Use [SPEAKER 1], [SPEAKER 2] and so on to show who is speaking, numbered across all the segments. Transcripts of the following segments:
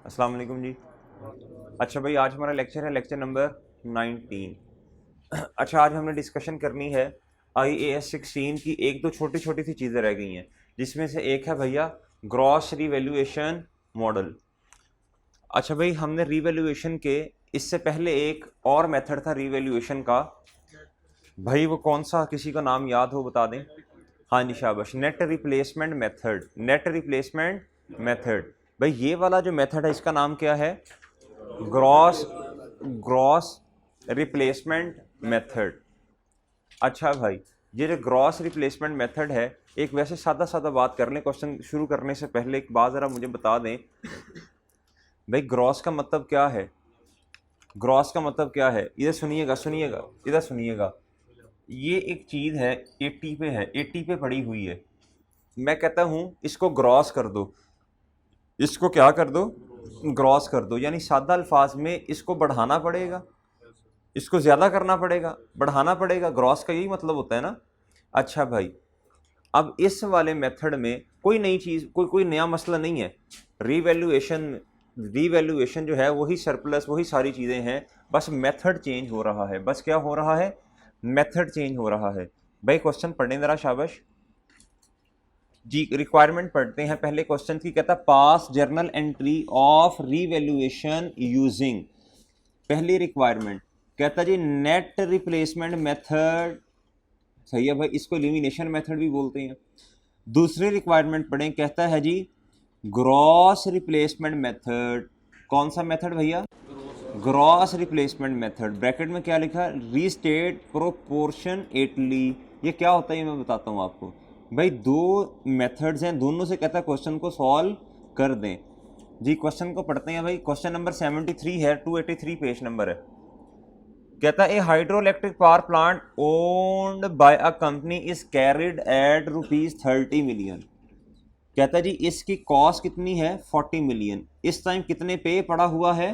[SPEAKER 1] अस्सलाम वालेकुम जी। अच्छा भाई, आज हमारा लेक्चर है लेक्चर नंबर 19। अच्छा, आज हमने डिस्कशन करनी है IAS 16 की। एक दो छोटी छोटी सी चीज़ें रह गई हैं, जिसमें से एक है भैया ग्रॉस रिवैल्यूएशन मॉडल। अच्छा भाई, हमने रिवैल्यूएशन के इससे पहले एक और मेथड था रिवैल्यूएशन का, भाई वो कौन सा, किसी का नाम याद हो बता दें। हाँ जी शाबाश, net replacement method. Net replacement method, भाई ये वाला जो मेथड है इसका नाम क्या है? Gross gross replacement method. अच्छा भाई, ये जो ग्रॉस रिप्लेसमेंट मेथड है, एक वैसे सादा सादा बात कर लें क्वेश्चन शुरू करने से पहले। एक बात ज़रा मुझे बता दें भाई, ग्रॉस का मतलब क्या है? ग्रॉस का मतलब क्या है? इधर सुनिएगा सुनिएगा इधर सुनिएगा। ये एक चीज़ है, 80 पे है, 80 पे पड़ी हुई है। मैं कहता हूँ इसको ग्रॉस कर दो, इसको क्या कर दो? ग्रॉस कर दो। यानी सादा अल्फाज में इसको बढ़ाना पड़ेगा, इसको ज़्यादा करना पड़ेगा, बढ़ाना पड़ेगा। ग्रॉस का यही मतलब होता है ना। अच्छा भाई, अब इस वाले मेथड में कोई नई चीज़, कोई नया मसला नहीं है। रीवैल्यूएशन रीवैल्यूएशन जो है वही सरप्लस, वही सारी चीज़ें हैं, बस मेथड चेंज हो रहा है। बस क्या हो रहा है? मेथड चेंज हो रहा है। भाई क्वेश्चन पढ़ने ज़रा, शाबाश जी। रिक्वायरमेंट पढ़ते हैं पहले क्वेश्चन की। कहता पास journal entry of revaluation using. पहली रिक्वायरमेंट कहता जी नेट रिप्लेसमेंट मेथड। सही है भाई, इसको एलिमिनेशन मेथड भी बोलते हैं। दूसरी रिक्वायरमेंट पढ़ें, कहता है जी ग्रॉस रिप्लेसमेंट मेथड। कौन सा मेथड भैया? Gross replacement method. ब्रैकेट में क्या लिखा? रीस्टेट प्रोपोर्शन एटली। ये क्या होता है ये मैं बताता हूँ आपको। भाई दो मेथड्स हैं, दोनों से कहता है क्वेश्चन को सॉल्व कर दें जी। क्वेश्चन को पढ़ते हैं भाई। क्वेश्चन नंबर 73 है, 283 पेज नंबर है। कहता है a hydro electric power plant owned by a company is carried at ₹30 million. कहता है जी इसकी कॉस्ट कितनी है? 40 मिलियन। इस टाइम कितने पे पड़ा हुआ है?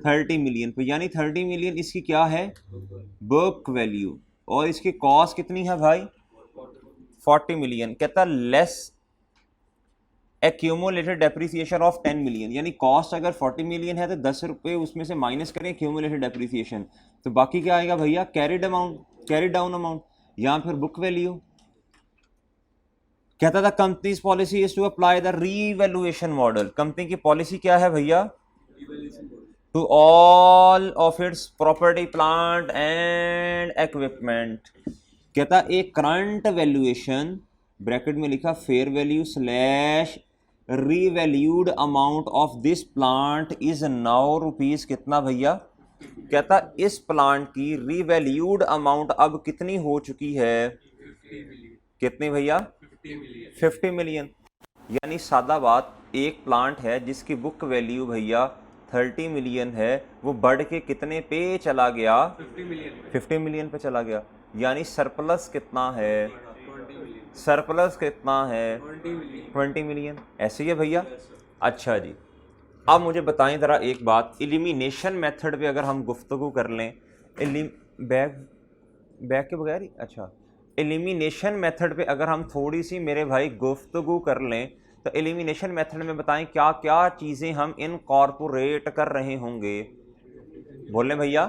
[SPEAKER 1] 30 मिलियन पे। यानी 30 मिलियन इसकी क्या है? Book value. और इसकी कॉस्ट कितनी है भाई? 40 मिलियन। कहता less accumulated depreciation of 10 million. यानी कॉस्ट अगर 40 मिलियन है तो 10 रुपये उसमें से माइनस करें एक्यूमुलेटेड डेप्रिसिएशन, तो बाकी क्या आएगा भैया? Carried amount, carried down amount, या फिर बुक वैल्यू। कहता था company's policy is to apply the revaluation model. Company की पॉलिसी क्या है भैया? To all of its property plant and equipment. कहता एक करंट वैल्यूएशन, ब्रैकेट में लिखा fair value slash revalued amount of this plant is now rupees कितना भैया? कहता इस प्लांट की रीवैल्यूड अमाउंट अब कितनी हो चुकी है? कितनी भैया? 50 मिलियन। यानी सादा बात, एक प्लांट है जिसकी बुक वैल्यू भैया 30 मिलियन है, वो बढ़ के कितने पे चला गया? 50 मिलियन पे चला गया। यानी सरप्लस कितना है? सरप्लस कितना है? 20 मिलियन। ऐसे ही है भैया। अच्छा जी, अब मुझे बताएं ज़रा एक बात, एलिमिनेशन मेथड पे अगर हम गुफ्तगू कर लें, बैग बैग के बगैर ही, अच्छा, एलिमिनेशन मेथड पे अगर हम थोड़ी सी मेरे भाई गुफ्तगू कर लें, तो एलिमिनेशन मेथड में बताएं क्या क्या चीज़ें हम इनकॉर्पोरेट कर रहे होंगे। बोलें भैया।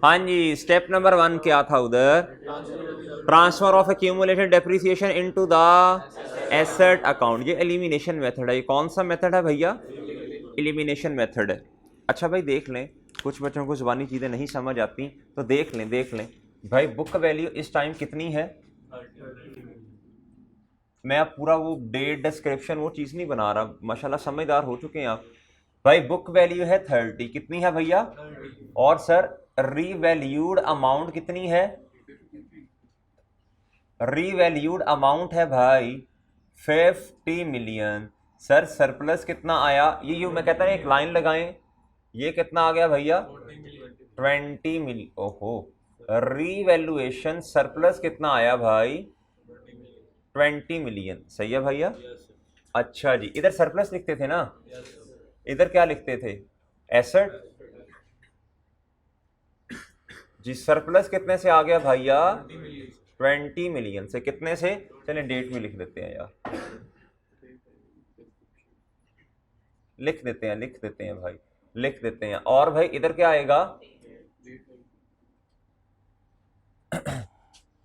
[SPEAKER 1] हाँ जी, स्टेप नंबर 1 क्या था उधर? Transfer of accumulated depreciation into the asset account. ये एलिमिनेशन मेथड है। ये कौन सा मेथड है भैया? एलिमिनेशन मेथड है। अच्छा भाई देख लें, कुछ बच्चों को ज़ुबानी चीज़ें नहीं समझ आती, तो देख लें भाई। बुक वैल्यू इस टाइम कितनी है? मैं अब पूरा वो डेट डिस्क्रिप्शन वो चीज़ नहीं बना रहा, माशाल्लाह समझदार हो चुके हैं आप। भाई बुक वैल्यू है 30, कितनी है भैया? और सर रीवैल्यूड अमाउंट कितनी है? रीवैल्यूड अमाउंट है भाई 50 मिलियन। सर सरप्लस कितना आया? ये मैं कहता हूँ एक लाइन लगाएं, ये कितना आ गया भैया? 20 मिलियन। ओहो, रीवैल्यूएशन सरप्लस कितना आया भाई? 20 मिलियन। सही है भैया। अच्छा जी, इधर सरप्लस लिखते थे ना, इधर क्या लिखते थे? एसेट जी। सरप्लस कितने से आ गया भैया? 20 मिलियन से। कितने से? चलें डेट में लिख देते हैं यार। लिख देते हैं, लिख देते हैं भाई, लिख देते हैं। और भाई इधर क्या आएगा,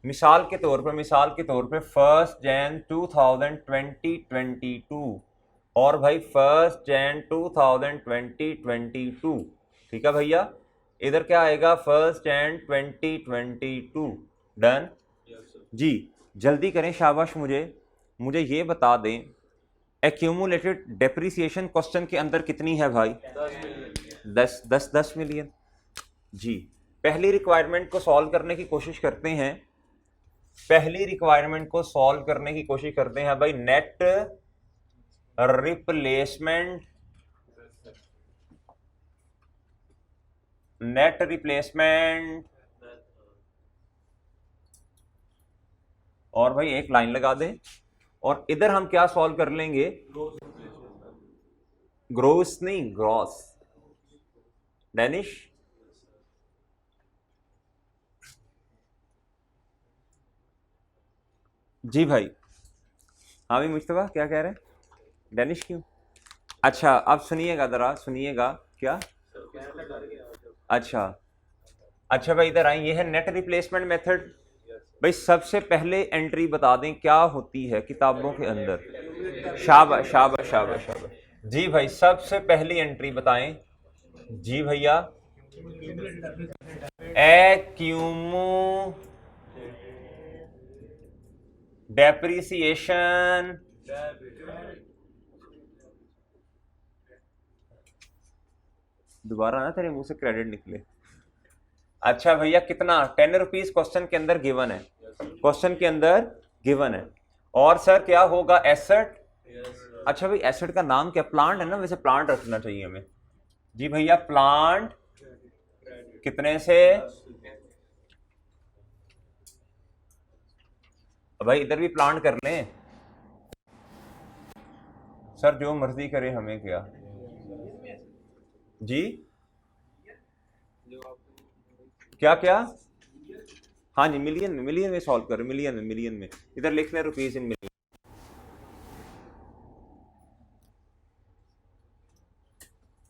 [SPEAKER 1] मिसाल के तौर पे 1 जन 2022 और भाई 1 जन 2022, ठीक है भैया। इधर क्या आएगा 1 जन 2022। डन जी, जल्दी करें, शाबाश। मुझे ये बता दें एक्यूमुलेटेड डेप्रिसिएशन क्वेश्चन के अंदर कितनी है भाई? 10 मिलियन। जी, पहली रिक्वायरमेंट को सॉल्व करने की कोशिश करते हैं। पहली रिक्वायरमेंट को सॉल्व करने की कोशिश करते हैं भाई। नेट रिप्लेसमेंट और भाई एक लाइन लगा दें। और इधर हम क्या सॉल्व कर लेंगे? ग्रोस नहीं, ग्रॉस। डैनिश जी भाई। हाँ भाई मुस्तफा क्या कह रहे हैं? डैनिश क्यों? अच्छा अब सुनिएगा, जरा सुनिएगा। क्या? अच्छा अच्छा भाई इधर आए, ये है नेट रिप्लेसमेंट मेथड। भाई सबसे पहले एंट्री बता दें क्या होती है किताबों के अंदर। शाबाश शाबाश शाबाश शाबाश जी भाई, सबसे पहली एंट्री बताएं जी भैया। डेप्रिसिएशन दोबारा ना तेरे मुंह से क्रेडिट निकले। अच्छा भैया कितना? 10 रुपीज क्वेश्चन के अंदर गिवन है, क्वेश्चन के अंदर गिवन है। और सर क्या होगा? एसेट। अच्छा भाई एसेट का नाम क्या? प्लांट है ना, वैसे प्लांट रखना चाहिए हमें। जी भैया प्लांट कितने से? भाई इधर भी प्लांट कर लें सर, जो मर्जी करे, हमें क्या जी। क्या क्या? हाँ जी, मिलियन में सॉल्व करें, मिलियन में। इधर लिख लें रुपीज इन मिलियन।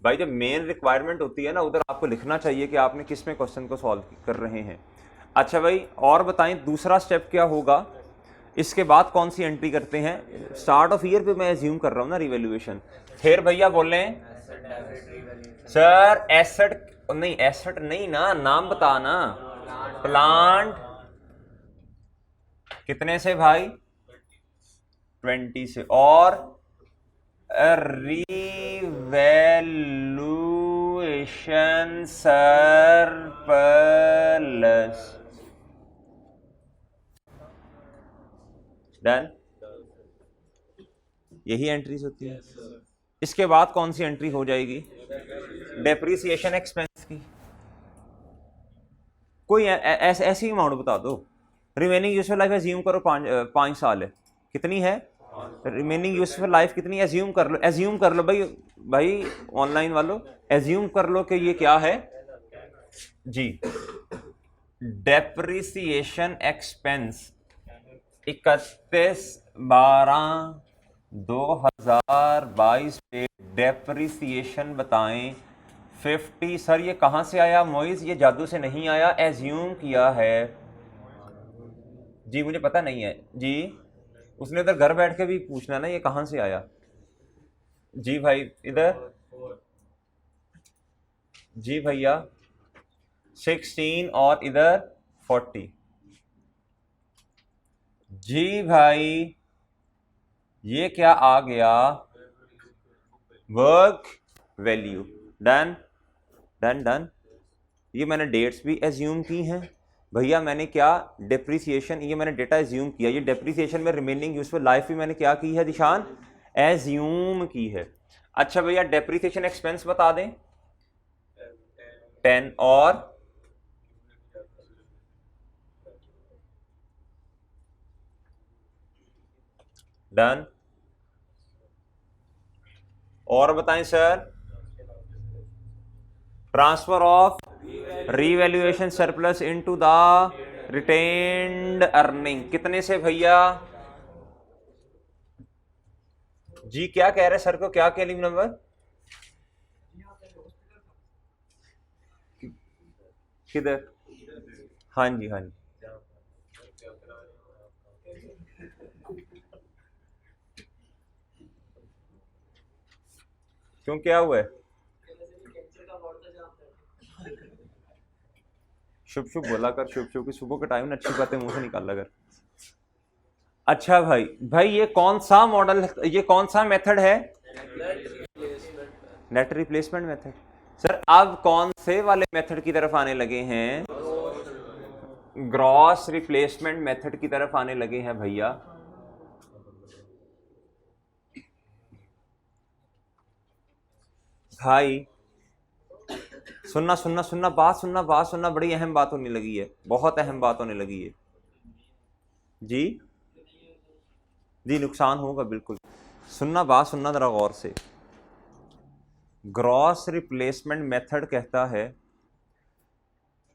[SPEAKER 1] भाई जब मेन रिक्वायरमेंट होती है ना, उधर आपको लिखना चाहिए कि आपने किस में क्वेश्चन को सॉल्व कर रहे हैं। अच्छा भाई और बताएं दूसरा स्टेप क्या होगा? इसके बाद कौन सी एंट्री करते हैं? स्टार्ट ऑफ ईयर पे मैं एज्यूम कर रहा हूँ ना रिवैल्यूएशन। फिर भैया बोलें सर एसेट नहीं, एसेट नहीं ना, नाम बताना। प्लांट कितने से भाई? 20 से। और रिवैल्यूएशन सरप्लस। डन, यही एंट्रीज होती है। इसके बाद कौन सी एंट्री हो जाएगी? डेप्रिसिएशन एक्सपेंस की। कोई ऐसी अमाउंट बता दो। रिमेनिंग यूजफुल लाइफ एज्यूम करो 5 साल है। कितनी है रिमेनिंग यूजफुल लाइफ? कितनी? एज्यूम कर लो, एज्यूम कर लो भाई ऑनलाइन वालों, एज्यूम कर लो कि ये क्या है जी। डेप्रिसिएशन एक्सपेंस 31/12/2022 पे डेप्रिसिएशन बताएं 50। सर ये कहाँ से आया मोइज? ये जादू से नहीं आया, एज्यूम किया है जी, मुझे पता नहीं है जी। उसने उधर घर बैठ के भी पूछना ना ये कहाँ से आया जी। भाई इधर जी भैया 16 और इधर 40 जी भाई। ये क्या आ गया? Work value. Done done done. ये मैंने डेट्स भी एज्यूम की हैं भैया। मैंने क्या? डेप्रिसिएशन, ये मैंने डेटा एज्यूम किया। ये डेप्रिसिएशन में रिमेनिंग यूजफुल लाइफ भी मैंने क्या की है दिशान? एज्यूम की है। अच्छा भैया डेप्रिसिएशन एक्सपेंस बता दें 10 और डन। और बताएं sir transfer of revaluation surplus into the retained earning कितने से भैया जी? क्या कह रहे सर को? क्या कैलिंग नंबर? किधर? हाँ जी हाँ जी। क्यों, क्या हुआ है? शुभ शुभ बोला कर, शुभ शुभ की सुबह के टाइम में अच्छी बातें मुंह से निकाला कर। अच्छा भाई, भाई ये कौन सा मॉडल, ये कौन सा मेथड है? Net replacement method. सर अब कौन से वाले मेथड की तरफ आने लगे हैं? ग्रॉस रिप्लेसमेंट मेथड की तरफ आने लगे हैं भैया। भाई सुनना सुनना सुनना, बात सुनना, बड़ी अहम बात होने लगी है, बहुत अहम बात होने लगी है जी। जी नुकसान होगा बिल्कुल। सुनना, बात सुनना जरा गौर से। ग्रॉस रिप्लेसमेंट मेथड कहता है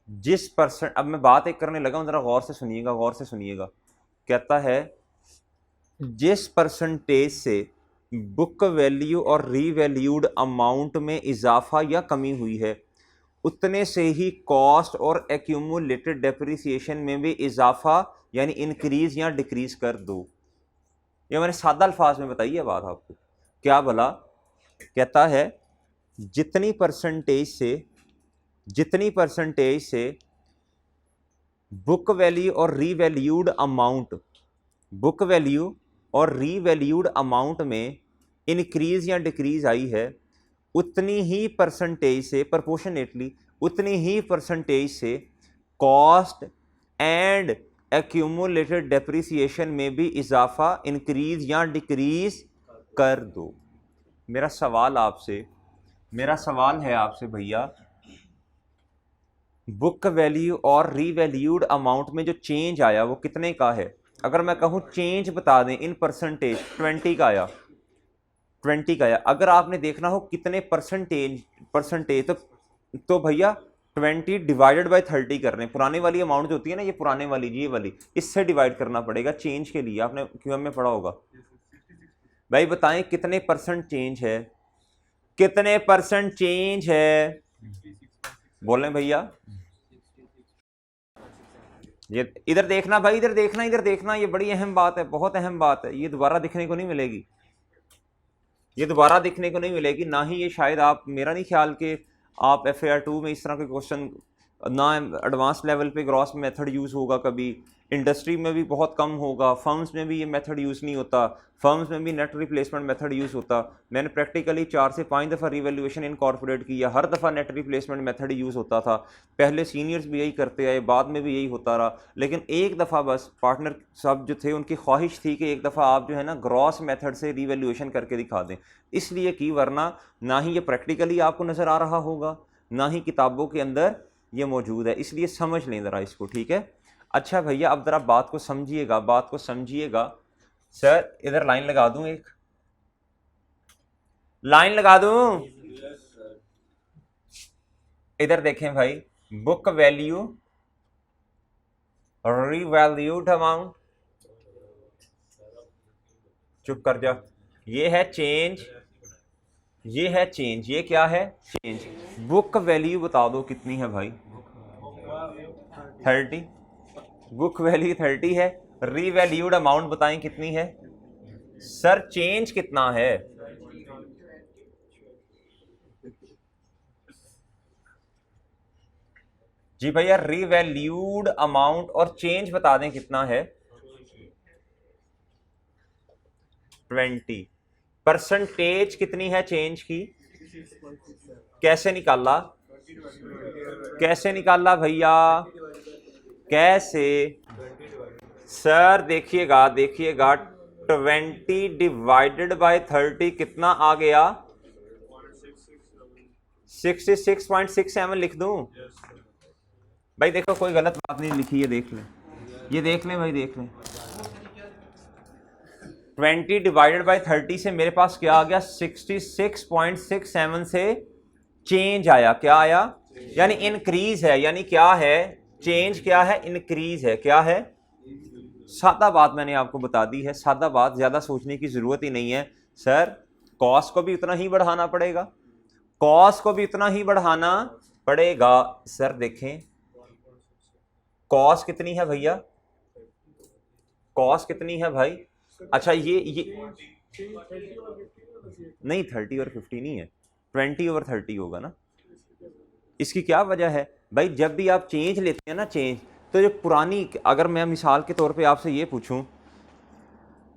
[SPEAKER 1] जिस परसेंट, अब मैं बात एक करने लगा हूं, जरा गौर से सुनिएगा, गौर से सुनिएगा। कहता है जिस परसेंटेज से बुक वैल्यू और रीवैल्यूड अमाउंट में इजाफा या कमी हुई है, उतने से ही कॉस्ट और एक्यूमुलेटेड डेप्रिसिएशन में भी इजाफा यानी इंक्रीज या डिक्रीज कर दो। ये मैंने सादा अल्फाज में बताई है बात आपको। क्या भला? कहता है जितनी परसेंटेज से बुक वैल्यू और रीवैल्यूड अमाउंट में इंक्रीज या डिक्रीज आई है, उतनी ही परसेंटेज से, प्रोपोर्शनेटली उतनी ही परसेंटेज से कॉस्ट एंड एक्यूमुलेटेड डेप्रिसिएशन में भी इजाफा, इंक्रीज या डिक्रीज कर दो। मेरा सवाल है आपसे भैया, बुक वैल्यू और रीवैल्यूड अमाउंट में जो चेंज आया वो कितने का है? अगर मैं कहूं चेंज बता दें इन परसेंटेज, 20 का आया, 20 का आया। अगर आपने देखना हो कितने परसेंटेज तो भैया 20 डिवाइडेड बाय 30 कर रहे हैं। पुराने वाली अमाउंट जो होती है ना, ये पुराने वाली, ये वाली, इससे डिवाइड करना पड़ेगा चेंज के लिए। आपने क्यूएम में पढ़ा होगा। भाई बताएं कितने परसेंट चेंज है, कितने परसेंट चेंज है? बोलें भैया। ये इधर देखना भाई, इधर देखना, ये बड़ी अहम बात है, बहुत अहम बात है। ये दोबारा दिखने को नहीं मिलेगी, ना ही ये शायद, आप, मेरा नहीं ख्याल कि आप FAR2 में इस तरह के क्वेश्चन, ना एडवांस लेवल पे ग्रॉस मेथड यूज़ होगा कभी, इंडस्ट्री में भी बहुत कम होगा, फर्म्स में भी ये मेथड यूज़ नहीं होता, फर्म्स में भी नेट रिप्लेसमेंट मेथड यूज़ होता। मैंने प्रैक्टिकली 4 से 5 दफ़ा रिवैल्यूएशन इनकॉर्पोरेट किया, हर दफ़ा नेट रिप्लेसमेंट मेथड यूज़ होता था। पहले सीनियर्स भी यही करते आए, बाद में भी यही होता रहा, लेकिन एक दफ़ा बस पार्टनर साहब जो थे उनकी ख्वाहिश थी कि एक दफ़ा आप जो है ना ग्रॉस मेथड से रिवैल्यूएशन करके दिखा दें, इसलिए की, वरना ना ही ये प्रैक्टिकली आपको नज़र आ रहा होगा, ना ही किताबों के अंदर ये मौजूद है। इसलिए समझ लें ज़रा इसको, ठीक है? अच्छा भैया अब ज़रा बात को समझिएगा, सर इधर लाइन लगा दूं, एक लाइन लगा दूं, इधर देखें भाई, बुक वैल्यू, रीवैल्यूड अमाउंट, चुप कर जा, ये है चेंज, ये क्या है? चेंज। बुक वैल्यू बता दो कितनी है भाई? 30। बुक वैल्यू 30 है। रीवैल्यूड अमाउंट बताएं कितनी है? सर चेंज कितना है? जी भैया रीवैल्यूड अमाउंट और चेंज बता दें कितना है? 20। परसेंटेज कितनी है चेंज की? कैसे निकाला भैया, कैसे? सर देखिएगा 20 डिवाइडेड बाय 30 कितना आ गया? 66.67 लिख दूं? भाई देखो कोई गलत बात नहीं लिखी है, देख लें, ये देख लें भाई, देख लें। 20 डिवाइडेड बाय 30 से मेरे पास क्या आ गया? 66.67 से चेंज आया। क्या आया? यानी इंक्रीज है, यानी क्या है? चेंज क्या है? इंक्रीज है। क्या है? सादा बात मैंने आपको बता दी है, सादा बात, ज्यादा सोचने की जरूरत ही नहीं है। सर कॉस्ट को भी उतना ही बढ़ाना पड़ेगा, सर देखें कॉस कितनी है भैया, कॉस कितनी है भाई? अच्छा ये नहीं 30 और 50 नहीं है, 20 और 30 होगा ना। इसकी क्या वजह है भाई, जब भी आप चेंज लेते हैं ना चेंज, तो जो पुरानी, अगर मैं मिसाल के तौर पे आपसे ये पूछूं,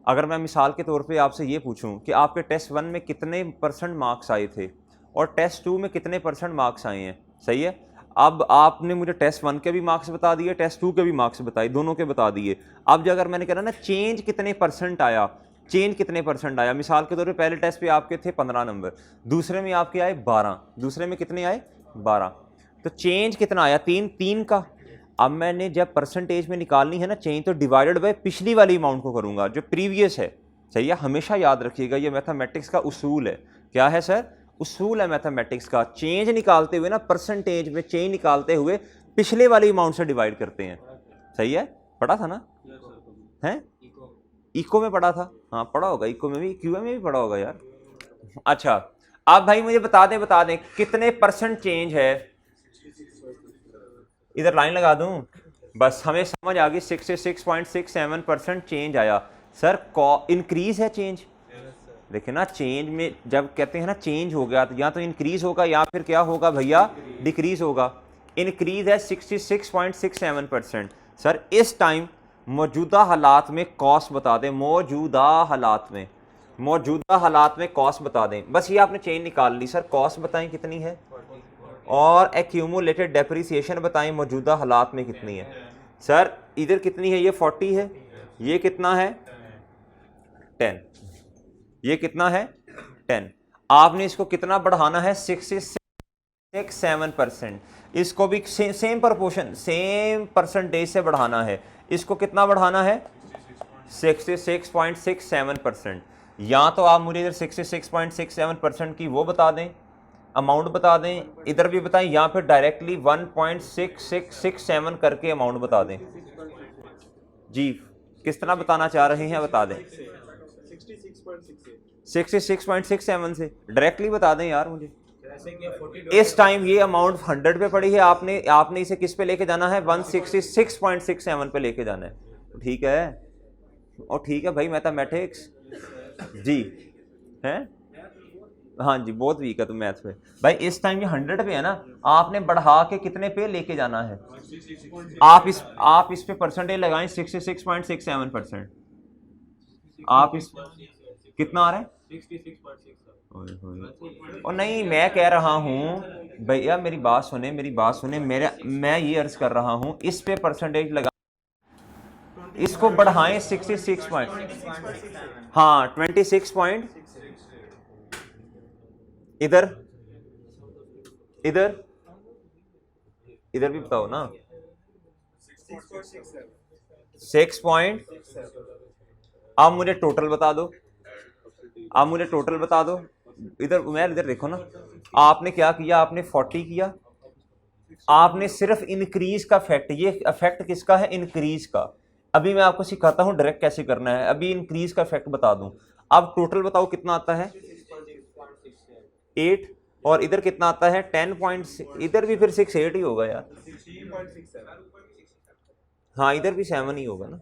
[SPEAKER 1] अगर मैं मिसाल के तौर पे आपसे ये पूछूं कि आपके टेस्ट 1 में कितने % मार्क्स आए थे और टेस्ट 2 में कितने % मार्क्स आए हैं, सही है। अब आपने मुझे टेस्ट 1 के भी मार्क्स बता दिए, टेस्ट 2 के भी मार्क्स बताए, दोनों के बता दिए। अब जो अगर मैंने कहा ना चेंज कितने % आया, चेंज कितने % आया, मिसाल के तौर पे पहले टेस्ट पे आपके थे 15 नंबर, दूसरे में आपके आए 12, दूसरे में कितने आए 12, तो चेंज कितना आया 3 का। अब मैंने जब परसेंटेज में निकालनी है ना चेंज, तो डिवाइडेड बाय पिछली वाली अमाउंट को करूंगा जो प्रीवियस है, सही है। हमेशा याद रखिएगा ये मैथमेटिक्स का उसूल है। क्या है सर? उसूल है मैथमेटिक्स का। चेंज निकालते हुए ना, परसेंटेज में चेंज निकालते हुए पिछले वाली अमाउंट से डिवाइड करते हैं, सही है। पढ़ा था ना, हैं इको में पढ़ा था, हाँ पढ़ा होगा, इको में भी, क्यूए में भी पढ़ा होगा यार। अच्छा आप भाई मुझे बता दें कितने % चेंज है, इधर लाइन लगा दूं, बस हमें समझ आ गई। 66.67% चेंज आया। सर इंक्रीज है चेंज, देखिए ना, चेंज में जब कहते हैं ना चेंज हो गया, तो या तो इंक्रीज होगा या फिर क्या होगा भैया, डिक्रीज होगा। इंक्रीज है 66.67%। सर इस टाइम मौजूदा हालात में कॉस्ट बता दें, मौजूदा हालात में कॉस्ट बता दें। बस ये आपने चेंज निकाल ली। सर कॉस्ट बताएं कितनी है, और एक्यूमुलेटेड डेप्रिसिएशन बताएं मौजूदा हालात में कितनी है। सर इधर कितनी है, ये 40 है, ये कितना है 10, ये कितना है 10। आपने इसको कितना बढ़ाना है 66.67%। इसको भी सेम प्रोपोर्शन, सेम परसेंटेज से बढ़ाना है। इसको कितना बढ़ाना है 66.67%। या तो आप मुझे इधर 66.67% की वो बता दें, अमाउंट बता दें, इधर भी बताएं, या फिर डायरेक्टली 1.6667 करके अमाउंट बता दें। जी किस तरह बताना चाह रहे हैं बता दें। 66.67 से डायरेक्टली बता दें यार मुझे। इस टाइम ये अमाउंट 100 पे पड़ी है, आपने इसे किस पे लेके जाना है 166.67 पे लेके जाना है। ठीक है, और ठीक है भाई मैथमेटिक्स जी हैं, हाँ जी बहुत वीक है तुम मैथ्स पे भाई। इस टाइम ये 100 पे है ना, आपने बढ़ा के कितने पे लेके जाना है, आप इस पे परसेंटेज लगाएं 66.67%। आप इस कितना आ रहा है 66.67। और नहीं मैं कह रहा हूँ भैया, मेरी बात सुने, मैं ये अर्ज कर रहा हूँ इस पे परसेंटेज लगा, इसको बढ़ाएं 66 पॉइंट, हाँ 26 पॉइंट, इधर भी बताओ ना 6 पॉइंट। अब मुझे टोटल बता दो, इधर देखो ना, आपने क्या किया, आपने 40 किया, आपने सिर्फ इंक्रीज का फैक्ट, ये इफेक्ट किसका है इंक्रीज का। अभी मैं आपको सिखाता हूं डायरेक्ट कैसे करना है, अभी इंक्रीज का फैक्ट बता दूं। अब टोटल बताओ कितना आता है 8, और इधर कितना आता है 10. इधर भी फिर 68 ही होगा यार, हाँ इधर भी 7 ही होगा ना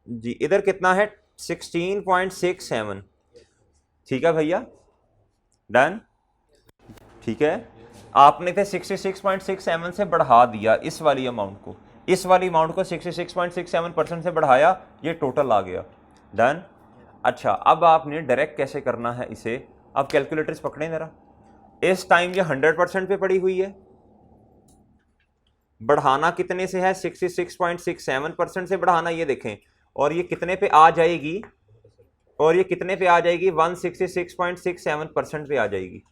[SPEAKER 1] जी। इधर कितना है 16.67। ठीक है भैया, डन। ठीक है, आपने थे 66.67 से बढ़ा दिया इस वाली अमाउंट को, 66.67% से बढ़ाया, ये टोटल आ गया, डन। अच्छा अब आपने डायरेक्ट कैसे करना है इसे, अब कैलकुलेटर्स पकड़ें जरा। इस टाइम ये 100% पे पड़ी हुई है, बढ़ाना कितने से है 66.67% से बढ़ाना, ये देखें, और ये कितने पे आ जाएगी, 166.67% पे आ जाएगी।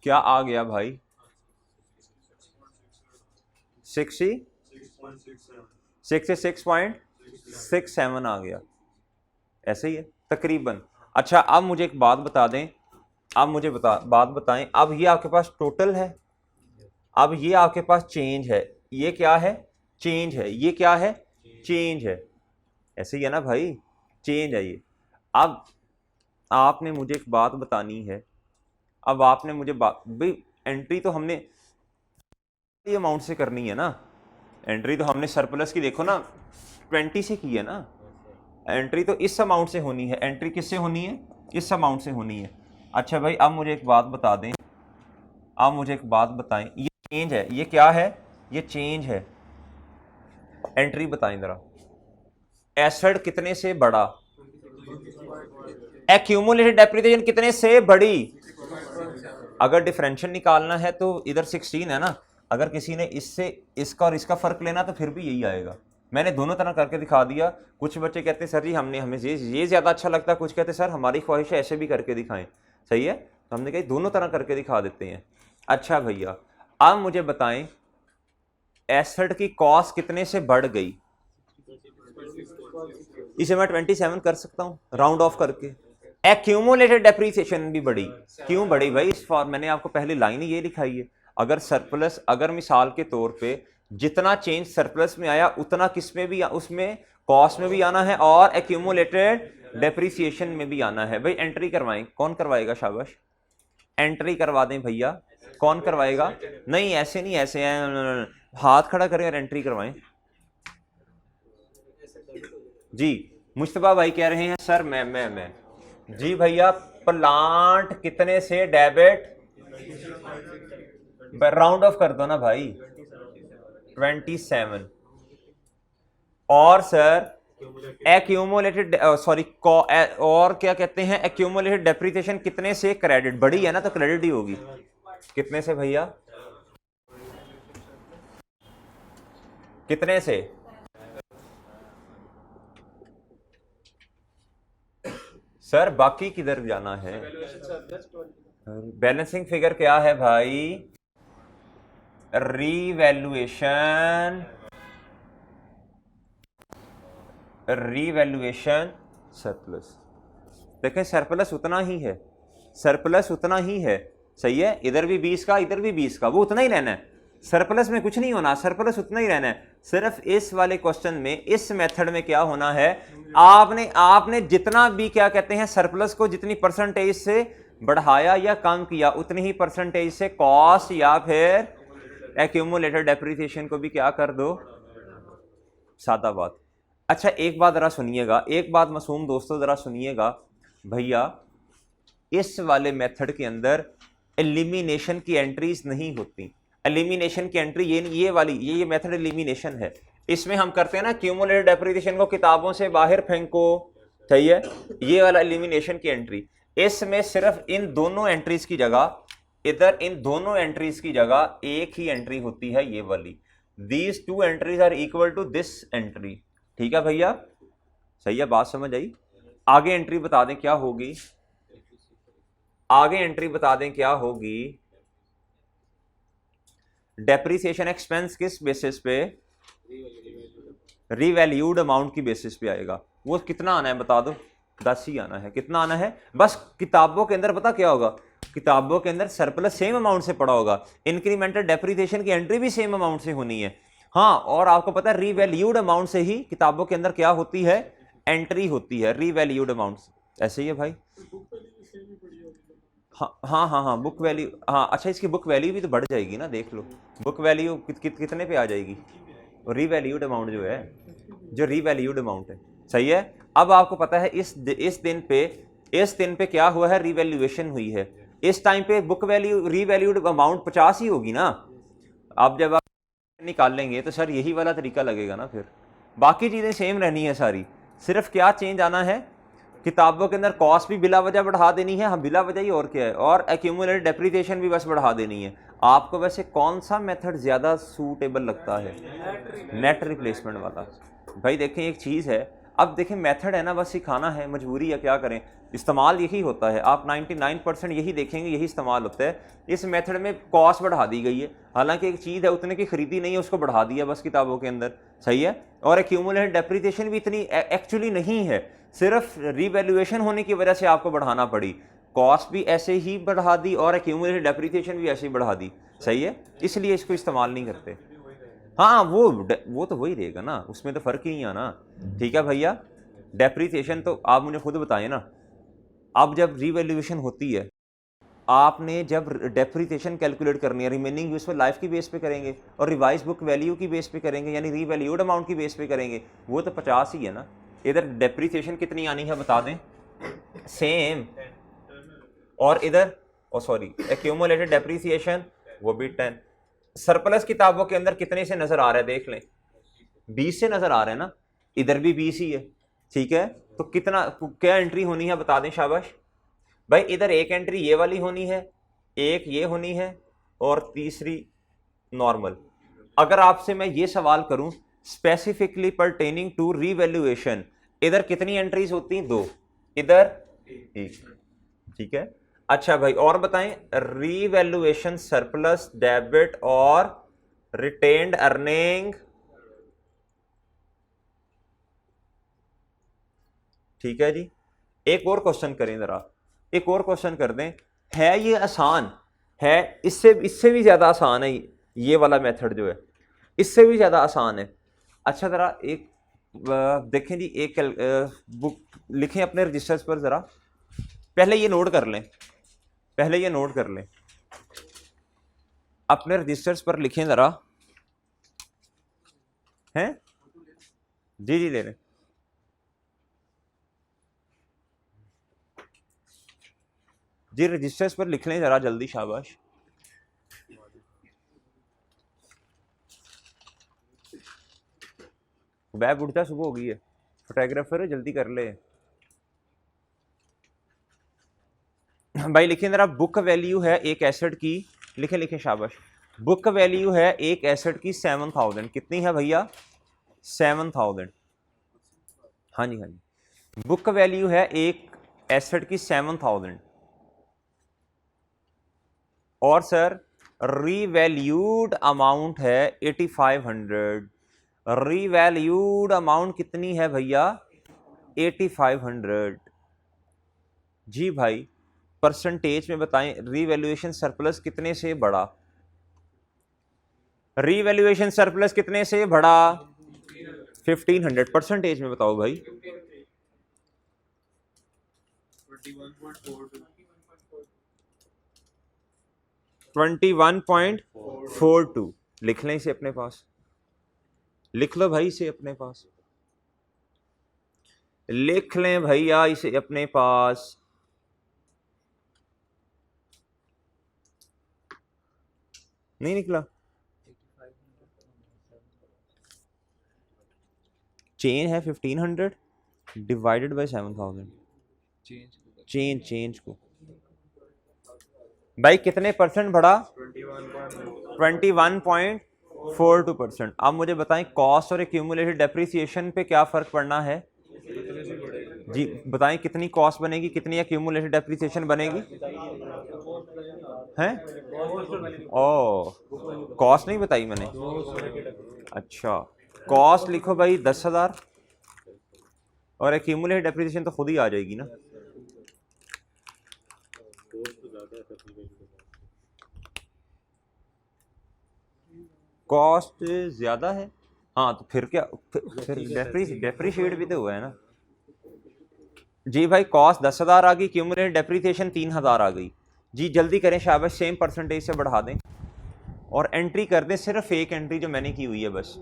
[SPEAKER 1] क्या आ गया भाई 66.67 आ गया, ऐसे ही है तकरीबन। अच्छा अब मुझे एक बात बता दें, बात बताएं, अब ये आपके पास टोटल है, अब ये आपके पास चेंज है, ये क्या है चेंज है, ये क्या है चेंज है। ऐसे ही है ना भाई, चेंज है ये। अब आपने मुझे एक बात बतानी है, अब आपने मुझे बात भाई, एंट्री तो हमने अमाउंट से करनी है ना, एंट्री तो हमने सरप्लस की देखो ना 20 से की है ना, एंट्री तो इस अमाउंट से होनी है, एंट्री किससे होनी है, इस अमाउंट से होनी है। अच्छा भाई अब मुझे एक बात बता दें, अब मुझे एक बात बताएं, ये चेंज है, ये क्या है, ये चेंज है, एंट्री बताएं जरा, एसेट कितने से बड़ा, एक्यूमुलेटेड डेप्रिसिएशन कितने से बड़ी। अगर डिफरेंशियल निकालना है तो इधर 16 है ना, अगर किसी ने इससे इसका और इसका फर्क लेना तो फिर भी यही आएगा। मैंने दोनों तरह करके दिखा दिया। कुछ बच्चे कहते हैं सर जी हमें ये ज़्यादा अच्छा लगता है, कुछ कहते हैं सर हमारी ख्वाहिश है ऐसे भी करके दिखाएं, सही है, तो हमने कहा दोनों तरह करके दिखा देते हैं। अच्छा भैया अब मुझे बताएं एसेट की कॉस्ट कितने से बढ़ गई, इसे मैं 27 कर सकता हूं राउंड ऑफ करके। एक्यूमुलेटेड डेप्रीसिएशन भी बढ़ी, क्यों बढ़ी भाई, इस फॉर्म मैंने आपको पहली लाइन ही ये लिखाई है, अगर सरप्लस, अगर मिसाल के तौर पे जितना चेंज सरप्लस में आया उतना किस में भी, उसमें कॉस्ट में भी आना है और एक्यूमुलेटेड डेप्रीसिएशन में भी आना है। भाई एंट्री करवाएं, कौन करवाएगा, शाबाश एंट्री करवा दें भैया, कौन करवाएगा, नहीं ऐसे नहीं, ऐसे हैं, हाथ खड़ा करें और एंट्री करवाएं। जी मुश्तबा भाई कह रहे हैं सर मैं जी भैया प्लांट कितने से डेबिट, राउंड ऑफ कर दो ना भाई 27, और सर एक्यूमुलेटेड सॉरी और क्या कहते हैं एक्यूमुलेटेड डेप्रिसिएशन कितने से क्रेडिट, बड़ी है ना तो क्रेडिट ही होगी, कितने से भैया, कितने से, सर बाकी किधर जाना है, बैलेंसिंग फिगर क्या है भाई, रीवैल्यूएशन, रीवैल्यूएशन सरप्लस। देखें सरप्लस उतना ही है, सरप्लस उतना ही है, सही है, इधर भी 20 का इधर भी 20 का, वो उतना ही रहना है, सरप्लस में कुछ नहीं होना, सरप्लस उतना ही रहना है। सिर्फ इस वाले क्वेश्चन में, इस मेथड में क्या होना है, आपने जितना भी क्या कहते हैं सरप्लस को जितनी परसेंटेज से बढ़ाया या कम किया उतनी ही परसेंटेज से कॉस्ट या फिर एक्यूमुलेटेड डेप्रिसिएशन को भी क्या कर दो, सादा बात। अच्छा एक बात जरा सुनिएगा, एक बात मासूम दोस्तों जरा सुनिएगा भैया, इस वाले मेथड के अंदर एलिमिनेशन की एंट्रीज नहीं होती, एलिमिनेशन की एंट्री ये वाली ये मेथड एलिमिनेशन है, इसमें हम करते हैं ना क्यूमुलेटेड डेप्रिसिएशन को किताबों से बाहर फेंको, सही है, ये वाला एलिमिनेशन की एंट्री, इसमें सिर्फ इन दोनों एंट्रीज की जगह, इधर इन दोनों एंट्रीज की जगह एक ही एंट्री होती है, ये वाली, these two entries are equal to this entry, ठीक है भैया, सही है, बात समझ आई। आगे एंट्री बता दें क्या होगी, आगे एंट्री बता दें क्या होगी, डेप्रिसिएशन एक्सपेंस किस बेसिस पे, रीवैल्यूड अमाउंट की बेसिस पे आएगा, वो कितना आना है बता दो, 10 ही आना है, कितना आना है, बस किताबों के अंदर पता क्या होगा, किताबों के अंदर सरप्लस सेम अमाउंट से पड़ा होगा, इंक्रीमेंटल डेप्रिसिएशन की एंट्री भी सेम अमाउंट से होनी है, हाँ, और आपको पता है रीवैल्यूड अमाउंट से ही किताबों के अंदर क्या होती है, एंट्री होती है, रीवैल्यूड अमाउंट, ऐसे ही है भाई, हाँ बुक वैल्यू, हाँ अच्छा इसकी बुक वैल्यू भी तो बढ़ जाएगी ना, देख लो बुक वैल्यू कितने पे आ जाएगी, रीवैल्यूड अमाउंट जो है, जो रीवैल्यूड अमाउंट है, सही है। अब आपको पता है इस दिन पे क्या हुआ है, रीवैल्यूएशन हुई है, इस टाइम पे बुक वैल्यू रीवैल्यूड अमाउंट 50 ही होगी ना, अब जब आप निकाल लेंगे तो सर यही वाला तरीका लगेगा ना, फिर बाकी चीज़ें सेम रहनी है सारी, सिर्फ क्या चेंज आना है, किताबों के अंदर कॉस्ट भी बिला वजह बढ़ा देनी है, हम बिला वजह ही, और क्या है, और एक्यूमुलेटेड डेप्रिसिएशन भी बस बढ़ा देनी है। आपको वैसे कौन सा मेथड ज़्यादा सूटेबल लगता है, नेट रिप्लेसमेंट वाला। भाई देखें एक चीज़ है, अब देखें मेथड है ना, बस सिखाना है, मजबूरी है, क्या करें, इस्तेमाल यही होता है, आप 99% यही देखेंगे, यही इस्तेमाल होता है। इस मेथड में कॉस्ट बढ़ा दी गई है, हालांकि एक चीज़ है उतने की खरीदी नहीं है, उसको बढ़ा दिया बस किताबों के अंदर, सही है, और एक्यूमुलेटेड डेप्रिसिएशन भी इतनी एक्चुअली नहीं है, सिर्फ रीवैल्यूएशन होने की वजह से आपको बढ़ाना पड़ी, कॉस्ट भी ऐसे ही बढ़ा दी और एक्यूमुलेटेड डेप्रिसिएशन भी ऐसे ही बढ़ा दी, सही है, इसलिए इसको इस्तेमाल नहीं करते। हाँ वो तो वही रहेगा ना, उसमें तो फर्क ही नहीं आना। ठीक है भैया, डेप्रीसिएशन तो आप मुझे खुद बताएं ना। अब जब रीवैल्यूएशन होती है, आपने जब डेप्रीसिएशन कैलकुलेट करनी है, रिमेनिंग यूजफुल लाइफ की बेस पे करेंगे और रिवाइज बुक वैल्यू की बेस पे करेंगे, यानी रीवैल्यूड अमाउंट की बेस पे करेंगे, वो तो 50 ही है ना। इधर डेप्रीसिएशन कितनी आनी है बता दें, सेम। और इधर सॉरी एक्यूमुलेटेड डेप्रीसिएशन वो भी 10। सरप्लस किताबों के अंदर कितने से नजर आ रहा है देख लें, 20 से नजर आ रहा है ना, इधर भी 20 ही है। ठीक है, तो कितना क्या एंट्री होनी है बता दें शाबाश भाई। इधर एक एंट्री ये वाली होनी है, एक ये होनी है, और तीसरी नॉर्मल। अगर आपसे मैं ये सवाल करूं स्पेसिफिकली परटेनिंग टू रीवैल्यूएशन, इधर कितनी एंट्रीज होती हैं, 2, इधर 1। ठीक है, अच्छा भाई और बताएं, रीवैल्यूएशन सरप्लस डेबिट और रिटेन्ड अर्निंग। ठीक है जी, एक और क्वेश्चन करें जरा, एक और क्वेश्चन कर दें। है ये आसान है, इससे भी ज्यादा आसान है ये वाला मेथड जो है, इससे भी ज्यादा आसान है। अच्छा जरा एक देखें जी, एक बुक लिखें अपने रजिस्टर्स पर, जरा पहले ये नोट कर लें, पहले ये नोट कर लें, अपने रजिस्टर्स पर लिखें जरा, हैं जी जी ले लें। जी रजिस्टर्स पर लिख लें जरा जल्दी शाबाश। बैग उठता सुबह हो गई है, फोटोग्राफर जल्दी कर ले भाई। लिखें जरा, बुक वैल्यू है एक एसेट की, लिखें लिखें शाबाश। बुक वैल्यू है एक एसेट की 7000, कितनी है भैया, 7000। हाँ जी हाँ जी, बुक वैल्यू है एक एसेट की 7000, और सर रीवैल्यूड अमाउंट है 8500। रीवैल्यूड अमाउंट कितनी है भैया, 8500। जी भाई परसेंटेज में बताएं, रीवैल्यूएशन सरप्लस कितने से बढ़ा, रीवैल्यूएशन सरप्लस कितने से बढ़ा, 1500। परसेंटेज में बताओ भाई, 21.42। लिख लें इसे अपने पास, लिख लो भाई इसे अपने पास, लिख लें भैया इसे अपने पास। नहीं निकला, चेंज है 1500 डिवाइडेड बाय 7000, चेंज को भाई कितने परसेंट बढ़ा, 21.42%। अब मुझे बताएं कॉस्ट और एक्यूमुलेटेड डेप्रिसिएशन पे क्या फर्क पड़ना है जी, बताएं कितनी कॉस्ट बनेगी, कितनी एक्यूमुलेटेड डेप्रिसिएशन बनेगी, हैं ओ कॉस्ट नहीं बताई मैंने, अच्छा कॉस्ट लिखो भाई 10,000 और एक्यूमुलेटेड डेप्रिसिएशन तो खुद ही आ जाएगी ना। कॉस्ट ज्यादा है, हाँ तो फिर क्या, फिर डेप्रिशिएट भी तो हुआ है ना जी भाई। कॉस्ट 10,000 आ गई, क्यूमुलेटेड डेप्रिसिएशन 3,000 आ गई जी। जल्दी करें शाबाश, सेम परसेंटेज से बढ़ा दें और एंट्री कर दें, सिर्फ एक एंट्री जो मैंने की हुई है बस।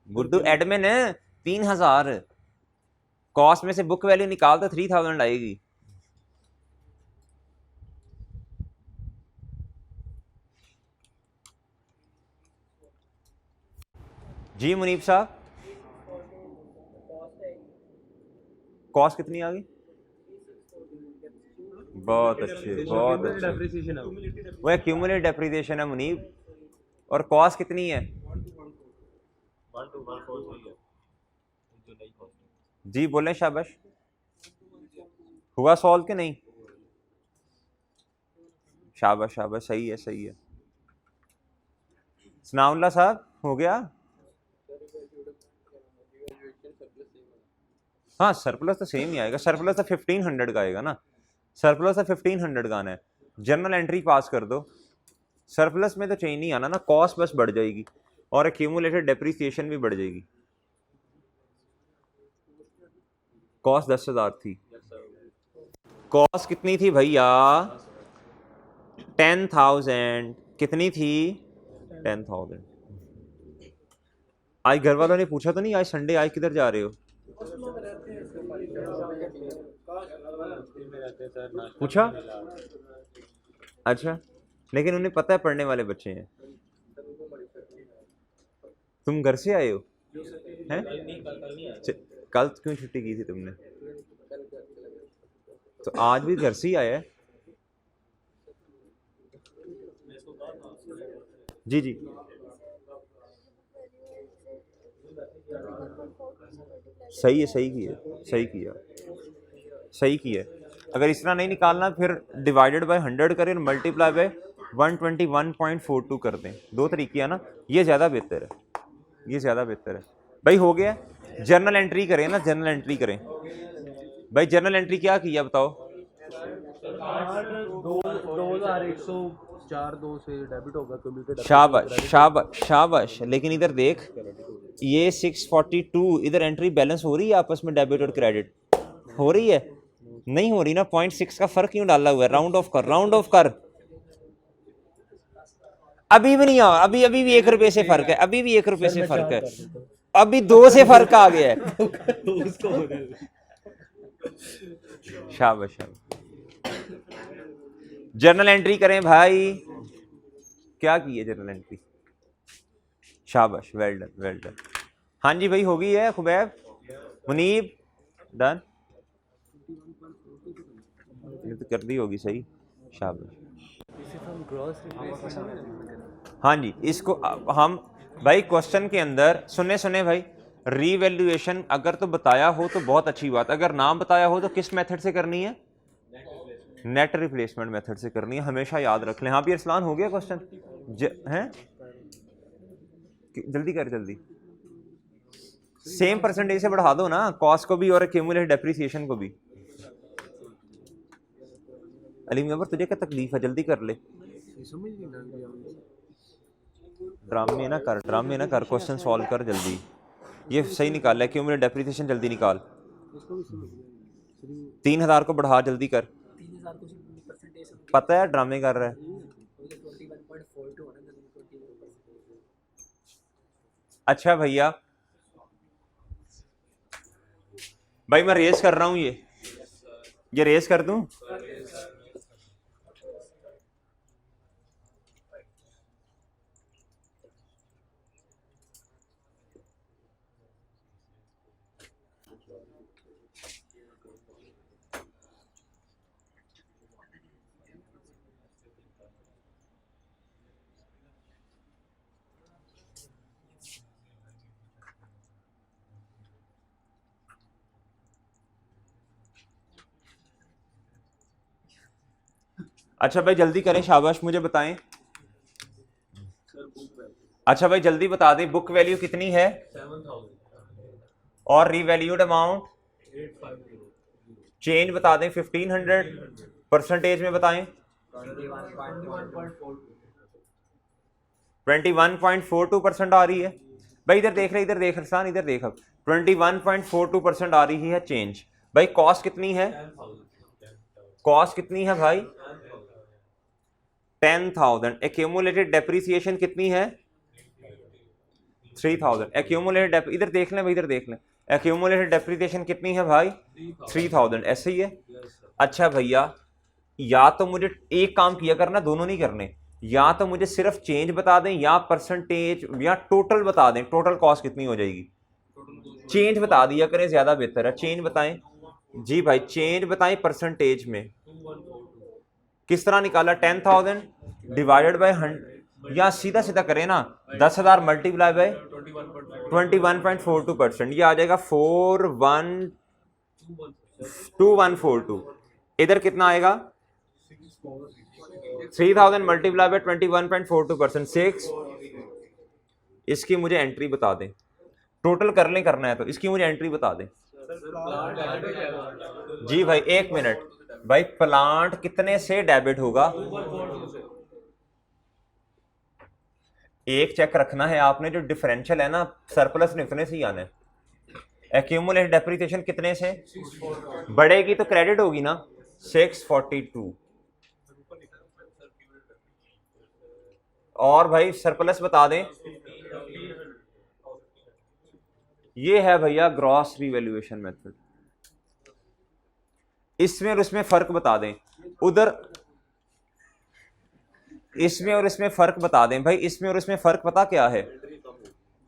[SPEAKER 1] गुड्डू एडमिन 3,000, कॉस्ट में से बुक वैल्यू निकाल तो 3,000 आएगी। जी मुनीब साहब, कॉस्ट कितनी आ गई, बहुत अच्छे बहुत अच्छे, वो एक्यूमुलेटेड डेप्रिसिएशन है मुनीब। और कॉस्ट कितनी है, जी बोलें शाबाश, हुआ सॉल्व के नहीं, शाबाश शाबाश, सही है सही है। सनाउल्लाह साहब हो गया, हाँ सरप्लस तो सेम ही आएगा, सरप्लस तो 1500 का आएगा ना, सरप्लस तो 1500 का आना है। जर्नल एंट्री पास कर दो, सरप्लस में तो चेंज नहीं आना ना, कॉस्ट बस बढ़ जाएगी और एक्यूमुलेटेड डेप्रिसिएशन भी बढ़ जाएगी। कॉस्ट 10,000 थी, कॉस्ट कितनी थी भैया 10,000, कितनी थी 10,000। आज घर वालों ने पूछा तो नहीं आज संडे, आज किधर जा रहे हो, पूछा? अच्छा, लेकिन उन्हें पता है पढ़ने वाले बच्चे हैं। तुम घर से आए हो हैं? कल क्यों छुट्टी की थी तुमने? तो आज भी घर से ही आया है? जी जी, सही है, सही किया, सही किया, सही किया। अगर इस तरह नहीं निकालना फिर डिवाइडेड बाय 100 करें, मल्टीप्लाई बाय 121.42 कर दें। दो तरीके है ना, ये ज़्यादा बेहतर है, ये ज़्यादा बेहतर है। भाई हो गया, जर्नल एंट्री करें ना, जर्नल एंट्री करें भाई। जर्नल एंट्री क्या किया बताओ?
[SPEAKER 2] 2,104.2 से डेबिट होगा कम्प्यूटर।
[SPEAKER 1] शाबाश शाबाश शाबाश। लेकिन इधर देख, ये 642 इधर एंट्री बैलेंस हो रही है आपस में, डेबिट और क्रेडिट हो रही है? नहीं हो रही ना, 0.6 का फर्क क्यों डाला हुआ है? राउंड ऑफ कर, राउंड ऑफ कर। अभी भी नहीं आ, अभी अभी भी 1 रुपए से फर्क है, अभी भी 1 रुपए से फर्क है, अभी 2 से फर्क आ गया है। शाबाश शाबाश। जर्नल एंट्री करें भाई। क्या की है जर्नल एंट्री? शाबाश, वेल डन वेल डन। हाँ जी भाई, हो गई है खुबैब, मुनीब, डन, ये तो कर दी होगी, सही, शाबाश। हाँ जी, इसको हम भाई क्वेश्चन के अंदर सुने सुने भाई, रीवैल्यूएशन अगर तो बताया हो तो बहुत अच्छी बात, अगर नाम बताया हो तो किस मेथड से करनी है? नेट रिप्लेसमेंट मेथड से करनी है, हमेशा याद रख लें। हाँ भी अरसलान, हो गया क्वेश्चन हैं? जल्दी कर, जल्दी। सेम परसेंटेज से बढ़ा दो ना, कॉस्ट को भी और एक्यूमुलेटेड डेप्रिसिएशन को भी। अली मेंबर तुझे क्या तकलीफ है, जल्दी कर ले। ड्रामे ना कर, ड्रामे ना कर, क्वेश्चन सॉल्व कर जल्दी। ये सही निकाल, एक्यूमुलेटेड डेप्रिसिएशन जल्दी निकाल। 3,000 को बढ़ा, जल्दी कर। पता है ड्रामे कर रहा है। अच्छा भैया, भाई मैं रेस कर रहा हूं, ये रेस कर दूं? अच्छा भाई जल्दी करें, शाबाश, मुझे बताएं। अच्छा भाई जल्दी बता दें, बुक वैल्यू कितनी है 7,000 और रीवैल्यूड अमाउंट 850। चेंज बता दें 1500, परसेंटेज में बताएं 21.42% आ रही है। भाई इधर देख रहे, इधर देख रसान, इधर देख, अब 21.42% आ रही है चेंज। भाई कॉस्ट कितनी है? कॉस्ट कितनी है भाई? 10,000। एक्यूमुलेटेड डेप्रिसिएशन कितनी है? 3,000। एक्यूमुलेटेड, इधर देख लें भाई, इधर देख लें, एक्यूमुलेटेड डेप्रिसिएशन कितनी है भाई? 3,000। ऐसे ही है। अच्छा भैया, या तो मुझे एक काम किया करना, दोनों नहीं करने, या तो मुझे सिर्फ चेंज बता दें या परसेंटेज या टोटल बता दें, टोटल कॉस्ट कितनी हो जाएगी। चेंज बता दिया करें, ज्यादा बेहतर है। चेंज बताएं जी भाई, चेंज बताएं परसेंटेज में। किस तरह निकाला? 10,000 डिवाइडेड बाय 100, या सीधा सीधा करें ना, 10,000 मल्टीप्लाई बाय 21.42%, ये आ जाएगा 4,12142। इधर कितना आएगा? 3,000 मल्टीप्लाई बाय 21.42%, 6। इसकी मुझे एंट्री बता दें, टोटल कर लें, करना है तो इसकी मुझे एंट्री बता दें जी भाई। 1 मिनट भाई, प्लांट कितने से डेबिट होगा? एक चेक रखना है आपने, जो डिफरेंशियल है ना सरप्लस ने उतने से ही आने। एक्यूमुलेटेड डेप्रिसिएशन कितने से बढ़ेगी तो क्रेडिट होगी ना 642। और भाई सरप्लस बता दें, ये है भैया ग्रॉस रिवैल्यूएशन मेथड। इसमें और इसमें फर्क बता दें, उधर इसमें और इसमें फर्क बता दें भाई। इसमें और इसमें फर्क पता क्या है,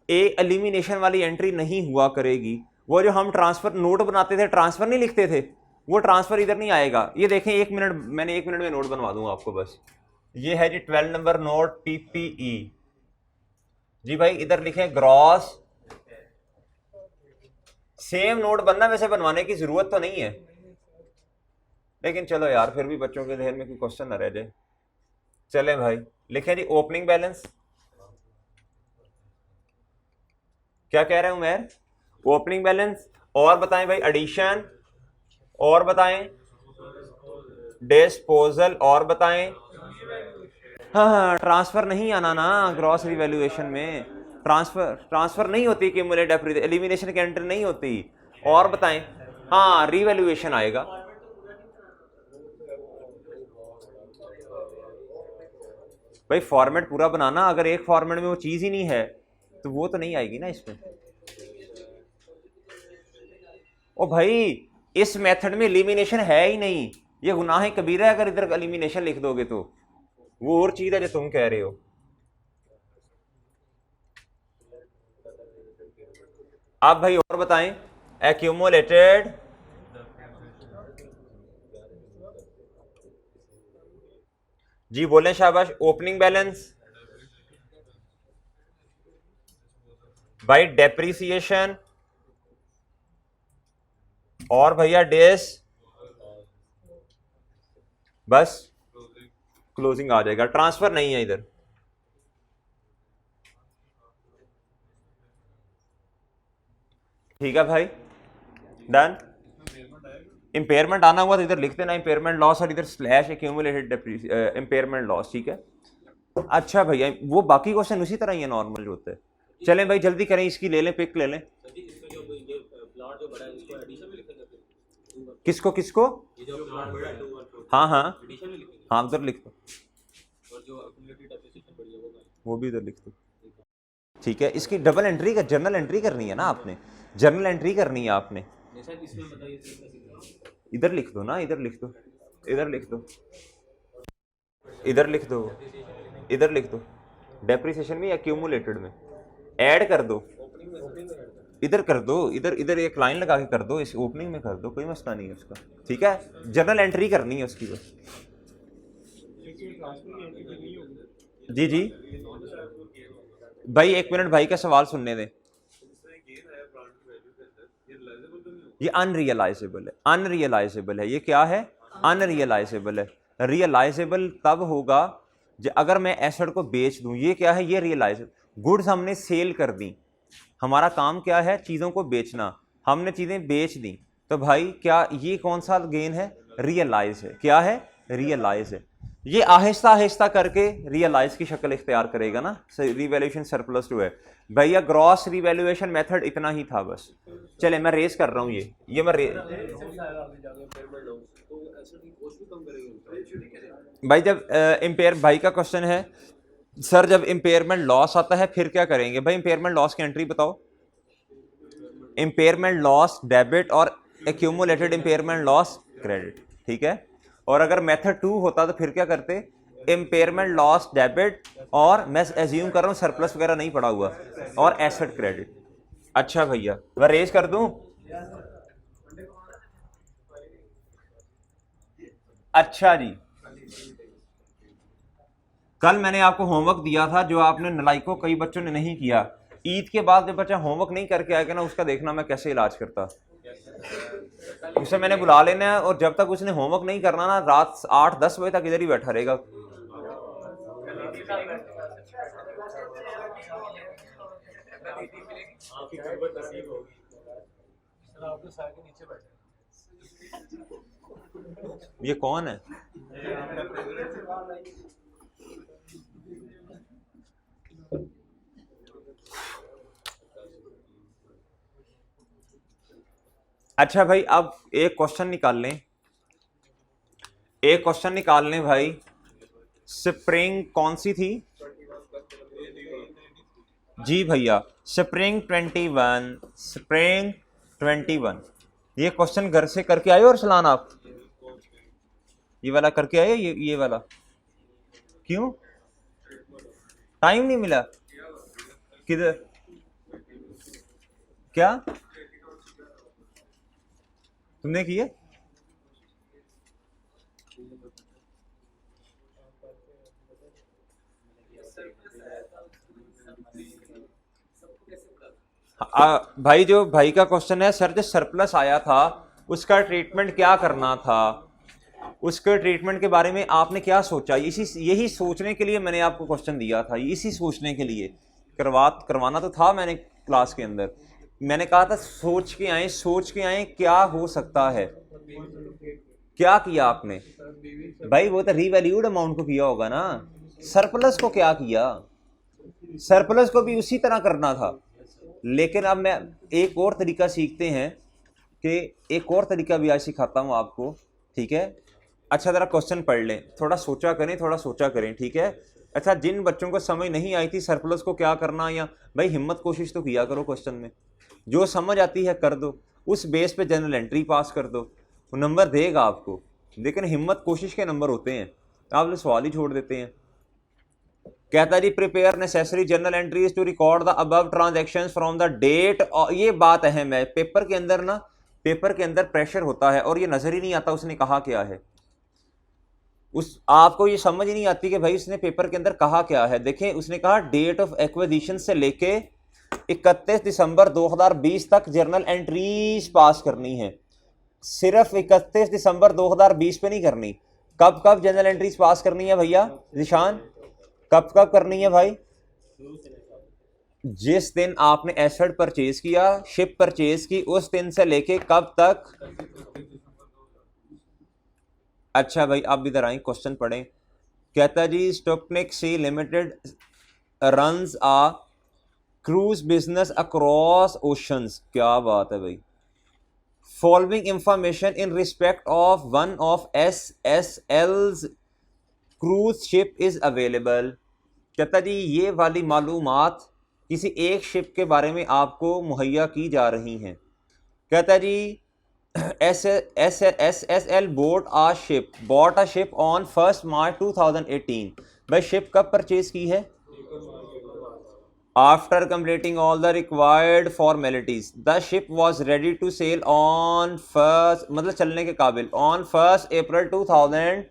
[SPEAKER 1] ए एलिमिनेशन वाली एंट्री नहीं हुआ करेगी। वो जो हम ट्रांसफर नोट बनाते थे, ट्रांसफर नहीं लिखते थे, वो ट्रांसफर इधर नहीं आएगा। ये देखें, 1 मिनट, मैंने 1 मिनट में नोट बनवा दूंगा आपको बस। ये है जी 12 नंबर नोट पीपीई जी भाई। इधर लिखें ग्रॉस, सेम नोट बनना, वैसे बनवाने की जरूरत तो नहीं है, लेकिन चलो यार फिर भी बच्चों के ध्यान में कोई क्वेश्चन ना रह जाए। चले भाई, लिखें जी ओपनिंग बैलेंस। क्या कह रहे हूं मैं, ओपनिंग बैलेंस। और बताएं भाई एडिशन, और बताएं डिस्पोजल, और बताएं। हाँ, ट्रांसफर नहीं आना ना ग्रॉस रिवैल्यूएशन में, ट्रांसफर नहीं होती, क्यूमुलेटिव एलिमिनेशन की एंट्री नहीं होती। और बताएं, हाँ रिवैल्यूएशन आएगा। भाई फॉर्मेट पूरा बनाना, अगर एक फॉर्मेट में वो चीज ही नहीं है तो वो तो नहीं आएगी ना इसमें। ओ भाई इस मेथड में एलिमिनेशन है ही नहीं, ये गुनाह कबीरा है अगर इधर एलिमिनेशन लिख दोगे तो। वो और चीज है जो तुम कह रहे हो। आप भाई और बताएं, एक्यूमुलेटेड जी बोलें शाबाश। ओपनिंग बैलेंस बाई डेप्रिसिएशन, और भैया डेस, बस क्लोजिंग आ जाएगा, ट्रांसफर नहीं है इधर। ठीक है भाई, डन। इंपेयरमेंट आना हुआ तो इधर लिख देना इंपेयरमेंट लॉस, और इधर स्लैश एक्यूमुलेटेड इंपेयरमेंट लॉस, ठीक है। अच्छा भैया, वो बाकी क्वेश्चन उसी तरह ही है नॉर्मल जो होते हैं। चलें भाई जल्दी करें, इसकी ले लें, पिक ले लें। किसको किसको, हाँ हाँ हाँ उधर लिख दो, वो भी उधर लिख दो। ठीक है, इसकी डबल एंट्री का जर्नल एंट्री करनी है ना आपने, जर्नल एंट्री करनी है आपने। इधर लिख दो ना, इधर लिख दो, इधर लिख दो, इधर लिख दो, इधर लिख दो। डेप्रिसिएशन में एक्यूमुलेटेड में ऐड कर दो, इधर कर दो, इधर इधर एक लाइन लगा के कर दो, इस ओपनिंग में कर दो, कोई मसला नहीं है उसका। ठीक है, जर्नल एंट्री करनी है उसकी बस। जी जी भाई 1 मिनट, भाई का सवाल सुनने दें। ये अनरियलाइजेबल है, अनरियलाइजेबल है। ये क्या है, अनरियलाइजेबल है। रियलाइजेबल तब होगा अगर मैं एसेट को बेच दूं। ये क्या है, ये रियलाइजेबल। गुड्स हमने सेल कर दी, हमारा काम क्या है, चीज़ों को बेचना, हमने चीज़ें बेच दी, तो भाई क्या ये कौन सा गेन है, रियलाइज है। क्या है, रियलाइज है। ये आहिस्ता आहिस्ता करके रियलाइज की शक्ल इख्तियार करेगा ना, रिवैल्यूएशन सरप्लस टू है। भैया ग्रॉस रिवैल्यूएशन मेथड इतना ही था बस। चले मैं रेस कर रहा हूँ, ये मैं भाई जब इम्पेयर, भाई का क्वेश्चन है सर जब इंपेयरमेंट लॉस आता है फिर क्या करेंगे। भाई इंपेयरमेंट लॉस की एंट्री बताओ। इंपेयरमेंट लॉस डेबिट और एक्यूमुलेटेड इंपेयरमेंट लॉस क्रेडिट, ठीक है। और अगर मेथड 2 होता तो फिर क्या करते, इंपेयरमेंट लॉस डेबिट, और मैं एज्यूम कर रहा हूँ सरप्लस वगैरह नहीं पड़ा हुआ, और एसेट क्रेडिट। अच्छा भैया मैं रेज कर दूं। अच्छा जी, कल मैंने आपको होमवर्क दिया था जो आपने नलाइको कई बच्चों ने नहीं किया। ईद के बाद जब बच्चा होमवर्क नहीं करके आएगा ना, उसका देखना मैं कैसे इलाज करता। उसे मैंने बुला लेना है, और जब तक उसने होमवर्क नहीं करना ना, रात 8-10 बजे तक इधर ही बैठा रहेगा। ये कौन है? अच्छा भाई अब एक क्वेश्चन निकाल लें, एक क्वेश्चन निकाल लें भाई। स्प्रिंग कौन सी थी जी भैया? Spring 21, spring 21। ये क्वेश्चन घर से करके आए हो अरसलान आप? ये वाला करके आए, ये वाला? क्यों, टाइम नहीं मिला? किधर, क्या तुमने किए? भाई जो भाई का क्वेश्चन है सर, जो सरप्लस आया था उसका ट्रीटमेंट क्या करना था, उसके ट्रीटमेंट के बारे में आपने क्या सोचा? यही सोचने के लिए मैंने आपको क्वेश्चन दिया था, इसी सोचने के लिए करवाना तो था मैंने क्लास के अंदर। मैंने कहा था सोच के आए, सोच के आए क्या हो सकता है। क्या किया आपने भाई? वो तो रीवैल्यूड अमाउंट को किया होगा ना, सरप्लस को क्या किया? सरप्लस को भी उसी तरह करना था। लेकिन अब मैं एक और तरीका सीखते हैं, कि एक और तरीका भी आज सिखाता हूँ आपको, ठीक है? अच्छा ज़रा क्वेश्चन पढ़ लें, थोड़ा सोचा करें, थोड़ा सोचा करें, ठीक है? अच्छा, जिन बच्चों को समझ नहीं आई थी सरप्लस को क्या करना, या भाई हिम्मत कोशिश तो किया करो क्वेश्चन में, जो समझ आती है कर दो, उस बेस पे जनरल एंट्री पास कर दो, वो नंबर देगा आपको। लेकिन हिम्मत कोशिश के नंबर होते हैं, आप लोग सवाल ही छोड़ देते हैं। कहता जी prepare necessary journal entries to record the above transactions from the date. और ये बात अहम है, पेपर के अंदर ना, पेपर के अंदर प्रेशर होता है और ये नजर ही नहीं आता उसने कहा क्या है। उस आपको ये समझ ही नहीं आती कि भाई उसने पेपर के अंदर कहा क्या है। देखें, उसने कहा डेट ऑफ एक्विजिशन से लेके 31 दिसंबर 2020 तक जर्नल एंट्रीज पास करनी है। सिर्फ 31 दिसंबर 2020 पे नहीं करनी, कब कब जनरल एंट्रीज पास करनी है भैया निशान? कब कब करनी है भाई? जिस दिन आपने एसेट परचेज किया, शिप परचेज की, उस दिन से लेके कब तक? अच्छा भाई आप इधर आए, क्वेश्चन पढ़ें। कहता जी स्टोपनिक सी लिमिटेड रन्स आ क्रूज बिजनेस अक्रॉस ओशंस। क्या बात है भाई। Following information in respect of one of SSL's cruise ship is available. कहता जी ये वाली मालूमात किसी एक शिप के बारे में आपको मुहैया की जा रही हैं। कहता जी SSL bought a ship on 1st March 2018। भाई शिप कब परचेज की है? After completing all the required formalities the ship was ready to sail on first, मतलब चलने के काबिल, ऑन 1 अप्रैल 2000।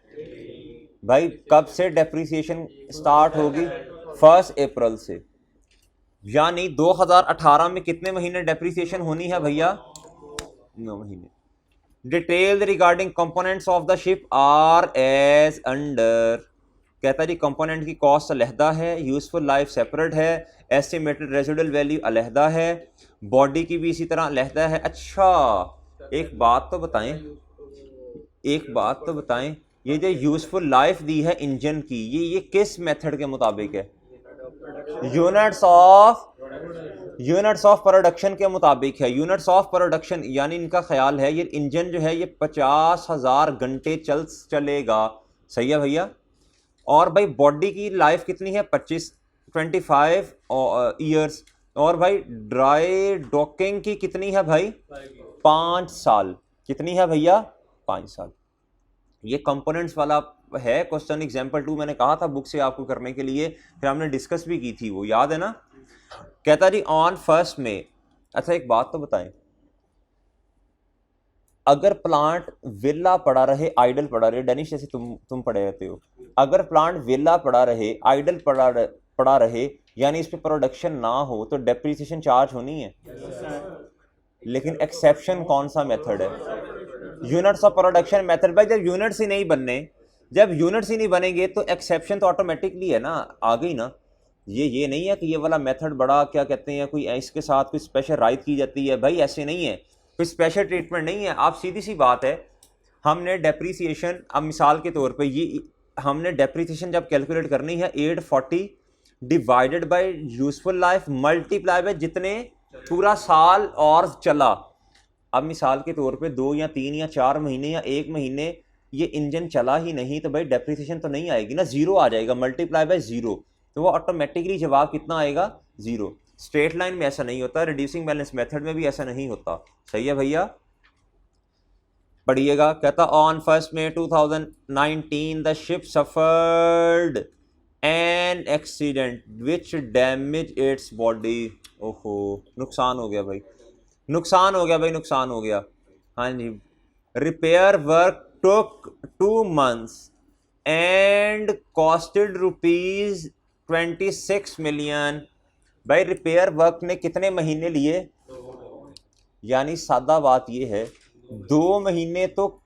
[SPEAKER 1] भाई कब से डेप्रिसिएशन स्टार्ट होगी? 1 अप्रैल से, यानी 2018 में कितने महीने डेप्रिसिएशन होनी है भैया? 9 महीने। Detail regarding components of the ship are as under. कहता जी कंपोनेंट की कॉस्ट अलहदा है, यूजफुल लाइफ सेपरेट है, एस्टिमेटेड रेजिडुअल वैल्यू अलहदा है, बॉडी की भी इसी तरह अलहदा है। अच्छा एक बात तो बताएं, एक बात तो बताएं, ये जो यूजफुल लाइफ दी है इंजन की, ये किस मेथड के मुताबिक है? यूनिट्स ऑफ प्रोडक्शन के मुताबिक है। यूनिट्स ऑफ प्रोडक्शन यानी इनका ख्याल है ये इंजन जो है ये 50,000 घंटे चलेगा। सही है भैया? और भाई बॉडी की लाइफ कितनी है? 25 ईयर्स। और भाई ड्राई डॉकिंग की कितनी है भाई? 5 साल। कितनी है भैया? 5 साल। ये कंपोनेंट्स वाला है क्वेश्चन, एग्जाम्पल 2 मैंने कहा था बुक से आपको करने के लिए, फिर हमने डिस्कस भी की थी, वो याद है ना? कहता जी ऑन 1 मई। अच्छा एक बात तो बताएं, अगर प्लांट विला पड़ा रहे, आइडल पड़ा रहे, डेनिश जैसे तुम पड़े रहते हो, अगर प्लांट विला पड़ा रहे, आइडल पड़ा रहे, यानी इस पे प्रोडक्शन ना हो, तो डेप्रिसिएशन चार्ज होनी है। लेकिन एक्सेप्शन कौन सा मेथड है? Units of production method. भाई जब यूनिट्स ही नहीं बनने, जब यूनिट्स ही नहीं बनेंगे तो एक्सेप्शन तो ऑटोमेटिकली है ना, आ गई ना। ये नहीं है कि ये वाला मेथड बड़ा क्या कहते हैं, कोई इसके साथ कोई स्पेशल राइट की जाती है, भाई ऐसे नहीं है, कोई स्पेशल ट्रीटमेंट नहीं है। आप सीधी सी बात है, हमने डेप्रीसिएशन, अब मिसाल के तौर पे ये हमने डेप्रीसिएशन जब कैलकुलेट करनी है 840 divided by useful life multiply by जितने पूरा साल और चला, अब मिसाल के तौर पे 2 या 3 या 4 महीने या 1 महीने ये इंजन चला ही नहीं तो भाई डेप्रिसिएशन तो नहीं आएगी ना, जीरो आ जाएगा, मल्टीप्लाई बाय जीरो, तो वो ऑटोमेटिकली जवाब कितना आएगा, जीरो। स्ट्रेट लाइन में ऐसा नहीं होता, रिड्यूसिंग बैलेंस मेथड में भी ऐसा नहीं होता। सही है भैया, पढ़िएगा। कहता on 1 May 2019 the ship suffered an accident which damage its body. ओहो, नुकसान हो गया भाई, नुकसान हो गया भाई, नुकसान हो गया। हाँ जी, repair work took 2 months and costed ₹26 million। भाई रिपेयर वर्क ने कितने महीने लिए, यानी सादा बात ये है 2 महीने, तो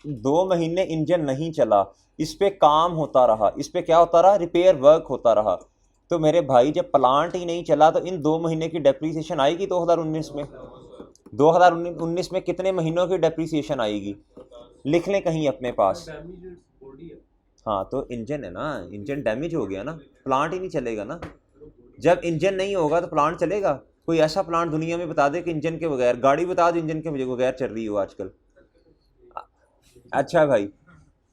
[SPEAKER 1] 2 महीने इंजन नहीं चला, इस पे काम होता रहा, इस पे क्या होता रहा, रिपेयर वर्क होता रहा। तो मेरे भाई जब प्लांट ही नहीं चला तो इन 2 महीने की डेप्रीसिएशन आएगी 2019 में। 2019 में कितने महीनों की डेप्रीसिएशन आएगी, लिख लें कहीं अपने पास। हाँ तो इंजन है ना, इंजन डैमेज हो गया ना, प्लांट ही नहीं चलेगा ना। जब इंजन नहीं होगा तो प्लांट चलेगा? कोई ऐसा प्लांट दुनिया में बता दे कि इंजन के बगैर, गाड़ी बता दो इंजन के बगैर चल रही हो आजकल। अच्छा भाई,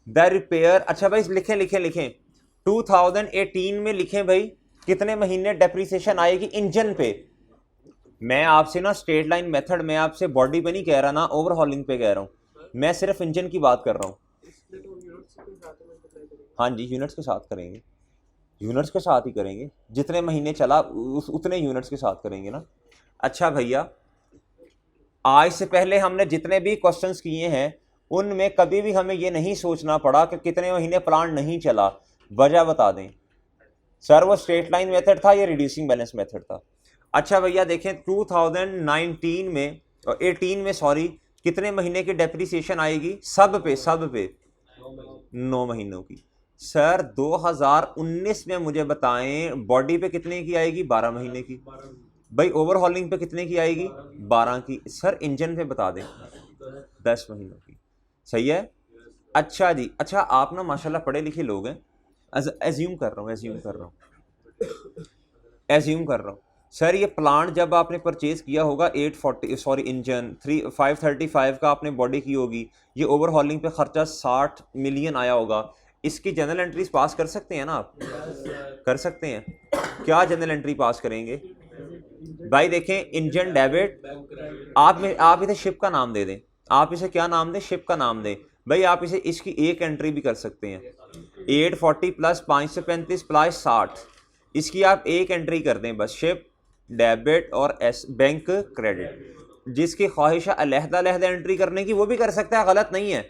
[SPEAKER 1] द रिपेयर, अच्छा भाई लिखें लिखें लिखें 2018 में लिखें भाई कितने महीने डेप्रीसिएशन आएगी इंजन पे। मैं आपसे ना स्ट्रेट लाइन मेथड में आपसे बॉडी पे नहीं कह रहा ना, ओवरहॉलिंग पे कह रहा हूँ, मैं सिर्फ इंजन की बात कर रहा हूँ। हाँ जी, यूनिट्स के साथ करेंगे, यूनिट्स के साथ ही करेंगे, जितने महीने चला उतने यूनिट्स के साथ करेंगे ना। अच्छा भैया, आज से पहले हमने जितने भी क्वेश्चंस किए हैं उनमें कभी भी हमें ये नहीं सोचना पड़ा कि कितने महीने प्लांट नहीं चला, वजह बता दें। सर वो स्ट्रेट लाइन मेथड था या रिड्यूसिंग बैलेंस मेथड था? अच्छा भैया देखें 2019 में, 18 में सॉरी, कितने महीने की डेप्रीसिएशन आएगी, सब पे 9 महीनों की। सर 2019 में मुझे बताएं बॉडी पे कितने की आएगी, 12 महीने की। भाई ओवरहॉलिंग पे कितने की आएगी, 12 की। सर इंजन पे बता दें 10 महीनों की। सही है। अच्छा जी, अच्छा आप ना माशाल्लाह पढ़े लिखे लोग हैं, एज्यूम कर रहा हूँ सर ये प्लांट जब आपने परचेज किया होगा 840 सॉरी इंजन 535 का आपने बॉडी की होगी, ये ओवरहॉलिंग पे खर्चा 60 मिलियन आया होगा, इसकी जनरल एंट्रीज पास कर सकते हैं ना आप? कर सकते हैं। क्या जनरल एंट्री पास करेंगे भाई? देखें इंजन डेबिट, आप इसे शिप का नाम दे दें, आप इसे क्या नाम दें, शिप का नाम दें। भाई आप इसे इसकी एक एंट्री भी कर सकते हैं, 840 प्लस 535 प्लस 60, इसकी आप एक एंट्री कर दें बस, शिप डेबिट और बैंक क्रेडिट। जिसकी ख्वाहिश है अलहदा एंट्री करने की वो भी कर सकता है, गलत नहीं है,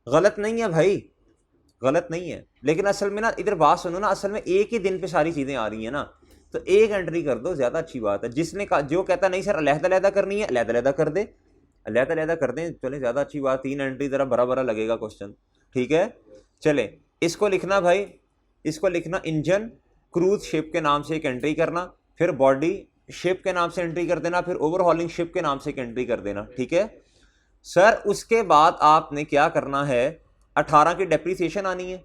[SPEAKER 1] गलत नहीं है भाई, गलत नहीं है। लेकिन असल में ना इधर बात सुनो ना, असल में एक ही दिन पे सारी चीज़ें आ रही हैं ना, तो एक एंट्री कर दो, ज़्यादा अच्छी बात है। जिसने का जो कहता नहीं सर अलहदा करनी है, अलहदा कर दे, अलहदा कर दें, चले ज़्यादा अच्छी बात। 3 एंट्री ज़रा बड़ा लगेगा क्वेश्चन, ठीक है। चले इसको लिखना भाई, इसको लिखना इंजन क्रूज शिप के नाम से एक एंट्री करना, फिर बॉडी शिप के नाम से एंट्री कर देना, फिर ओवरहॉलिंग शिप के नाम से एक एंट्री कर देना, ठीक है सर। उसके बाद आपने क्या करना है, 18 की डेप्रीसिएशन आनी है,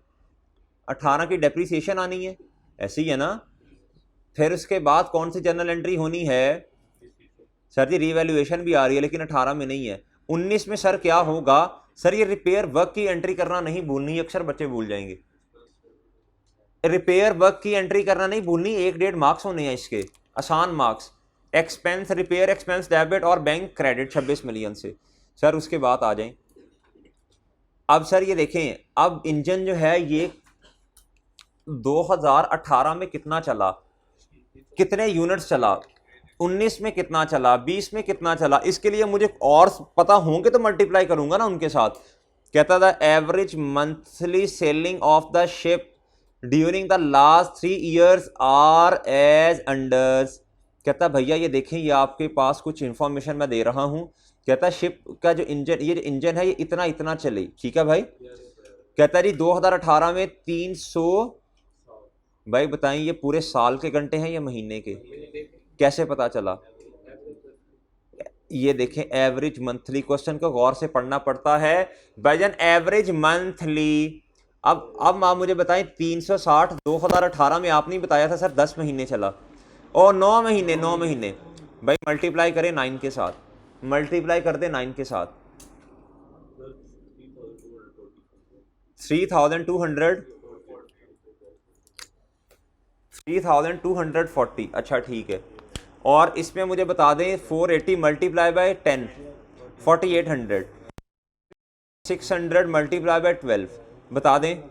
[SPEAKER 1] 18 की डेप्रीसिएशन आनी है, ऐसे ही है ना। फिर उसके बाद कौन सी जर्नल एंट्री होनी है सर जी? रीवैल्यूएशन भी आ रही है लेकिन 18 में नहीं है। 19 में सर क्या होगा सर? ये रिपेयर वर्क की एंट्री करना नहीं भूलनी, अक्सर बच्चे भूल जाएंगे। रिपेयर वर्क की एंट्री करना नहीं भूलनी, 1.5 मार्क्स होने हैं इसके, आसान marks. Expense, repair expense debit और बैंक क्रेडिट 26 मिलियन से। सर उसके बाद आ जाएं, अब सर ये देखें, अब इंजन जो है ये 2018 में कितना चला, कितने यूनिट्स चला, 19 में कितना चला, 20 में कितना चला, इसके लिए मुझे और पता होंगे तो मल्टीप्लाई करूंगा ना उनके साथ। कहता था average monthly selling of the ship during the last 3 years are as under. कहता भैया ये देखें, ये आपके पास कुछ इंफॉर्मेशन मैं दे रहा हूं। कहता शिप का जो इंजन, ये जो इंजन है ये इतना चली, ठीक है भाई। कहता जी 2018 में 300, भाई बताएं ये पूरे साल के घंटे हैं या महीने के, कैसे पता चला? ये देखें एवरेज मंथली, क्वेश्चन को गौर से पढ़ना पड़ता है भाईजान, एवरेज मंथली। अब आप मुझे बताएं 360 2018 में आपने बताया था सर 10 महीने चला, और 9 महीने भाई मल्टीप्लाई करें 9 के साथ, मल्टीप्लाई कर दे 9 के साथ, 3240। अच्छा ठीक है, और इसमें मुझे बता दें 480 मल्टीप्लाई बाय 10 4800, 600 मल्टीप्लाई बाय 12 बता दें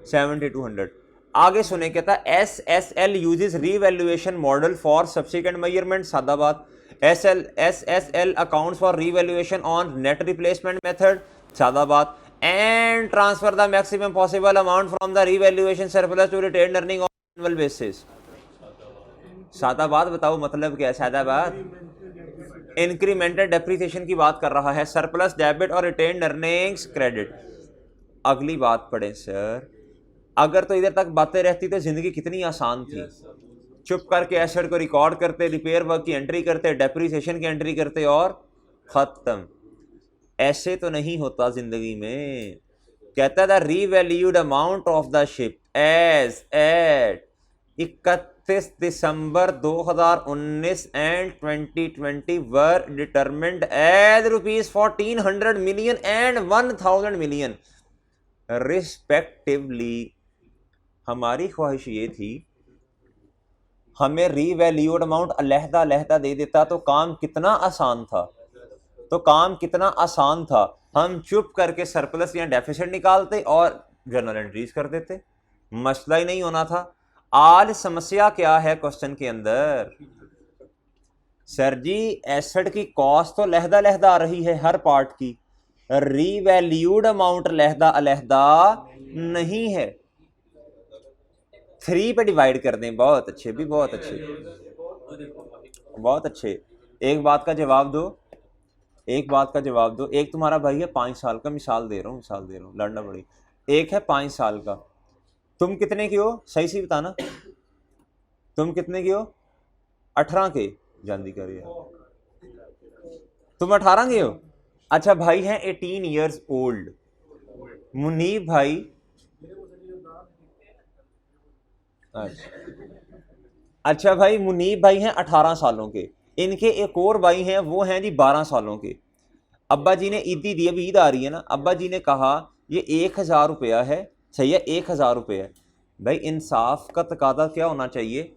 [SPEAKER 1] 7200। आगे सुने, कहता है SSL uses revaluation model for subsequent measurement, सादा बात। SSL accounts for revaluation on net replacement method, सादा बात। And transfer the maximum possible amount from the revaluation surplus to retained earning on annual basis, सादा बात। बताओ मतलब क्या है सादा बात? इंक्रीमेंटल डेप्रिसिएशन की बात कर रहा है, सरप्लस डेबिट और रिटेन्ड अर्निंग्स क्रेडिट। अगली बात पढ़ें सर, अगर तो इधर तक बातें रहती तो जिंदगी कितनी आसान थी। चुप करके एसेट को रिकॉर्ड करते, रिपेयर वर्क की एंट्री करते, डेप्रिसिएशन की एंट्री करते और खत्म। ऐसे तो नहीं होता जिंदगी में। कहता था revalued amount of the ship as at 31 December 2019 and 2020 were determined as ₹1400 million and 1000 million respectively. हमारी ख्वाहिश ये थी हमें रीवैल्यूड अमाउंट अलहदा अलहदा दे देता तो काम कितना आसान था, तो काम कितना आसान था। हम चुप करके सरप्लस या डेफिसिट निकालते और जर्नल एंट्रीज कर देते, मसला ही नहीं होना था। आज समस्या क्या है क्वेश्चन के अंदर? सर जी एसेट की कॉस्ट तो लहदा लहदा आ रही है हर पार्ट की, रीवैल्यूड अमाउंट लहदा अलहदा नहीं है। 3 पे डिवाइड कर दें, बहुत अच्छे भी, बहुत अच्छे, बहुत अच्छे। एक बात का जवाब दो, एक बात का जवाब दो। एक तुम्हारा भाई है 5 साल का, मिसाल दे रहा हूँ, लड़ना पड़ी। एक है 5 साल का, तुम कितने की हो सही से बताना, तुम कितने की हो? 18 के, जानती कर रही है, तुम 18 के हो। अच्छा भाई हैं 18 ईयर्स ओल्ड, मुनीब भाई, अच्छा भाई मुनीब भाई हैं 18 सालों के, इनके एक और भाई हैं वो हैं जी 12 सालों के। अब्बा जी ने ईदी दी, अभी ईद आ रही है ना, अब्बा जी ने कहा ये 1000 रुपया है, सही है 1000 रुपये है। भाई इंसाफ का तकादा क्या होना चाहिए?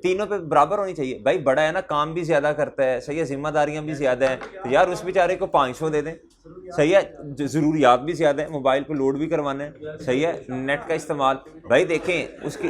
[SPEAKER 1] तीनों पे बराबर होनी चाहिए। भाई बड़ा है ना, काम भी ज्यादा करता है, सही है, जिम्मेदारियां भी ज्यादा हैं, तो यार उस बेचारे को 500 दे दें, सही है, जरूरियात भी ज्यादा है, मोबाइल पे लोड भी करवाना है, सही है, नेट का इस्तेमाल। भाई देखें उसकी,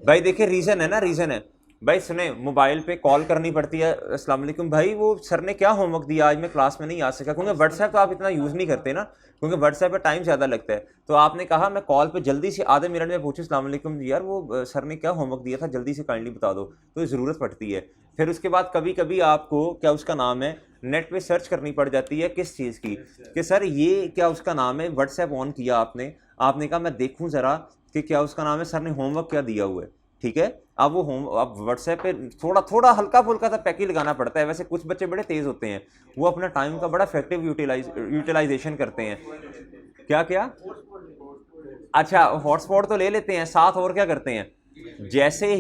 [SPEAKER 1] भाई देखें रीजन है ना, रीजन है भाई। सुने, मोबाइल पे कॉल करनी पड़ती है, अस्सलाम वालेकुम भाई वो सर ने क्या होमवर्क दिया आज मैं क्लास में नहीं आ सका, क्योंकि व्हाट्सएप तो आप इतना यूज़ नहीं करते ना, क्योंकि व्हाट्सएप पे टाइम ज़्यादा लगता है। तो आपने कहा मैं कॉल पे जल्दी से आधे मिनट में पूछूं अस्सलाम वालेकुम यार वो सर ने क्या होमवर्क दिया था, जल्दी से काइंडली बता दो, तो ज़रूरत पड़ती है। फिर उसके बाद कभी कभी आपको क्या उसका नाम है नेट पे सर्च करनी पड़ जाती है किस चीज़ की, कि सर ये क्या उसका नाम है, व्हाट्सएप ऑन किया आपने, आपने कहा मैं देखूँ ज़रा कि क्या उसका नाम है, सर ने होमवर्क क्या दिया हुआ है, ठीक है। अब वो अब व्हाट्सएप पे थोड़ा थोड़ा हल्का फुल्का सा पैक ही लगाना पड़ता है। वैसे कुछ बच्चे बड़े तेज होते हैं, वो अपना टाइम का बड़ा इफेक्टिव यूटिलाइजेशन करते हैं। क्या क्या? अच्छा हॉटस्पॉट तो ले लेते हैं साथ, और क्या करते हैं, जैसे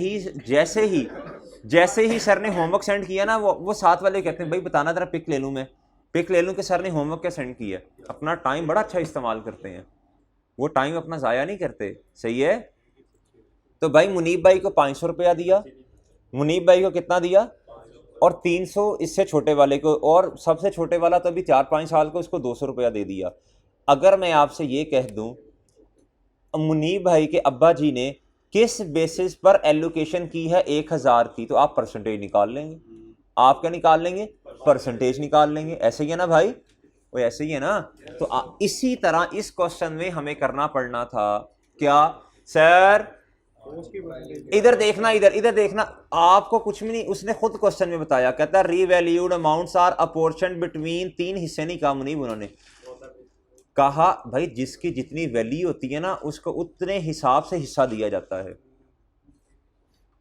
[SPEAKER 1] ही सर ने होमवर्क सेंड किया ना, वो साथ वाले कहते हैं भाई बताना जरा, पिक ले लूँ मैं, पिक ले लूँ कि सर ने होमवर्क क्या सेंड किया। अपना टाइम बड़ा अच्छा इस्तेमाल करते हैं, वो टाइम अपना ज़ाया नहीं करते, सही है। तो भाई मुनीब भाई को 500 रुपया दिया, मुनीब भाई को कितना दिया, और 300 इससे छोटे वाले को, और सबसे छोटे वाला तो अभी 4-5 साल को, उसको 200 रुपया दे दिया। अगर मैं आपसे ये कह दूं मुनीब भाई के अब्बा जी ने किस बेसिस पर एलोकेशन की है 1000 की, तो आप परसेंटेज निकाल लेंगे। आप क्या निकाल लेंगे? परसेंटेज निकाल लेंगे। ऐसे ही है ना भाई, वो ऐसे ही है ना। तो इसी तरह इस क्वेश्चन में हमें करना पड़ना था क्या सर, इधर देखना, इधर देखना, आपको कुछ भी नहीं, उसने खुद क्वेश्चन में बताया, कहता है रीवैल्यूड अमाउंट्स आर अपोर्शन्ड बिटवीन, 3 हिस्से नहीं कहा मुनीब, उन्होंने कहा भाई जिसकी जितनी वैल्यू होती है ना उसको उतने हिसाब से हिस्सा दिया जाता है,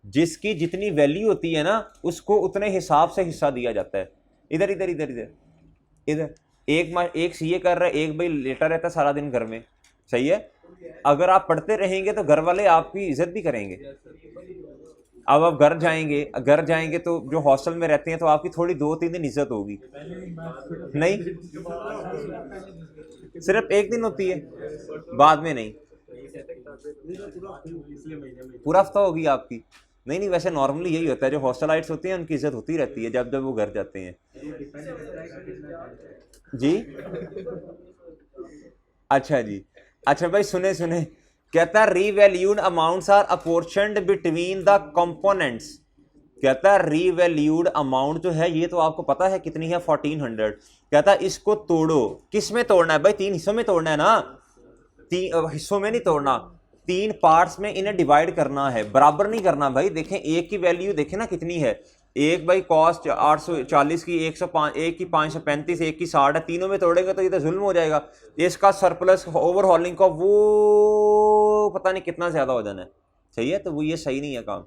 [SPEAKER 1] जिसकी जितनी वैल्यू होती है ना उसको उतने हिसाब से हिस्सा दिया जाता है। इधर इधर इधर इधर इधर एक सीए कर रहा है, एक भाई लेटा रहता है सारा दिन घर में, सही है। अगर आप पढ़ते रहेंगे तो घर वाले आपकी इज्जत भी करेंगे, अब आप घर जाएंगे तो जो हॉस्टल में रहते हैं तो आपकी थोड़ी 2-3 दिन इज्जत होगी। नहीं, सिर्फ एक दिन होती है, बाद में नहीं, पूरा हफ्ता होगी आपकी। नहीं नहीं, वैसे नॉर्मली यही होता है, जो हॉस्टलाइट्स होते हैं उनकी इज्जत होती रहती है जब जब वो घर जाते हैं। जी अच्छा जी, अच्छा भाई सुने सुने, कहता है revalued amounts are apportioned between the components. कहता है रीवैल्यूड अमाउंट जो है ये तो आपको पता है कितनी है, 1400। कहता है इसको तोड़ो, किस में तोड़ना है भाई, 3 हिस्सों में तोड़ना है ना, 3 हिस्सों में नहीं तोड़ना, 3 पार्ट्स में इन्हें डिवाइड करना है, बराबर नहीं करना भाई। देखें एक की वैल्यू देखें ना कितनी है, एक भाई कॉस्ट 840 की 105, एक की 535, एक की 60 है, तीनों में तोड़ेंगे तो ये तो जुल्म हो जाएगा। इसका सरप्लस ओवरहॉलिंग का वो पता नहीं कितना ज्यादा हो जाना है, सही है, तो वो ये सही नहीं है काम।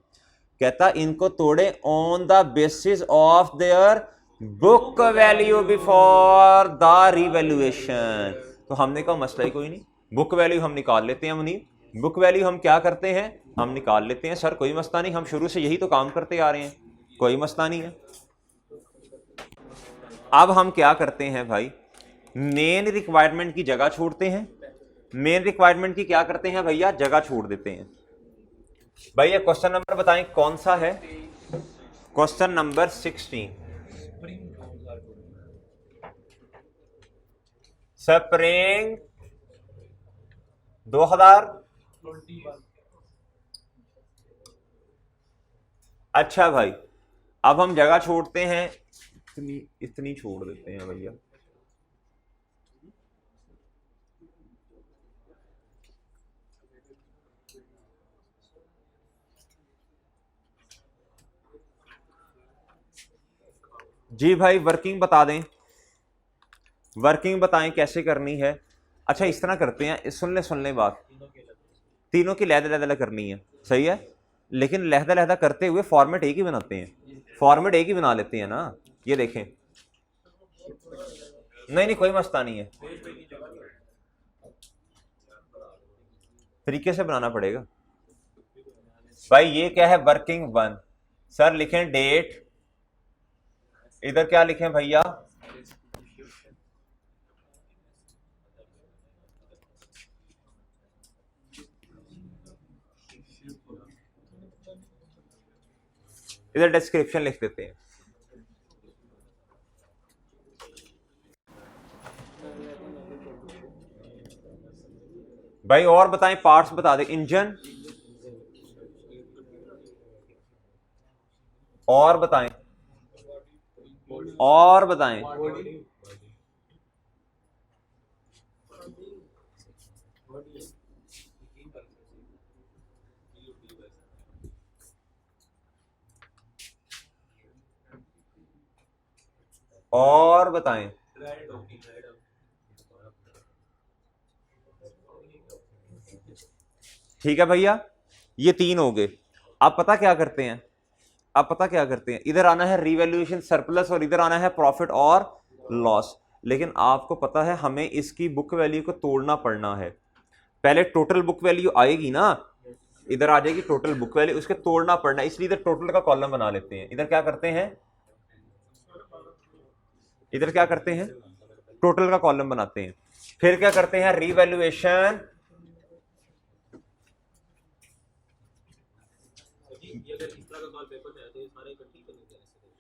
[SPEAKER 1] कहता इनको तोड़े on the basis of their book value before the revaluation. तो हमने कहा मसला ही कोई नहीं, बुक वैल्यू हम निकाल लेते हैं मुनीब, बुक वैल्यू हम क्या करते हैं, हम निकाल लेते हैं सर, कोई मसला नहीं, हम शुरू से यही तो काम करते आ रहे हैं, कोई मसला नहीं है। अब हम क्या करते हैं भाई, मेन रिक्वायरमेंट की जगह छोड़ते हैं, मेन रिक्वायरमेंट की क्या करते हैं भैया, जगह छोड़ देते हैं। भैया क्वेश्चन नंबर बताएं कौन सा है, क्वेश्चन नंबर 16। स्प्रिंग 2000। अच्छा भाई, अब हम जगह छोड़ते हैं, इतनी छोड़ देते हैं भैया। जी भाई वर्किंग बता दें, वर्किंग बताएं कैसे करनी है। अच्छा इस तरह करते हैं, सुन ले बात, तीनों की लहदा करनी है, सही है, लेकिन लहदा करते हुए फॉर्मेट एक ही बनाते हैं, फॉर्मेट एक ही बना लेते हैं ना। ये देखें, नहीं कोई मसला नहीं है, तरीके से बनाना पड़ेगा भाई। ये क्या है, वर्किंग 1, सर लिखें डेट, इधर क्या लिखें भैया, इधर डिस्क्रिप्शन लिख देते हैं। भाई और बताएं, पार्ट्स बता दे, इंजन, और बताएं, और बताएं, और बताएं, ठीक है भैया, ये 3 हो गए। अब पता क्या करते हैं, अब पता क्या करते हैं, इधर आना है रिवैल्यूएशन सरप्लस और इधर आना है प्रॉफिट और लॉस। लेकिन आपको पता है हमें इसकी बुक वैल्यू को तोड़ना पड़ना है, पहले टोटल बुक वैल्यू आएगी ना, इधर आ जाएगी टोटल बुक वैल्यू, उसके तोड़ना पड़ना है, इसलिए इधर टोटल का कॉलम बना लेते हैं। इधर क्या करते हैं, इधर क्या करते हैं, टोटल का कॉलम बनाते हैं, फिर क्या करते हैं, रिवैल्यूएशन,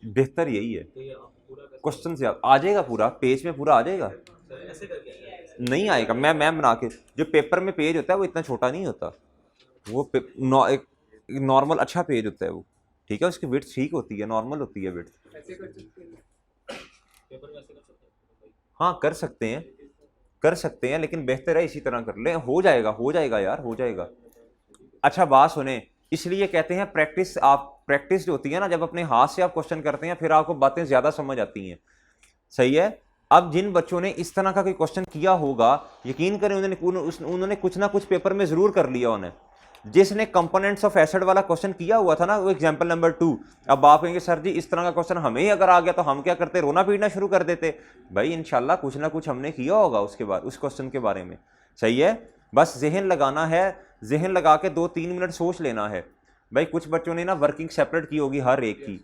[SPEAKER 1] बेहतर यही है, क्वेश्चन से आ जाएगा, पूरा पेज में पूरा आ जाएगा, नहीं आएगा, मैं बना के, जो पेपर में पेज होता है वो इतना छोटा नहीं होता, वो एक नॉर्मल अच्छा पेज होता है वो, ठीक है, उसकी विड्थ ठीक होती है, नॉर्मल होती है विड्थ। हाँ कर सकते हैं, लेकिन बेहतर है इसी तरह कर ले, हो जाएगा यार, हो जाएगा। अच्छा बात सुने, इसलिए कहते हैं प्रैक्टिस, आप प्रैक्टिस जो होती है ना, जब अपने हाथ से आप क्वेश्चन करते हैं फिर आपको बातें ज्यादा समझ आती हैं, सही है। अब जिन बच्चों ने इस तरह का कोई क्वेश्चन किया होगा, यकीन करें उन्होंने कुछ ना कुछ पेपर में जरूर कर लिया उन्हें। जिसने कंपोनेंट्स ऑफ एसिड वाला क्वेश्चन किया हुआ था ना, वो एग्जांपल नंबर 2, अब आप कहेंगे सर जी इस तरह का क्वेश्चन हमें ही अगर आ गया तो हम क्या करते, रोना पीटना शुरू कर देते। भाई इंशाल्लाह कुछ ना कुछ हमने किया होगा उसके बाद उस क्वेश्चन के बारे में, सही है। बस जहन लगाना है, जहन लगा के 2-3 मिनट सोच लेना है। भाई कुछ बच्चों ने ना वर्किंग सेपरेट की होगी हर एक की।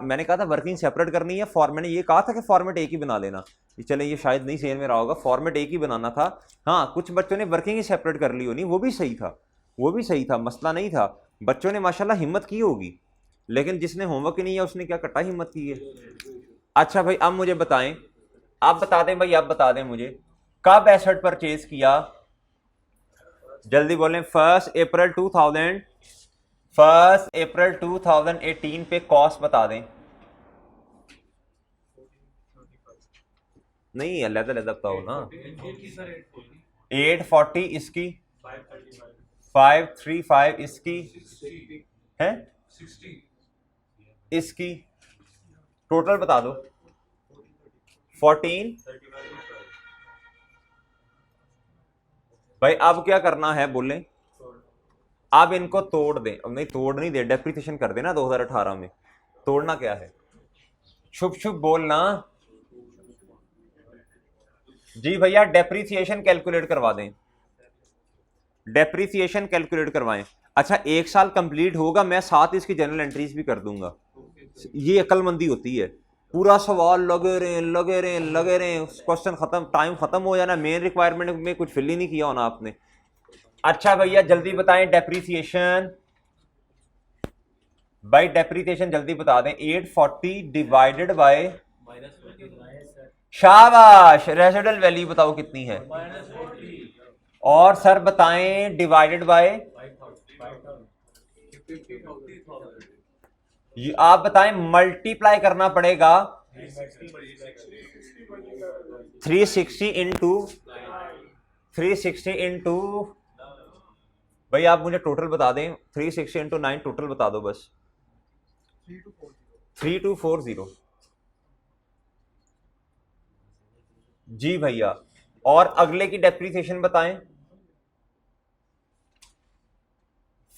[SPEAKER 1] मैंने कहा था वर्किंग सेपरेट करनी है, मैंने ये कहा था कि फॉर्मेट एक ही बना लेना। चले ये शायद नहीं समझ में रहा होगा, फॉर्मेट एक ही बनाना था। हाँ कुछ बच्चों ने वर्किंग ही सेपरेट कर ली होनी, वो भी सही था, वो भी सही था, मसला नहीं था। बच्चों ने माशाल्लाह हिम्मत की होगी, लेकिन जिसने होमवर्क ही नहीं है उसने क्या कट्टा हिम्मत की है। अच्छा भाई अब मुझे बताएं, आप बता दें भाई, आप बता दें मुझे कब एसेट परचेज किया, जल्दी बोलें। 1 अप्रैल 2018 पे कॉस्ट बता दें। नहीं अलग अलग बताओ ना। 840 इसकी, 535 इसकी है, इसकी टोटल बता दो। 14 भाई अब क्या करना है बोलें, अब इनको तोड़ दें। अब नहीं तोड़ नहीं दे, डेप्रिसिएशन कर देना 2018 में। तोड़ना क्या है, छुप छुप बोलना। जी भैया डेप्रिसिएशन कैलकुलेट करवा दें, डेप्रिसिएशन कैलकुलेट करवाएं। अच्छा एक साल कंप्लीट होगा, मैं साथ इसकी जनरल एंट्रीज भी कर दूंगा। ये अक्लमंदी होती है। पूरा सवाल लगे रहे लगे रहे लगे रहे, क्वेश्चन खत्म, टाइम खत्म हो जाना, मेन रिक्वायरमेंट में कुछ फिल ही नहीं किया होना आपने। अच्छा भैया जल्दी बताएं डेप्रिसिएशन, बाई डेप्रिसिएशन जल्दी बता दें। 840 डिवाइडेड बाय, शाबाश, रेसिडुअल वैल्यू बताओ कितनी है। और सर बताएं डिवाइडेड बाय, आप बताएं मल्टीप्लाई करना पड़ेगा 360 इंटू 360 इंटू, भाई आप मुझे टोटल बता दें। 360 इंटू 9 टोटल बता दो बस। 3240 जी भैया। और अगले की डेप्रिसिएशन बताएं।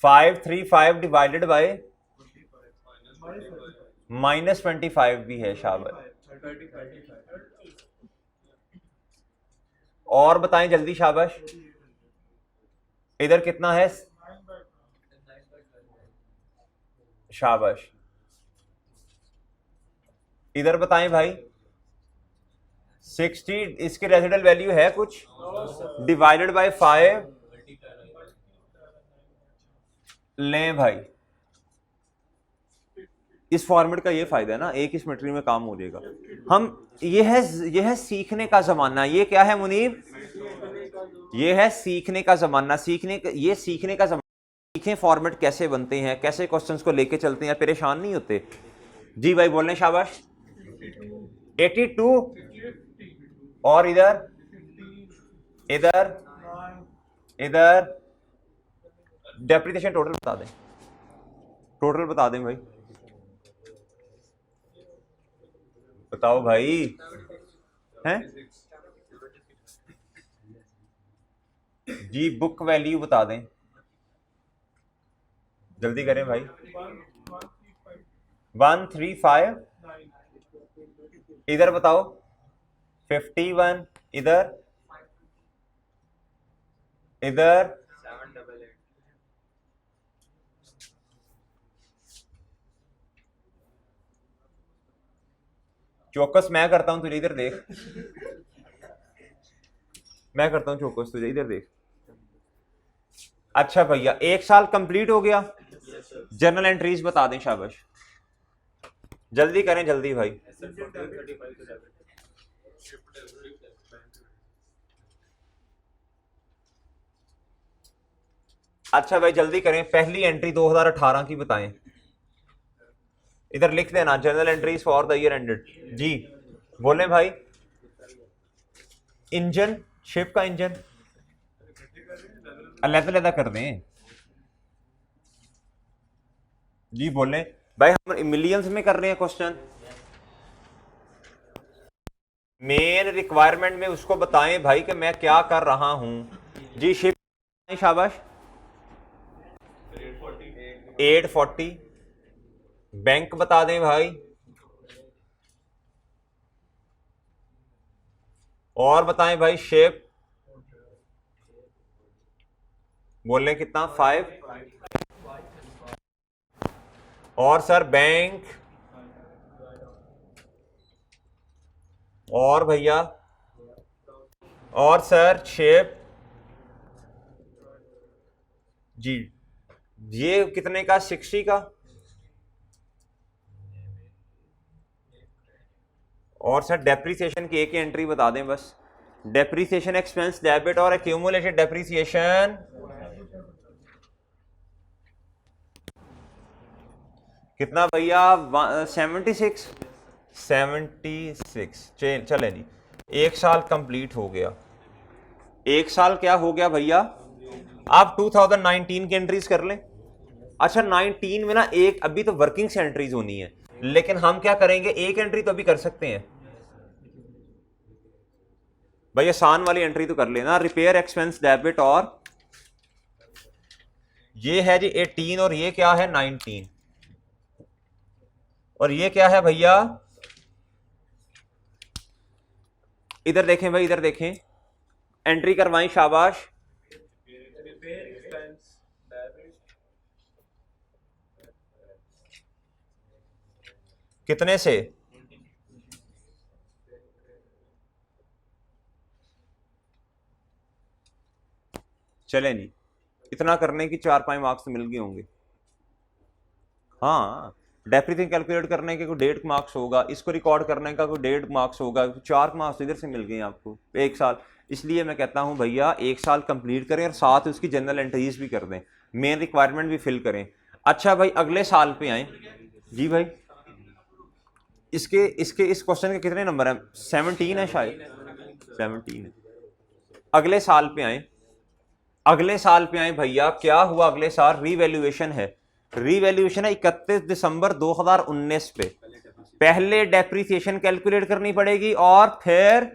[SPEAKER 1] 535 डिवाइडेड बाय -25 भी है, शाबाश। और बताएं जल्दी, शाबाश। इधर कितना है, शाबाश। इधर बताएं भाई 60, इसकी रेसिडुअल वैल्यू है कुछ, डिवाइडेड बाय 5 लें भाई। इस फॉर्मेट का ये फायदा है ना, एक ही सिमेट्री में काम हो जाएगा। हम ये है सीखने का जमाना। ये क्या है मुनीब, ये है सीखने का जमाना। ये सीखने का जमाना। सीखें फॉर्मेट कैसे बनते हैं, कैसे क्वेश्चंस को लेके चलते हैं, परेशान नहीं होते। जी भाई बोलने, शाबाश। 82 और इधर इधर इधर डेप्रिसिएशन टोटल बता दें, टोटल बता दें भाई, बताओ भाई हैं। जी बुक वैल्यू बता दें, जल्दी करें भाई। 135 इधर बताओ, 51 इधर इधर चौकस मैं करता हूं, तुझे इधर देख, मैं करता हूं चौकस, तुझे इधर देख। अच्छा भैया एक साल कंप्लीट हो गया, जर्नल एंट्रीज बता दें, शाबाश। जल्दी करें जल्दी भाई। अच्छा भाई जल्दी करें, पहली एंट्री 2018 की बताएं। इधर लिख देना general entries for the year ended. जी बोले भाई। इंजन, शिप का इंजन अलग-अलग कर दें। जी बोले भाई, हम मिलियंस में कर रहे हैं क्वेश्चन। मेन रिक्वायरमेंट में उसको बताएं भाई कि मैं क्या कर रहा हूं। जी शिप, शाबाश। 840 बैंक बता दें भाई, और बताएं भाई शेप, बोल रहे कितना, 5 और सर बैंक, और भैया, और सर शेप जी, ये कितने का, 60 का। और सर डेप्रिसिएशन की एक ही एंट्री बता दें बस, डेप्रिसिएशन एक्सपेंस डेबिट और एक्यूमुलेटेड डेप्रिसिएशन कितना भैया, 76 चले जी, एक साल कंप्लीट हो गया। एक साल क्या हो गया भैया, आप 2019 की एंट्रीज कर लें। अच्छा 19 में ना एक अभी तो वर्किंग से एंट्रीज होनी है, लेकिन हम क्या करेंगे, एक एंट्री तो अभी कर सकते हैं भाई, आसान वाली एंट्री तो कर लेना, रिपेयर एक्सपेंस डेबिट, और ये है जी 18 और ये क्या है 19, और ये क्या है भैया, इधर देखें भाई, इधर देखें, एंट्री करवाएं, शाबाश। कितने से, चलें जी, इतना करने की 4-5 मार्क्स मिल गए होंगे। हाँ, डेप्रिसिएशन कैलकुलेट करने के कोई 1.5 मार्क्स होगा, इसको रिकॉर्ड करने का कोई 1.5 मार्क्स होगा, 4 मार्क्स इधर से मिल गए आपको एक साल। इसलिए मैं कहता हूं भैया एक साल कंप्लीट करें और साथ उसकी जनरल एंट्रीज भी कर दें, मेन रिक्वायरमेंट भी फिल करें। अच्छा भाई अगले साल पे आए जी भाई, इसके इसके इस क्वेश्चन के कितने नंबर हैं, 17 है शायद, 17 है। अगले साल पे आए, अगले साल पे आए भैया, क्या हुआ अगले साल, रीवैल्यूएशन है, रीवैल्यूएशन है 31 दिसंबर 2019 पे। पहले डेप्रिसिएशन कैलकुलेट करनी पड़ेगी और फिर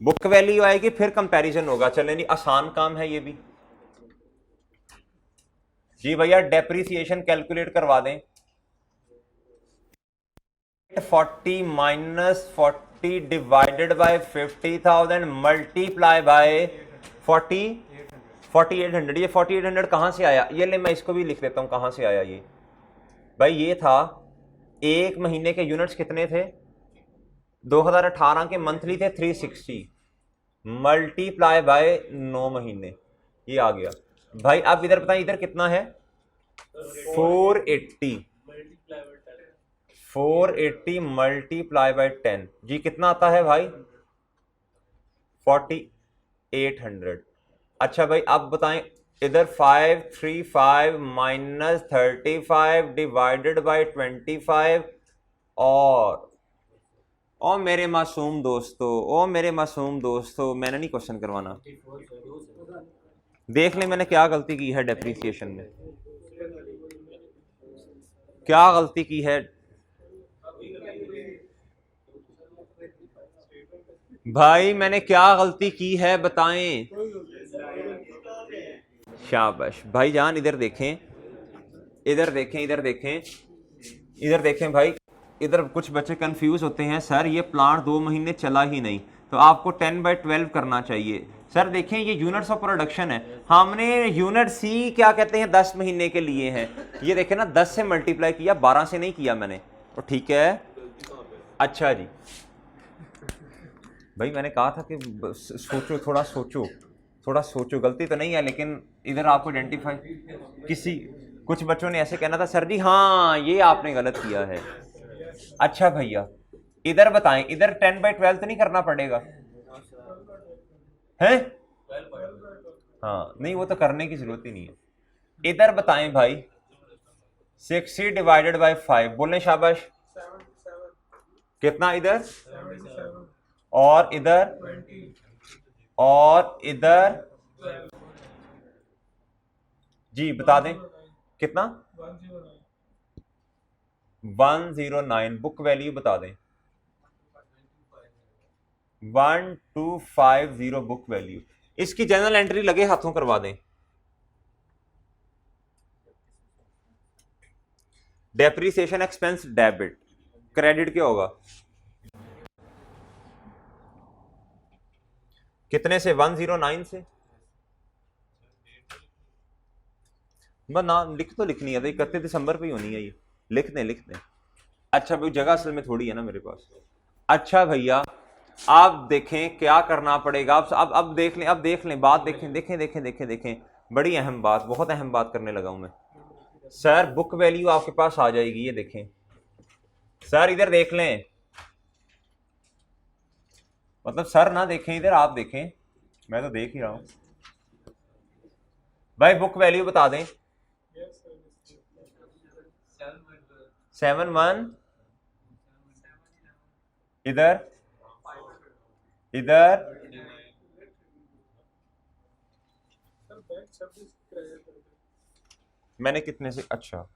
[SPEAKER 1] बुक वैल्यू आएगी, फिर कंपैरिजन होगा। चलें जी, आसान काम है ये भी जी भैया, डेप्रिसिएशन कैलकुलेट करवा दें, 40 minus 40 divided by 50,000 multiply by 4800। ये 4800 कहां से आया, ये ले मैं इसको भी लिख लेता हूं कहां से आया ये भाई, ये था एक महीने के यूनिट्स कितने थे, 2018 के मंथली थे 360 मल्टीप्लाई बाय 9 महीने, ये आ गया भाई। अब इधर बताएं, इधर कितना है, 480 मल्टीप्लाई बाय 10 जी, कितना आता है भाई, 4800। अच्छा भाई अब बताएं, इधर 535 माइनस 35 डिवाइडेड बाय 25, और मेरे मासूम दोस्तों, ओ मेरे मासूम दोस्तों, मैंने नहीं क्वेश्चन करवाना, देख ले मैंने क्या गलती की है डेप्रिसिएशन में, क्या गलती की है भाई, मैंने क्या गलती की है बताएं। शाबाश भाईजान, इधर देखें, इधर देखें, इधर देखें, इधर देखें भाई, इधर कुछ बच्चे कंफ्यूज होते हैं, सर ये प्लांट 2 महीने चला ही नहीं, तो आपको 10/12 करना चाहिए। सर देखें ये यूनिट्स ऑफ प्रोडक्शन है, हमने यूनिट सी क्या कहते हैं 10 महीने के लिए हैं, ये देखें ना 10 से मल्टीप्लाई किया, 12 से नहीं किया मैंने, तो ठीक है। अच्छा जी भाई, मैंने कहा था कि सोचो, थोड़ा सोचो, थोड़ा सोचो, गलती तो नहीं है, लेकिन इधर आपको आइडेंटिफाई, किसी कुछ बच्चों ने ऐसे कहना था सर जी हाँ ये आपने गलत किया है। अच्छा भैया इधर बताएं, इधर 10/12 तो नहीं करना पड़ेगा है, हाँ नहीं वो तो करने की जरूरत ही नहीं है। इधर बताएं भाई, 60 डिवाइडेड बाय 5, बोलें शाबाश, कितना इधर, और इधर, और इधर जी बता दें कितना, 109, बुक वैल्यू बता दें, 1250 बुक वैल्यू। इसकी जनरल एंट्री लगे हाथों करवा दें, डेप्रिसिएशन एक्सपेंस डेबिट, क्रेडिट क्या होगा, कितने से, 109 से, बस नाम लिख तो लिखनी है, 31 दिसंबर पे ही होनी है ये। लिख दें। अच्छा भाई जगह असल में थोड़ी है ना मेरे पास। अच्छा भैया आप देखें क्या करना पड़ेगा। अब देख लें बात, देखें। बड़ी अहम बात, बहुत अहम बात करने लगा हूं मैं सर। बुक वैल्यू आपके पास आ जाएगी, ये देखें सर, इधर देख लें, मतलब सर ना देखें इधर, आप देखें, मैं तो देख ही रहा हूं भाई। बुक वैल्यू बता दें। 7-1 इधर मैंने कितने से, अच्छा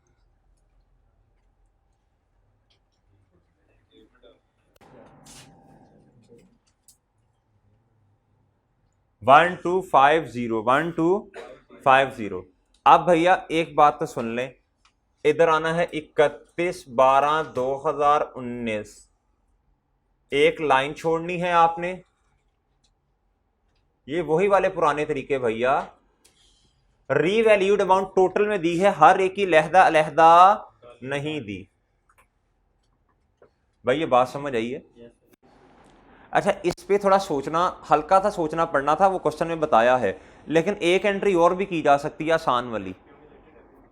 [SPEAKER 1] 1250। अब भैया एक बात तो सुन लें, इधर आना है 31/12/2019, एक लाइन छोड़नी है आपने। ये वही वाले पुराने तरीके भैया, रीवैल्यूड अमाउंट टोटल में दी है, हर एक की लहदा अलहदा नहीं दी। भाई ये बात समझ आई है? अच्छा इस पे थोड़ा सोचना, हल्का सा सोचना पड़ना था, वो क्वेश्चन में बताया है, लेकिन एक एंट्री और भी की जा सकती है आसान वाली।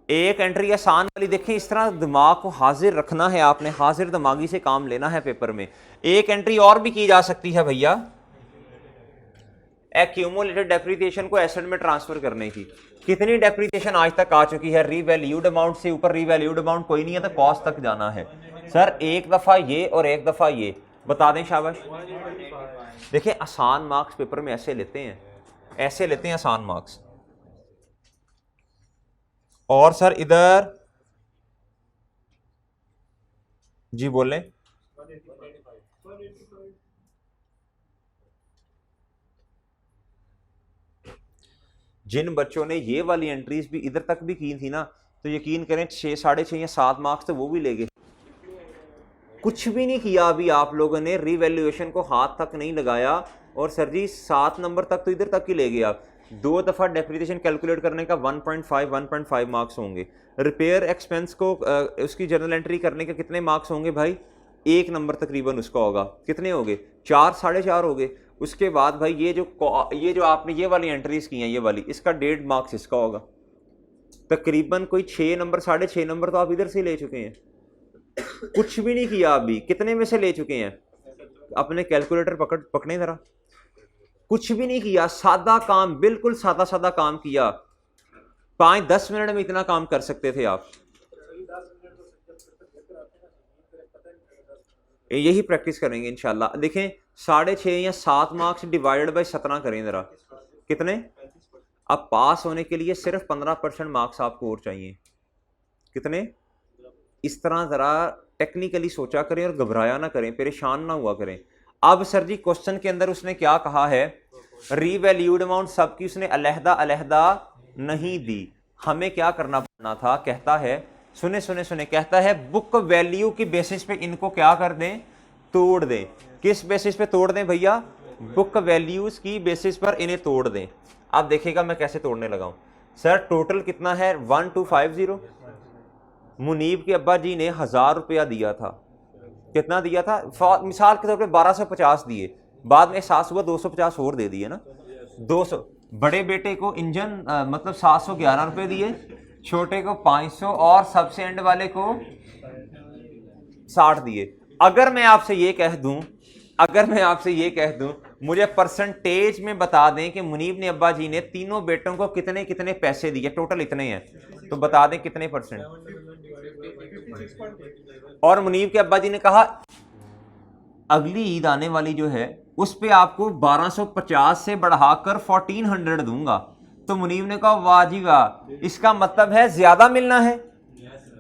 [SPEAKER 1] एक एंट्री आसान वाली देखें, इस तरह दिमाग को हाजिर रखना है आपने, हाजिर दिमागी से काम लेना है पेपर में। एक एंट्री और भी की जा सकती है भैया, एक्यूमुलेटेड डेप्रिसिएशन को एसेट में ट्रांसफर करने की। कितनी डेप्रिसिएशन आज तक आ चुकी है? रीवैल्यूड अमाउंट से ऊपर रीवैल्यूड अमाउंट कोई नहीं है, तो कॉस्ट तक जाना है सर। एक दफा ये और एक दफा ये बता दें, शाबाश। देखिए आसान मार्क्स पेपर में ऐसे लेते हैं आसान मार्क्स। और सर इधर जी बोलें। जिन बच्चों ने ये वाली एंट्रीज भी इधर तक भी की थी ना, तो यकीन करें 6, 6.5 या 7 मार्क्स तो वो भी ले गए। कुछ भी नहीं किया अभी आप लोगों ने, रीवैल्यूएशन को हाथ तक नहीं लगाया, और सर जी 7 नंबर तक तो इधर तक ही ले गए आप। 2 दफ़ा डेप्रिसिएशन कैलकुलेट करने का 1.5 मार्क्स होंगे। रिपेयर एक्सपेंस को उसकी जर्नल एंट्री करने के कितने मार्क्स होंगे भाई? 1 नंबर तकरीबन उसका होगा। कितने हो गए? 4, 4.5 हो गए। उसके बाद भाई ये जो आपने ये वाली एंट्रीज की हैं, ये वाली, इसका 1.5 मार्क्स इसका होगा। तकरीबन कोई 6 नंबर, 6.5 नंबर तो आप इधर से ले चुके हैं। कुछ भी नहीं किया अभी, कितने में से ले चुके हैं? अपने कैलकुलेटर पकड़े जरा। कुछ भी नहीं किया, सादा काम, बिल्कुल सादा सादा काम किया। 5-10 मिनट में इतना काम कर सकते थे आप। यही प्रैक्टिस करेंगे इंशाल्लाह। देखें 6.5 या 7 मार्क्स डिवाइडेड बाय 17 करें जरा, कितने? अब पास होने के लिए सिर्फ 15% मार्क्स आपको और चाहिए। कितने? इस तरह ज़रा टेक्निकली सोचा करें और घबराया ना करें, परेशान ना हुआ करें। अब सर जी क्वेश्चन के अंदर उसने क्या कहा है? रीवैल्यूड अमाउंट सबकी उसने अलहदा अलहदा नहीं दी। हमें क्या करना पड़ना था? कहता है, सुने, कहता है बुक वैल्यू की बेसिस पे इनको क्या कर दें? तोड़ दें। किस बेसिस पे तोड़ दें भैया? बुक वैल्यूज की बेसिस पर इन्हें तोड़ दें। अब देखिएगा मैं कैसे तोड़ने लगा हूं। सर टोटल कितना है? 1250। मुनीब के अब्बा जी ने 1000 रुपया दिया था। कितना दिया था? मिसाल के तौर पे 1250 दिए, बाद में एहसास हुआ 250 और दे दिए ना। 200 बड़े बेटे को इंजन मतलब 711 रुपए दिए, छोटे को 500 और सबसे एंड वाले को 60 दिए। अगर मैं आपसे ये कह दूं मुझे परसेंटेज में बता दें कि मुनीब ने अब्बा जी ने तीनों बेटों को कितने कितने पैसे दिए, टोटल इतने हैं, तो बता दें कितने परसेंट? और मुनीब के अब्बा जी ने कहा अगली ईद आने वाली जो है उस पे आपको 1250 से बढ़ाकर 1400 दूंगा। तो मुनीब ने कहा वाह जी वाह, इसका मतलब है ज्यादा मिलना है।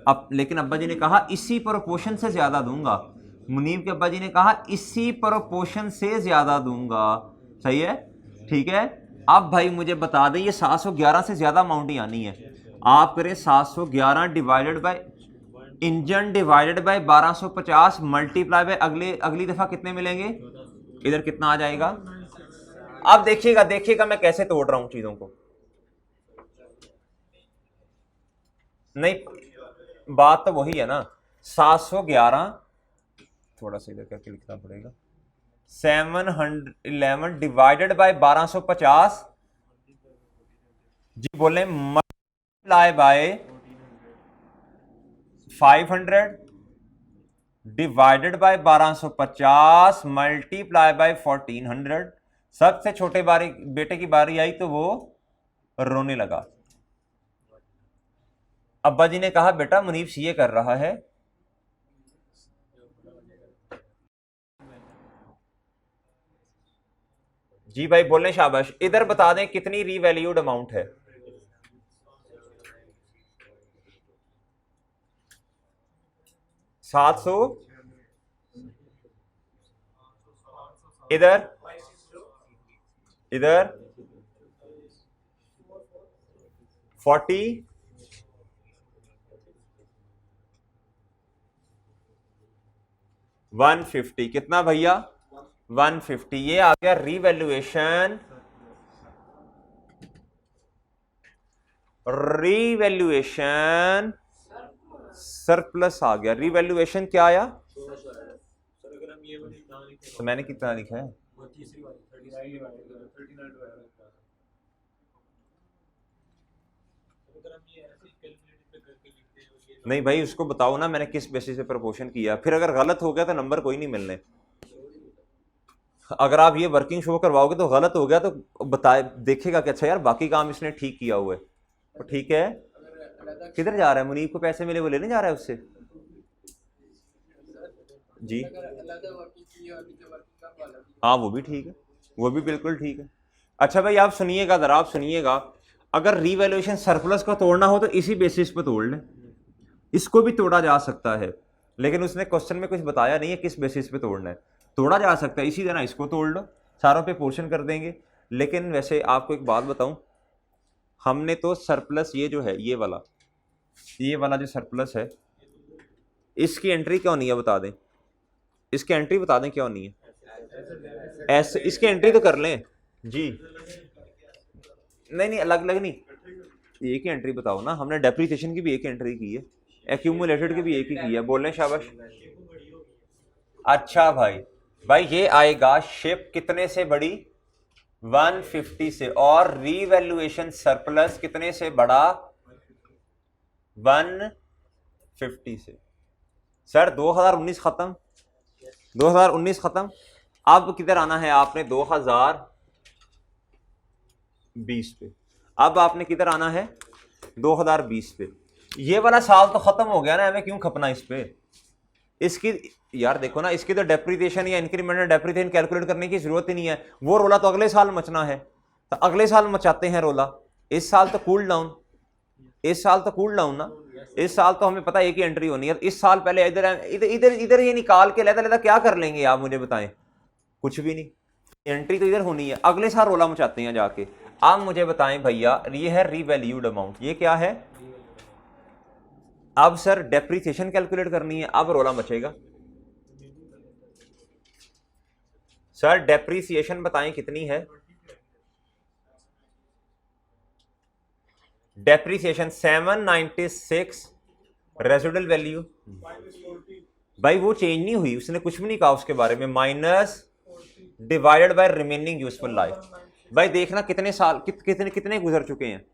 [SPEAKER 1] अब लेकिन अब्बा जी ने कहा इसी प्रोपोर्शन से ज्यादा दूंगा। मुनीब के अब्बा जी ने कहा इसी प्रोपोर्शन से ज्यादा दूंगा। सही है, ठीक है। अब भाई मुझे बता दें ये 711 से ज्यादा अमाउंट ही आनी है। आप करें 711 divided by engine divided by 1250 multiply by अगली दफा कितने मिलेंगे? इधर कितना आ जाएगा? अब देखिएगा मैं कैसे तोड़ रहा हूं चीजों को। नहीं बात तो वही है ना, 711 थोड़ा सा इधर करके लिखना पड़ेगा, 711 डिवाइडेड बाय 1250 जी बोले, multiply by 500 divided by 1250 multiply by 1400। सबसे छोटे बेटे की बारी आई तो वो रोने लगा। अब्बा जी ने कहा बेटा मुनीब सीए कर रहा है। जी भाई बोले शाबाश। इधर बता दें कितनी रीवैल्यूड अमाउंट है। 700, इधर इधर 40, 150 कितना भैया 150। ये आ गया रीवैल्यूएशन, रीवैल्यूएशन सरप्लस आ गया। रीवैल्यूएशन क्या आया? तो मैंने कितना लिखा है? नहीं भाई उसको बताओ ना मैंने किस बेसिस पे प्रपोर्शन किया, फिर अगर गलत हो गया तो नंबर कोई नहीं मिलने। अगर आप ये वर्किंग शो करवाओगे तो गलत हो गया तो बताए देखेगा कि अच्छा यार बाकी काम इसने ठीक किया हुआ है। तो ठीक है, किधर जा रहा है? मुनीब को पैसे मिले वो लेने जा रहा है उससे जी। हाँ वो भी ठीक है, वो भी बिल्कुल ठीक है। अच्छा भाई आप सुनिएगा जरा, आप सुनिएगा, अगर रीवैल्यूएशन सरप्लस को तोड़ना हो तो इसी बेसिस पे तोड़ लें, इसको भी तोड़ा जा सकता है, लेकिन उसने क्वेश्चन में कुछ बताया नहीं है किस बेसिस पे तोड़ना है। तोड़ा जा सकता है इसी तरह, इसको तोड़ लो, सारों पे पोर्शन कर देंगे। लेकिन वैसे आपको एक बात बताऊं, हमने तो सरप्लस ये जो है ये वाला जो सरप्लस है इसकी एंट्री क्यों नहीं है बता दें, इसकी एंट्री बता दें क्यों नहीं है? ऐसे इसकी एंट्री तो कर लें जी। नहीं अलग अलग नहीं, एक ही एंट्री बताओ ना। हमने डेप्रिसिएशन की भी एक एंट्री की है, एक्यूमुलेटेड की भी एक ही की है। बोल रहे शाबाश। अच्छा भाई ये आएगा शिप कितने से बड़ी? 150 से। और रीवैल्यूएशन सरप्लस कितने से बड़ा? 150 से। सर 2019 खत्म, 2019 खत्म, अब किधर आना है आपने? 2020 पे। अब आपने किधर आना है? 2020 पे। ये वाला साल तो खत्म हो गया ना, हमें क्यों खपना इस पे? इसकी यार देखो ना, इसकी तो डेप्रिसिएशन या इंक्रीमेंटल डेप्रिसिएशन कैलकुलेट करने की जरूरत ही नहीं है। वो रोला तो अगले साल मचना है, तो अगले साल मचाते हैं रोला। इस साल तो कूल डाउन, इस साल तो कूल डाउन ना, इस साल तो हमें पता है एक ही एंट्री होनी है। इस साल पहले इधर इधर इधर इधर ये निकाल के लेता लेता क्या कर लेंगे आप मुझे बताएं? कुछ भी नहीं, एंट्री तो इधर होनी है, अगले साल रोला मचाते हैं जाके। आप मुझे बताएं भैया, ये है रीवैल्यूड अमाउंट, ये क्या है? अब सर डेप्रिसिएशन कैलकुलेट करनी है, अब रोला मचेगा। सर डेप्रिसिएशन बताएं कितनी है? Depreciation 796 residual value. भाई वो चेंज नहीं हुई, उसने कुछ भी नहीं कहा उसके बारे में। Minus divided by remaining useful life. भाई देखना कितने साल कितने गुजर चुके हैं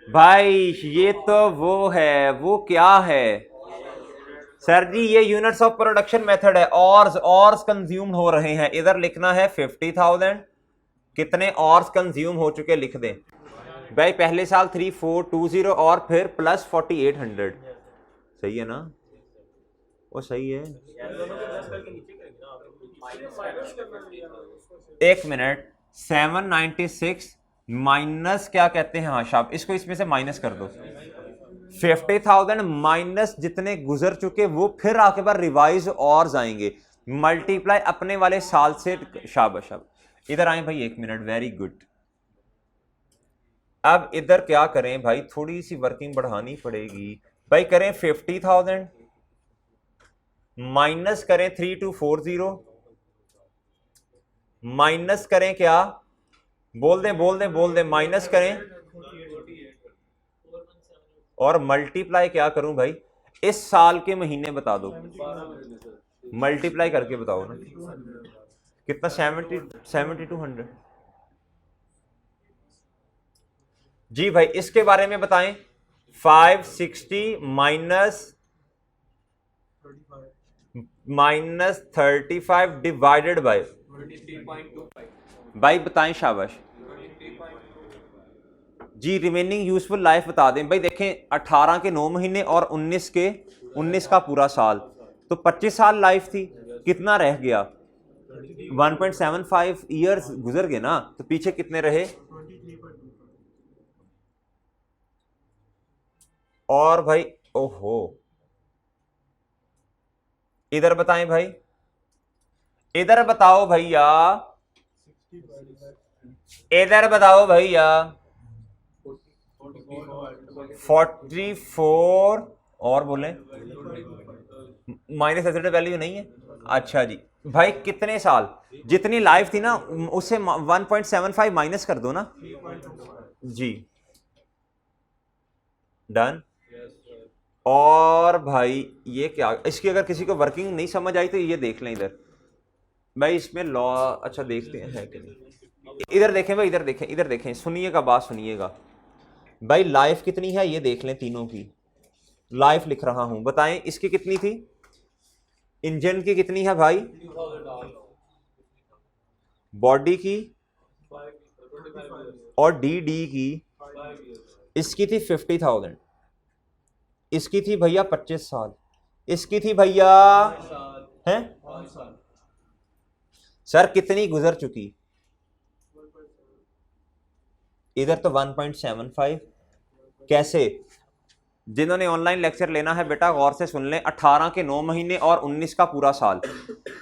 [SPEAKER 1] भाई। ये तो वो है, वो क्या है सर जी? ये यूनिट्स ऑफ प्रोडक्शन मेथड है। ऑर्स कंज्यूम हो रहे हैं, इधर लिखना है 50,000। कितने ऑर्स कंज्यूम हो चुके लिख दें भाई। पहले साल 3420 और फिर प्लस 4800। सही है ना? वो सही है। एक मिनट, 796 माइनस क्या कहते हैं? हाँ शाबाश, इसको इसमें से माइनस कर दो। 50,000 माइनस जितने गुजर चुके वो फिर आके बार रिवाइज और आएंगे, मल्टीप्लाई अपने वाले साल से। शाबाश शाबाश। इधर आए भाई एक मिनट, वेरी गुड। अब इधर क्या करें भाई, थोड़ी सी वर्किंग बढ़ानी पड़ेगी भाई। करें 50,000 माइनस करें 3240, माइनस करें क्या? बोल दें माइनस करें और मल्टीप्लाई क्या करूं भाई? इस साल के महीने बता दो, मल्टीप्लाई करके बताओ ना कितना, 7200। जी भाई इसके बारे में बताएं। 560 माइनस 35 डिवाइडेड बाय, भाई बताएं, शाबाश जी। रिमेनिंग यूजफुल लाइफ बता दें भाई। देखें 18 के 9 महीने और 19 का पूरा साल, तो 25 साल लाइफ थी, कितना रह गया? 1.75 ईयर्स गुजर गए ना, तो पीछे कितने रहे? और भाई ओहो, इधर बताएं भाई, इधर बताओ भैया, इधर बताओ भैया। 44 और बोले माइनस एसिड वैल्यू नहीं है। अच्छा जी भाई कितने साल, जितनी लाइफ थी ना उससे 1.75 माइनस कर दो ना जी। डन। और भाई ये क्या, इसकी अगर किसी को वर्किंग नहीं समझ आई तो ये देख लें इधर भाई, इसमें लॉ अच्छा देखते हैं है कि नहीं। इधर देखें भाई, इधर देखें, इधर देखें, सुनिएगा बात सुनिएगा भाई। लाइफ कितनी है ये देख लें, तीनों की लाइफ लिख रहा हूं, बताएं इसकी कितनी थी? इंजन की कितनी है भाई? बॉडी की और डी डी की, इसकी थी 50,000, इसकी थी भैया 25 साल, इसकी थी भैया हैं सर कितनी गुजर चुकी? इधर तो 1.75। कैसे? जिन्होंने ऑनलाइन लेक्चर लेना है बेटा गौर से सुन लें, 18 के 9 महीने और 19 का पूरा साल,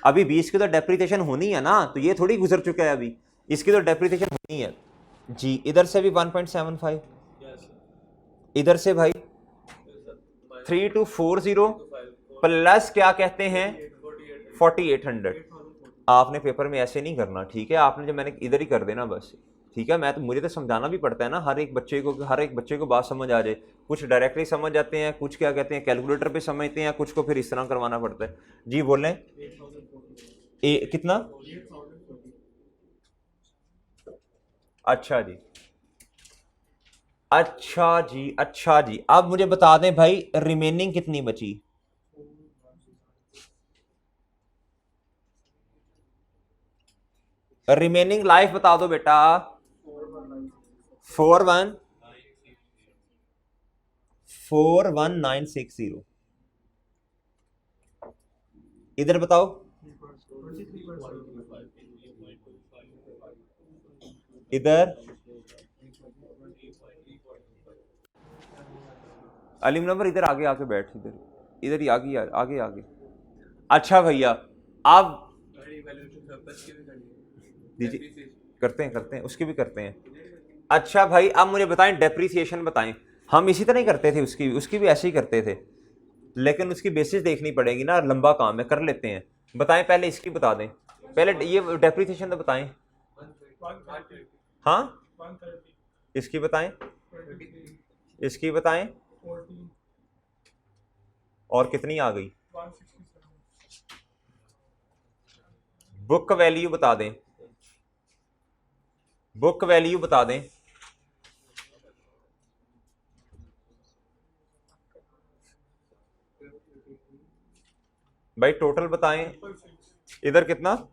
[SPEAKER 1] अभी 20 की तो डेप्रिसिएशन होनी है ना, तो ये थोड़ी गुजर चुका है अभी, इसकी तो डेप्रिसिएशन होनी है जी। इधर से भी 1.75, इधर से भाई 3240 प्लस क्या कहते हैं 4800। आपने पेपर में ऐसे नहीं करना, ठीक है? आपने जो मैंने इधर ही कर देना बस, ठीक है? मैं तो, मुझे तो समझाना भी पड़ता है ना हर एक बच्चे को बात समझ आ जाए। कुछ डायरेक्टली समझ जाते हैं, कुछ क्या कहते हैं कैलकुलेटर पे समझते हैं, कुछ को फिर इस तरह करवाना पड़ता है जी। बोलें कितना? अच्छा जी, अच्छा जी, अच्छा जी। अब मुझे बता दें भाई रिमेनिंग कितनी बची? रिमेनिंग लाइफ बता दो बेटा। 41960। इधर बताओ, इधर अलीम नंबर, इधर आगे आके बैठ, इधर इधर ही आगे आगे आगे। अच्छा भैया अब दीजिए, करते हैं उसकी भी करते हैं। अच्छा भाई अब मुझे बताएं डेप्रिसिएशन बताएं। हम इसी तरह ही करते थे, उसकी उसकी भी ऐसे ही करते थे, लेकिन उसकी बेसिस देखनी पड़ेगी ना, लंबा काम है, कर लेते हैं। बताएं पहले इसकी बता दें, पहले ये डेप्रिसिएशन तो बताएं। हाँ इसकी बताएं, इसकी बताएं, और कितनी आ गई? बुक वैल्यू बता दें, बुक वैल्यू बता दें। भाई टोटल बताएं, इधर कितना,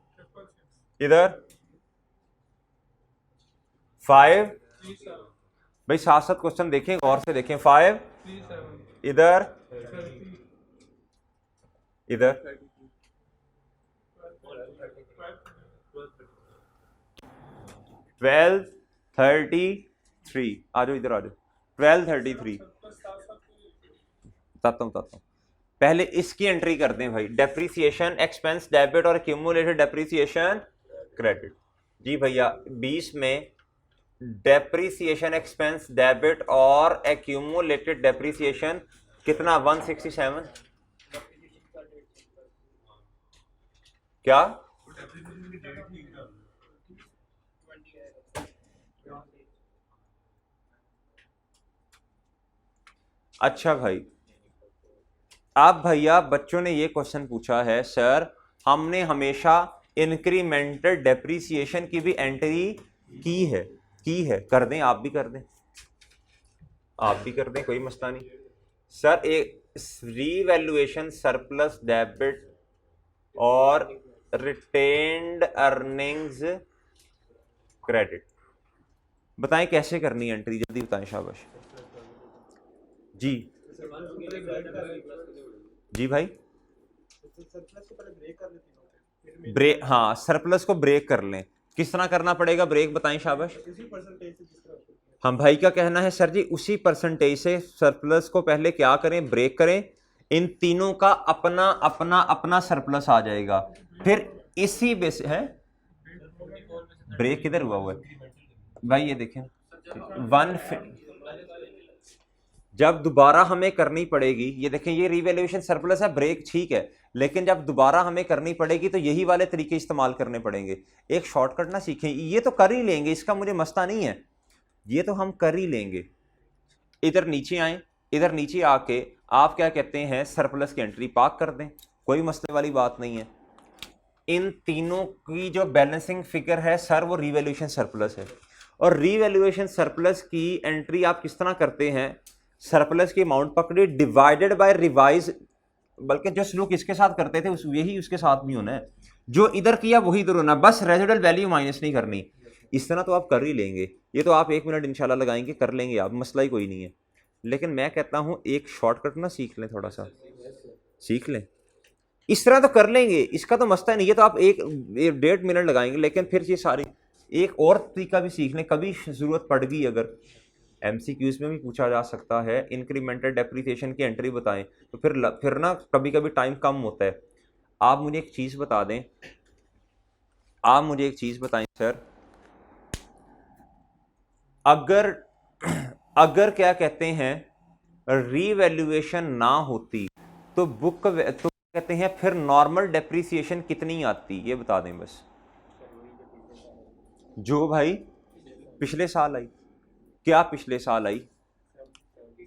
[SPEAKER 1] इधर 5। भाई साथ साथ क्वेश्चन देखें, गौर से देखें। 5, इधर इधर 1233। आ जाओ इधर आ जाओ, 1233। बताता हूँ पहले इसकी एंट्री कर दें भाई। डेप्रिसिएशन एक्सपेंस डेबिट और एक्यूमुलेटेड डेप्रिसिएशन क्रेडिट। जी भैया 20 में डेप्रिसिएशन एक्सपेंस डेबिट और एक्यूमुलेटेड डेप्रिसिएशन कितना? 167। क्या? अच्छा भाई अब भैया बच्चों ने ये क्वेश्चन पूछा है, सर हमने हमेशा इंक्रीमेंटल डेप्रिसिएशन की भी एंट्री की है, कर दें, आप भी कर दें, आप भी कर दें, कोई मसला नहीं सर। एक रीवैल्यूएशन सरप्लस डेबिट और रिटेन्ड अर्निंग्स क्रेडिट, बताएं कैसे करनी है एंट्री, जल्दी बताएं, शाबाश जी। जी भाई, ब्रेक, हाँ सरप्लस को ब्रेक कर लें, किस तरह करना पड़ेगा ब्रेक, बताएं शाबाश। हम भाई का कहना है सर जी उसी परसेंटेज से सरप्लस को पहले क्या करें, ब्रेक करें, इन तीनों का अपना अपना अपना सरप्लस आ जाएगा, फिर इसी बेस है। ब्रेक किधर हुआ है भाई, ये देखें वन, जब दोबारा हमें करनी पड़ेगी, ये देखें ये रिवैल्यूएशन सरप्लस है, ब्रेक ठीक है, लेकिन जब दोबारा हमें करनी पड़ेगी तो यही वाले तरीके इस्तेमाल करने पड़ेंगे। एक शॉर्टकट ना सीखें, ये तो कर ही लेंगे, इसका मुझे मसला नहीं है, ये तो हम कर ही लेंगे। इधर नीचे आए, इधर नीचे आके आप क्या कहते हैं, सरप्लस की एंट्री पाक कर दें, कोई मसले वाली बात नहीं है। इन तीनों की जो बैलेंसिंग फिगर है सर वो रिवैल्यूएशन सरप्लस है, और रिवैल्यूएशन सरप्लस की एंट्री आप किस तरह करते हैं, सरप्लस की अमाउंट पकड़ी डिवाइडेड बाय रिवाइज, बल्कि जो सलूक इसके साथ करते थे यही उसके साथ भी होना है, जो इधर किया वही इधर होना, बस रेजिडुअल वैल्यू माइनस नहीं करनी। इस तरह तो आप कर ही लेंगे, ये तो आप 1 मिनट इंशाल्लाह लगाएंगे, कर लेंगे आप, मसला ही कोई नहीं है। लेकिन मैं कहता हूं एक शॉर्टकट ना सीख लें, थोड़ा सा सीख लें, इस तरह तो कर लेंगे, इसका तो मसला नहीं है, तो आप 1-1.5 मिनट लगाएंगे, लेकिन फिर ये सारी एक और तरीका भी सीख लें, कभी जरूरत पड़ गई अगर, एमसीक्यूज में भी पूछा जा सकता है इंक्रीमेंटल डेप्रिसिएशन की एंट्री बताएं, तो फिर ना कभी कभी टाइम कम होता है। आप मुझे एक चीज बता दें, आप मुझे एक चीज बताएं सर, अगर अगर क्या कहते हैं रीवैल्यूएशन ना होती तो बुक तो कहते हैं फिर नॉर्मल डेप्रिसिएशन कितनी आती, ये बता दें बस, जो भाई पिछले साल आई, क्या पिछले साल आई,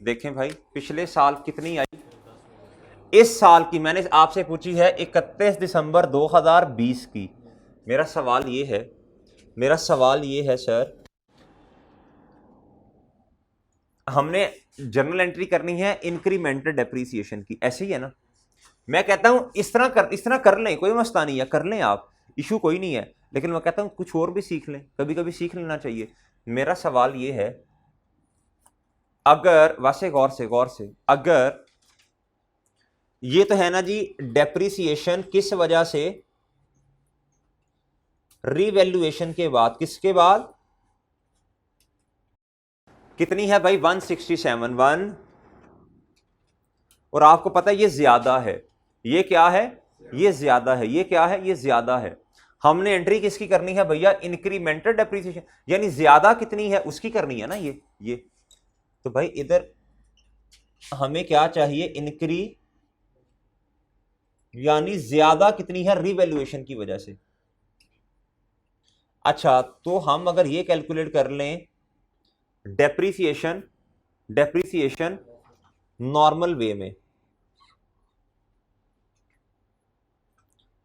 [SPEAKER 1] देखें भाई पिछले साल कितनी आई, इस साल की मैंने आपसे पूछी है 31 दिसंबर 2020 की। मेरा सवाल ये है सर, हमने जर्नल एंट्री करनी है इंक्रीमेंटल डेप्रिसिएशन की, ऐसे ही है ना। मैं कहता हूं इस तरह कर लें, कोई मसला नहीं है, कर लें आप, इशू कोई नहीं है, लेकिन मैं कहता हूं कुछ और भी सीख लें, कभी कभी सीख लेना चाहिए। मेरा सवाल ये है, अगर वैसे गौर से अगर ये तो है ना जी, डेप्रिसिएशन किस वजह से, रिवैल्यूएशन के बाद, किसके बाद कितनी है भाई, 167 और आपको पता है ये ज्यादा है, ये क्या है, ये ज्यादा है, ये क्या है, ये ज्यादा है। हमने एंट्री किसकी करनी है भैया, इंक्रीमेंटल डेप्रिसिएशन, यानी ज्यादा कितनी है उसकी करनी है ना, ये तो भाई इधर हमें क्या चाहिए, इंक्री यानी ज्यादा कितनी है रिवैल्यूएशन की वजह से। अच्छा तो हम अगर ये कैलकुलेट कर लें डेप्रिसिएशन नॉर्मल वे में,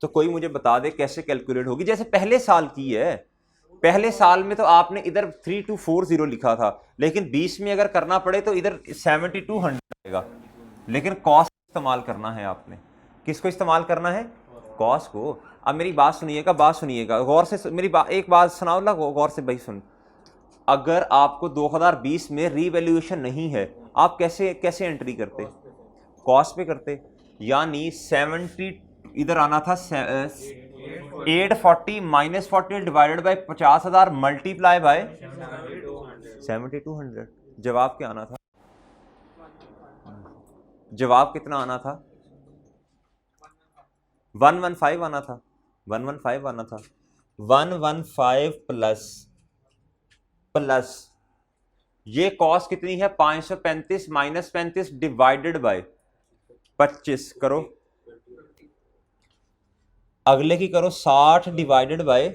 [SPEAKER 1] तो कोई मुझे बता दे कैसे कैलकुलेट होगी, जैसे पहले साल की है, पहले साल में तो आपने इधर 3240 लिखा था, लेकिन 20 में अगर करना पड़े तो इधर 7200 आएगा, लेकिन कॉस्ट इस्तेमाल करना है आपने, किसको इस्तेमाल करना है, कॉस्ट को। अब मेरी बात सुनिएगा गौर से, मेरी एक बात सुनाओ ना गौर से भाई, सुन, अगर आपको 2020 में रीवैल्यूएशन नहीं है, आप कैसे एंट्री करते, कॉस्ट पे करते, यानी 70 इधर आना था, 840 minus 40 divided by 50,000 multiply by 7200। जवाब क्या आना था, जवाब कितना आना था, 115 आना था, 115 आना था, 115 प्लस ये कॉस्ट कितनी है, 535 माइनस 35 डिवाइडेड बाय 25 करो, अगले की करो 60 divided by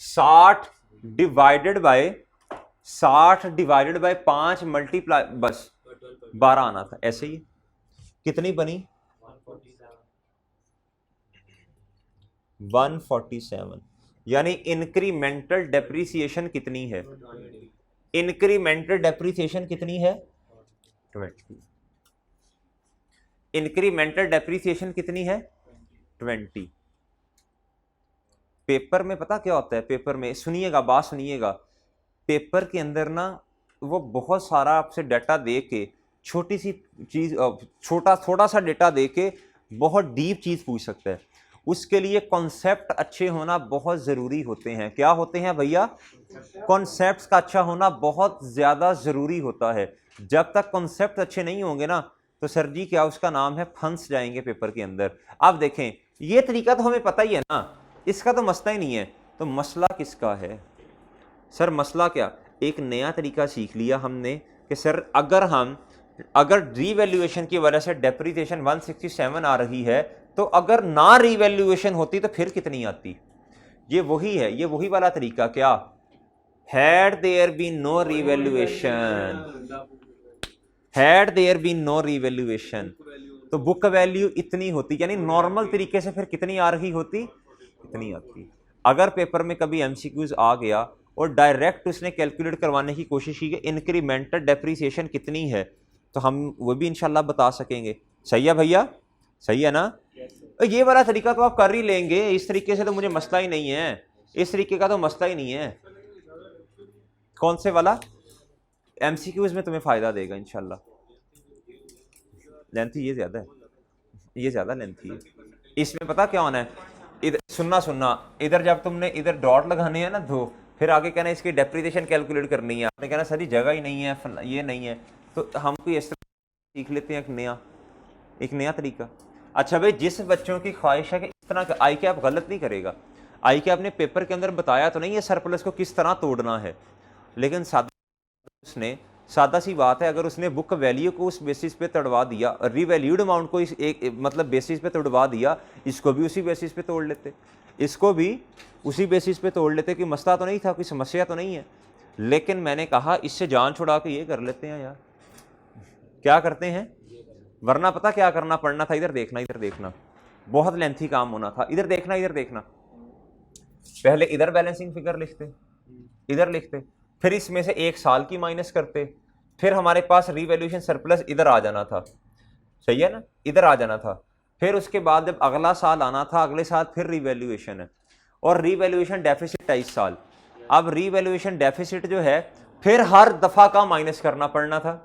[SPEAKER 1] 60 divided by 5 multiply, बस 12 आना था, ऐसे ही कितनी बनी 147, यानी इंक्रीमेंटल डेप्रिसिएशन कितनी है, इंक्रीमेंटल डेप्रिसिएशन कितनी है 20, इंक्रीमेंटल डेप्रिसिएशन कितनी है 20। पेपर में पता क्या होता है, पेपर में सुनिएगा, बात सुनिएगा, पेपर के अंदर ना वो बहुत सारा आपसे डाटा दे के, छोटी सी चीज, छोटा थोड़ा सा डाटा दे के बहुत डीप चीज पूछ सकता है। उसके लिए कॉन्सेप्ट अच्छे होना बहुत ज़रूरी होते हैं। क्या होते हैं भैया? कॉन्सेप्ट्स का अच्छा होना बहुत ज़्यादा ज़रूरी होता है। जब तक कॉन्सेप्ट अच्छे नहीं होंगे ना, तो सर जी क्या उसका नाम है, फंस जाएंगे पेपर के अंदर। आप देखें, ये तरीका तो हमें पता ही है ना, इसका तो मसला ही नहीं है, तो मसला किसका है? सर मसला क्या, एक नया तरीका सीख लिया हमने कि सर अगर रीवैल्यूएशन की वजह से डेप्रिसिएशन 167 आ रही है, तो अगर ना रीवैल्यूएशन होती तो फिर कितनी आती? ये वही है, ये वही वाला तरीका। क्या? Had there been no revaluation, had there been no revaluation, तो बुक वैल्यू इतनी होती, यानी नॉर्मल तरीके से फिर कितनी आ रही होती? इतनी आती। अगर पेपर में कभी एमसीक्यूज आ गया और डायरेक्ट उसने कैलकुलेट करवाने की कोशिश की कि इंक्रीमेंटल डेप्रिसिएशन कितनी है, तो हम वो भी इंशाल्लाह बता सकेंगे। सही है भैया? सही है ना? ये वाला तरीका तो आप कर ही लेंगे, इस तरीके से तो मुझे मसला ही नहीं है, इस तरीके का तो मसला ही नहीं है। कौन से वाला? एमसीक्यूज में तुम्हें फायदा देगा इंशाल्लाह। लेंथी ये ज्यादा है, ये ज्यादा लेंथी है। इसमें पता क्या होना है, इधर सुनना, इधर जब तुमने इधर डॉट लगाने हैं ना दो, फिर आगे कहना इसकी डेप्रिसिएशन कैलकुलेट करनी है, आपने कहना सर जगह ही नहीं है, ये नहीं है, तो हम कोई इस तरह सीख लेते हैं एक नया तरीका। अच्छा भाई, जिस बच्चों की ख्वाहिश है कि इस तरह का आई कैप गलत नहीं करेगा, आई कैप ने पेपर के अंदर बताया तो नहीं है सरप्लस को किस तरह तोड़ना है, लेकिन उसने सादा सी बात है, अगर उसने बुक वैल्यू को उस बेसिस पे तोड़वा दिया, रीवैल्यूड अमाउंट को इस एक मतलब बेसिस पे तोड़वा दिया, इसको भी उसी बेसिस पे तोड़ लेते, इसको भी उसी बेसिस पे तोड़ लेते, कि मसला तो नहीं था, कोई समस्या तो नहीं है। लेकिन मैंने कहा इससे जान छुड़ा के ये कर लेते हैं यार। क्या करते हैं? वरना पता क्या करना पड़ना था, इधर देखना, बहुत लेंथी काम होना था। इधर देखना, पहले इधर बैलेंसिंग फिगर लिखते, इधर लिखते, फिर इसमें से एक साल की माइनस करते, फिर हमारे पास रीवैल्यूएशन सरप्लस इधर आ जाना था। सही है ना? इधर आ जाना था। फिर उसके बाद जब अगला साल आना था, अगले साल फिर रीवैल्यूएशन है, और रीवैल्यूएशन डेफिसिट है इस साल। अब रीवैल्यूएशन डेफिसिट जो है, फिर हर दफा का माइनस करना पड़ना था,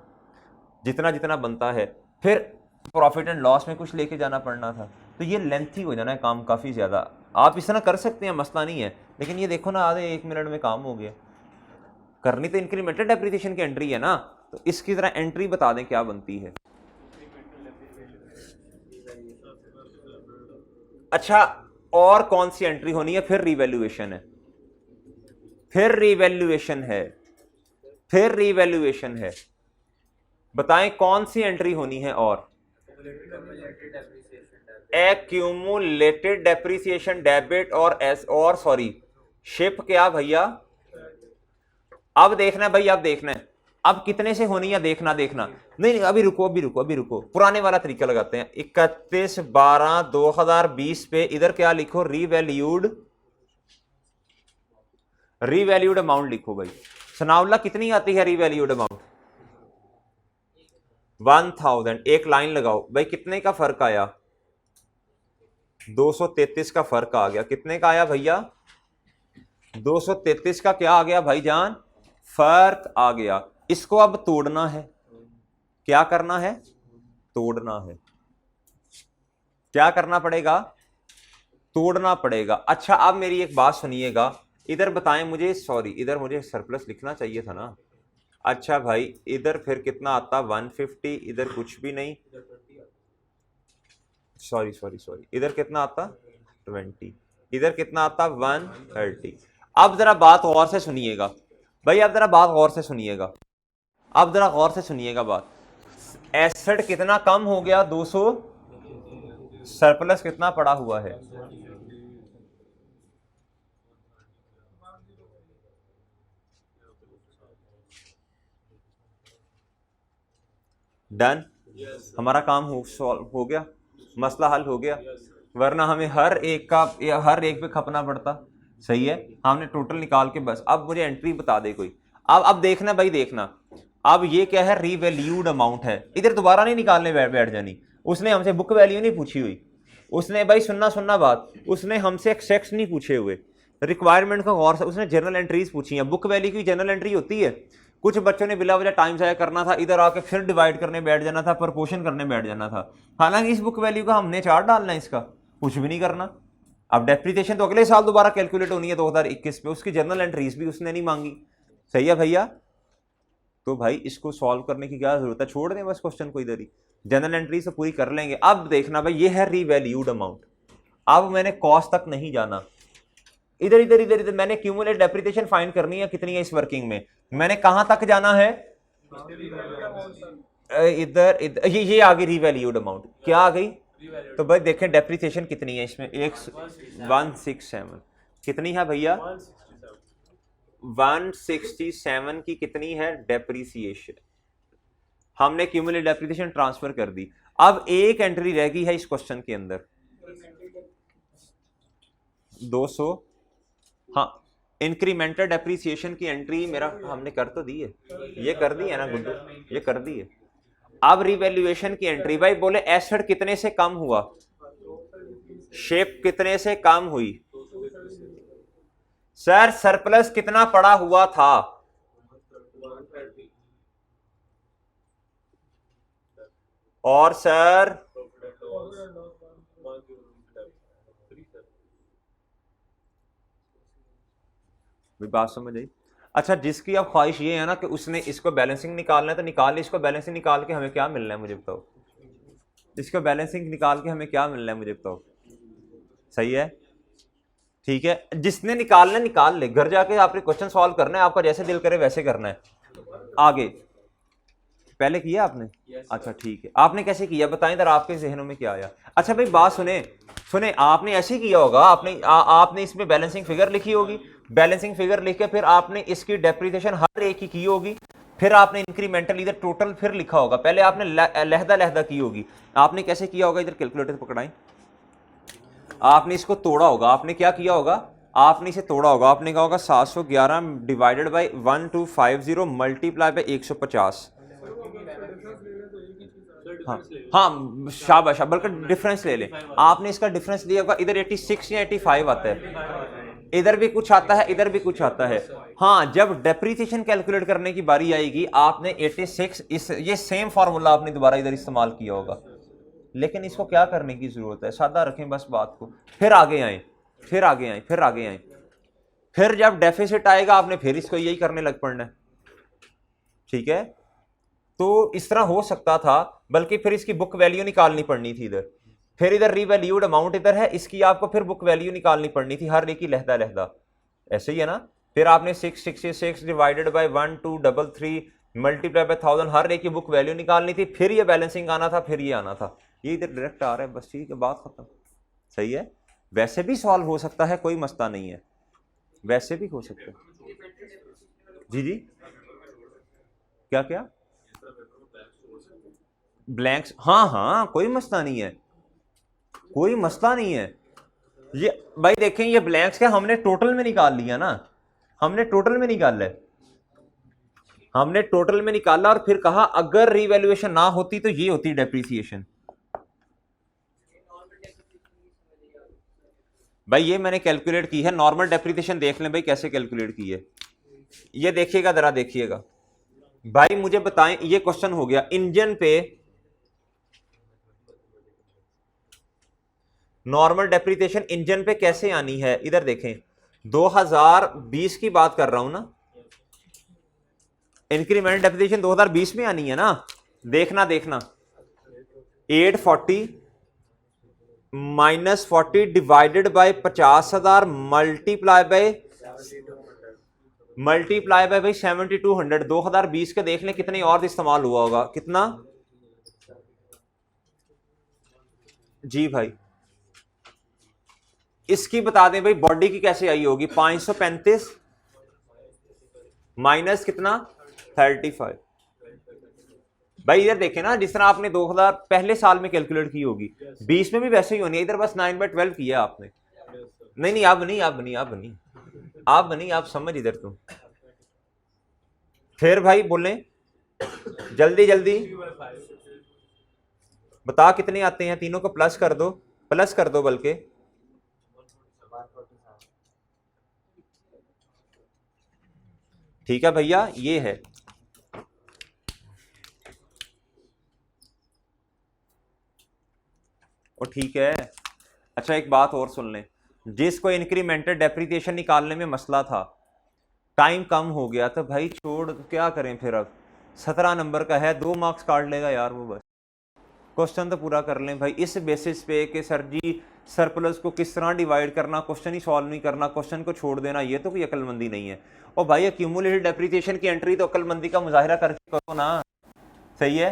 [SPEAKER 1] जितना जितना बनता है, फिर प्रॉफिट एंड लॉस में कुछ लेके जाना पड़ना था। तो ये लेंथी हो जाना है काम काफ़ी ज़्यादा। आप इस तरह कर सकते हैं, मसला नहीं है, लेकिन ये देखो ना, आधे 1 मिनट में काम हो गया। करनी तो इंक्रीमेंटल डेप्रिसिएशन की एंट्री है ना, तो इसकी तरह एंट्री बता दें क्या बनती है। अच्छा, और कौन सी एंट्री होनी है? फिर रीवैल्यूएशन है, फिर रीवैल्यूएशन है, फिर रीवैल्यूएशन है। बताएं कौन सी एंट्री होनी है? और एक्यूमुलेटेड डेप्रिसिएशन डेबिट और सॉरी शिप क्या भैया? अब देखना है भाई, अब देखना है, अब कितने से होनी है, देखना नहीं, अभी रुको, पुराने वाला तरीका लगाते हैं। 31/12/2020 पे इधर क्या लिखो? रीवैल्यूड अमाउंट लिखो भाई। सनाउल्ला कितनी आती है रीवैल्यूड अमाउंट? 1000। एक लाइन लगाओ भाई, कितने का फर्क आया? 233 का फर्क आ गया। कितने का आया भैया? 233 का क्या आ गया भाईजान? फर्क आ गया। इसको अब तोड़ना है। क्या करना है? तोड़ना है। क्या करना पड़ेगा? तोड़ना पड़ेगा। अच्छा, अब मेरी एक बात सुनिएगा, इधर बताएं मुझे, सॉरी इधर मुझे सरप्लस लिखना चाहिए था ना। अच्छा भाई, इधर फिर कितना आता? 150, इधर कुछ भी नहीं, सॉरी, इधर कितना आता? 20, इधर कितना आता? 130। अब जरा बात गौर से सुनिएगा भाई, अब जरा बात गौर से सुनिएगा, अब जरा गौर से सुनिएगा बात। एसेट कितना कम हो गया? 200, सरप्लस कितना पड़ा हुआ है? डन, हमारा काम सॉल्व हो गया, मसला हल हो गया, वरना हमें हर एक पे खपना पड़ता। सही है, हमने टोटल निकाल के बस। अब मुझे एंट्री बता दे कोई। अब देखना भाई, देखना अब ये क्या है, रीवैल्यूड अमाउंट है। इधर दोबारा नहीं निकालने बैठ जानी। उसने हमसे बुक वैल्यू नहीं पूछी हुई, उसने भाई सुनना बात, उसने हमसे एक्सेक्स नहीं पूछे हुए, रिक्वायरमेंट का गौर से उसने जनरल एंट्रीज पूछी हैं। बुक वैल्यू की जनरल एंट्री होती है। कुछ बच्चों ने बिला वजह टाइम ज़ाया करना था, इधर आके फिर डिवाइड करने बैठ जाना था, प्रपोर्शन करने बैठ जाना था। हालांकि इस बुक वैल्यू का हमने चार्ट डालना है, इसका कुछ भी नहीं करना। अब डेप्रिसिएशन तो अगले साल दोबारा कैलकुलेट होनी है 2021 पे, उसकी जनरल एंट्रीज भी उसने नहीं मांगी। सही है भैया, तो भाई इसको सॉल्व करने की क्या जरूरत है, छोड़ दें बस क्वेश्चन को इधर ही, जनरल एंट्रीज तो पूरी कर लेंगे। अब देखना भाई, ये है रीवैल्यूड अमाउंट। अब मैंने कॉस्ट तक नहीं जाना, इधर इधर इधर इधर मैंने क्यूमुलेट डेप्रिसिएशन फाइंड करनी है कितनी है इस वर्किंग में। मैंने कहां तक जाना है, इधर इधर, ये आ गई रीवैल्यूड अमाउंट। क्या आ गई, तो भाई देखें डेप्रिसिएशन कितनी है इसमें, 167 कितनी है भैया, 167 की कितनी है डेप्रिसिएशन। हमने क्यूमुलेट डेप्रिसिएशन ट्रांसफर कर दी। अब एक एंट्री रह गई है इस क्वेश्चन के अंदर, 200। हाँ, इंक्रीमेंटल डेप्रिसिएशन की एंट्री मेरा हमने कर तो दी है, ये कर दी है ना गुड्डू, ये कर दी है। अब रिवैल्यूएशन की एंट्री, भाई बोले एसेट कितने से कम हुआ, शेप कितने से कम हुई, सर सरप्लस कितना पड़ा हुआ था, और सर बात समझ आई। अच्छा, जिसकी अब ख्वाहिश ये है ना कि उसने इसको बैलेंसिंग निकालना है तो निकाल ले, इसको बैलेंसिंग निकाल के हमें क्या मिलना है मुझे बताओ, इसको बैलेंसिंग निकाल के हमें क्या मिलना है मुझे बताओ। सही है, ठीक है, जिसने निकालना निकाल ले, घर जाके आपने क्वेश्चन सॉल्व करना है, आपका जैसे दिल करे वैसे करना है। आगे पहले किया आपने, अच्छा ठीक है, आपने कैसे किया बताएं जरा, आपके जहनों में क्या आया। अच्छा भाई बात सुने सुने, आपने ऐसे किया होगा, आपने इसमें बैलेंसिंग फिगर लिखी होगी, बैलेंसिंग फिगर लिख के फिर आपने इसकी डेप्रिसिएशन हर एक की होगी, फिर आपने इंक्रीमेंटल इधर टोटल फिर लिखा होगा, पहले आपने लहदा की होगी। आपने कैसे किया होगा, इधर कैलकुलेटर पकड़ाएं, आपने इसको तोड़ा होगा। आपने क्या किया होगा, आपने इसे तोड़ा होगा, आपने कहा होगा 711 डिवाइडेड बाई 1250 मल्टीप्लाई बाई 150। हाँ शाबाश, बल्कि डिफरेंस ले ले, आपने इसका डिफरेंस दिया होगा, इधर 86 या 85 आता है, इधर भी कुछ आता है, इधर भी कुछ आता है। हाँ, जब डेप्रिसिएशन कैलकुलेट करने की बारी आएगी, आपने 86 ये सेम फार्मूला आपने दोबारा इधर इस्तेमाल किया होगा, लेकिन इसको क्या करने की जरूरत है, सादा रखें बस बात को, फिर आगे आए, फिर आगे आए, फिर आगे आए, फिर जब डेफिसिट आएगा आपने फिर इसको यही करने लग पड़ना है। ठीक है, तो इस तरह हो सकता था, बल्कि फिर इसकी बुक वैल्यू निकालनी पड़नी थी इधर, फिर इधर रीवैल्यूड अमाउंट इधर है, इसकी आपको फिर बुक वैल्यू निकालनी पड़नी थी हर एक की लहदा। ऐसे ही है ना, फिर आपने 666 डिवाइडेड बाय 1233 मल्टीप्लाई बाय 1000 हर एक की बुक वैल्यू निकालनी थी, फिर ये बैलेंसिंग आना था, फिर ये आना था, ये इधर डायरेक्ट आ रहा है, बस ठीक है, बात खत्म। सही है, वैसे भी सॉल्व हो सकता है, कोई मसला नहीं है, वैसे भी हो सकता है। जी क्या क्या ब्लैंक्स, हाँ कोई मसला नहीं है, कोई मसला नहीं है। ये भाई देखें, ये ब्लैंक्स क्या हमने टोटल में निकाल लिया ना, हमने टोटल में निकाला है, हमने टोटल में निकाला और फिर कहा अगर रीवैल्यूएशन ना होती तो ये होती डेप्रिसिएशन। भाई ये मैंने कैलकुलेट की है, नॉर्मल डेप्रिसिएशन देख लें भाई कैसे कैलकुलेट की है, ये देखिएगा जरा, देखिएगा भाई, मुझे बताएं, ये क्वेश्चन हो गया इंजन पे नॉर्मल डेप्रिसिएशन इंजन पे कैसे आनी है। इधर देखें 2020 की बात कर रहा हूं ना, इंक्रीमेंट डेप्रिसिएशन 2020 में आनी है ना, देखना 840 minus 40 divided by 50,000 multiply by भाई 7200। 2020 के देख लें कितने और इस्तेमाल हुआ होगा, कितना जी भाई, इसकी बता दें भाई, बॉडी की कैसे आई होगी, 535 माइनस कितना 35, भाई इधर देखे ना, जिस तरह आपने 2000 पहले साल में कैलकुलेट की होगी, 20 में भी वैसे ही होनी है। इधर बस 9/12 किया आपने। नहीं नहीं, अब नहीं, अब नहीं, अब नहीं, अब नहीं, आप समझ इधर तुम। फिर भाई बोले जल्दी जल्दी बता कितने आते हैं, तीनों को प्लस कर दो, प्लस कर दो बल्कि। ठीक है भैया, ये है। और ठीक है। अच्छा एक बात और सुन लें, जिसको इंक्रीमेंटेड डेप्रिसिएशन निकालने में मसला था, टाइम कम हो गया, तो भाई छोड़, क्या करें फिर। अब 17 नंबर का है, 2 मार्क्स काट लेगा यार वो, बस क्वेश्चन तो पूरा कर लें भाई। इस बेसिस पे कि सर जी सरप्लस को किस तरह डिवाइड करना, क्वेश्चन ही सॉल्व नहीं करना, क्वेश्चन को छोड़ देना, ये तो कोई अक्लमंदी नहीं है। और भाई एक्यूमुलेटेड डेप्रिसिएशन की एंट्री तो अक्लमंदी का मुजाहिरा करके करो ना, सही है।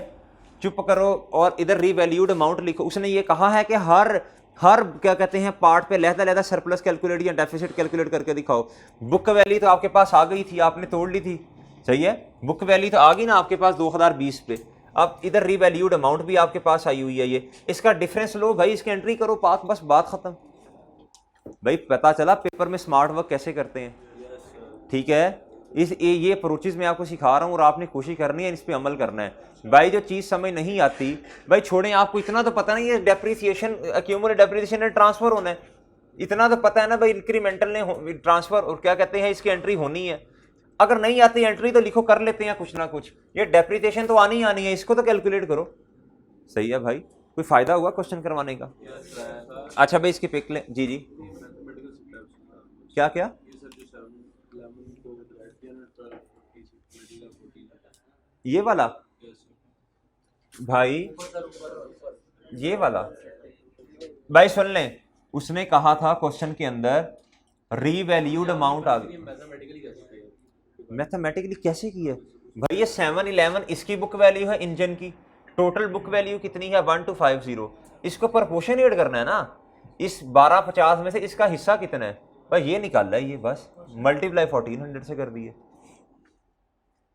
[SPEAKER 1] चुप करो और इधर रीवैल्यूड अमाउंट लिखो। उसने ये कहा है कि हर क्या कहते हैं पार्ट पे लहदा सरप्लस कैलकुलेट या डेफिसिट कैलकुलेट करके दिखाओ। बुक वैल्यू तो आपके पास आ गई थी, आपने तोड़ ली थी, सही है। बुक वैल्यू तो आ गई ना आपके पास 2020 पे। अब इधर रीवैल्यूड अमाउंट भी आपके पास आई हुई है, ये इसका डिफरेंस लो भाई, इसकी एंट्री करो, पाक, बस बात खत्म। भाई पता चला पेपर में स्मार्ट वर्क कैसे करते हैं, ठीक है। ये अप्रोचेज मैं आपको सिखा रहा हूँ और आपने कोशिश करनी है, इस पे अमल करना है भाई। जो चीज़ समझ नहीं आती भाई छोड़ें, आपको इतना तो पता नहीं है डेप्रिसिएशन, एक्यूमुलेटेड डेप्रिसिएशन ने ट्रांसफर होना है, इतना तो पता है ना भाई। इंक्रीमेंटल ने ट्रांसफर और क्या कहते हैं इसकी एंट्री होनी है। अगर नहीं आती एंट्री तो लिखो, कर लेते हैं कुछ ना कुछ। ये डेप्रिसिएशन तो आनी ही आनी है, इसको तो कैलकुलेट करो, सही है भाई। कोई फायदा हुआ क्वेश्चन करवाने का? अच्छा भाई इसकी पिक ले जी जी। क्या क्या? ये वाला भाई, ये वाला भाई सुन लें, उसने कहा था क्वेश्चन के अंदर रीवैल्यूड अमाउंट आ गई। मैथमेटिकली कैसे की है भाई? ये 711 इसकी बुक वैल्यू है इंजन की, टोटल बुक वैल्यू कितनी है 1250। इसको प्रोपोर्शनेट करना है ना, इस 1250 में से इसका हिस्सा कितना है भाई, ये निकाल है, ये बस मल्टीप्लाई 1400 से कर दिए।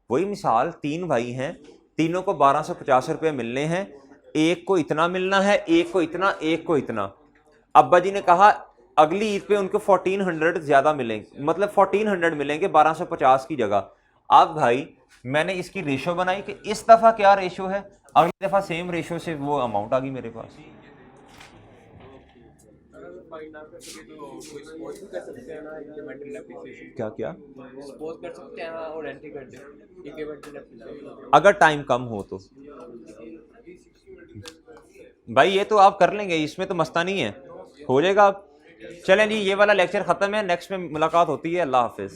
[SPEAKER 1] वही मिसाल, 3 भाई हैं, तीनों को 1250 रुपये मिलने हैं, एक को इतना मिलना है, एक को इतना, एक को इतना। अब्बा जी ने कहा अगली ईद पे उनको 1400 ज्यादा मिलेंगे, मतलब 1400 मिलेंगे 1250 की जगह। अब भाई मैंने इसकी रेशो बनाई कि इस दफा क्या रेशो है, अगली दफा सेम रेशो से वो अमाउंट आ गई मेरे पास। क्या क्या
[SPEAKER 2] सपोज कर सकते हैं और एंट्री कर दें इंक्रीमेंटल डेप्रिसिएशन
[SPEAKER 1] अगर टाइम कम हो तो भाई, ये तो आप कर लेंगे, इसमें तो मस्तानी है, हो जाएगा। चलें जी, ये वाला लेक्चर खत्म है, नेक्स्ट में मुलाकात होती है। अल्लाह हाफिज।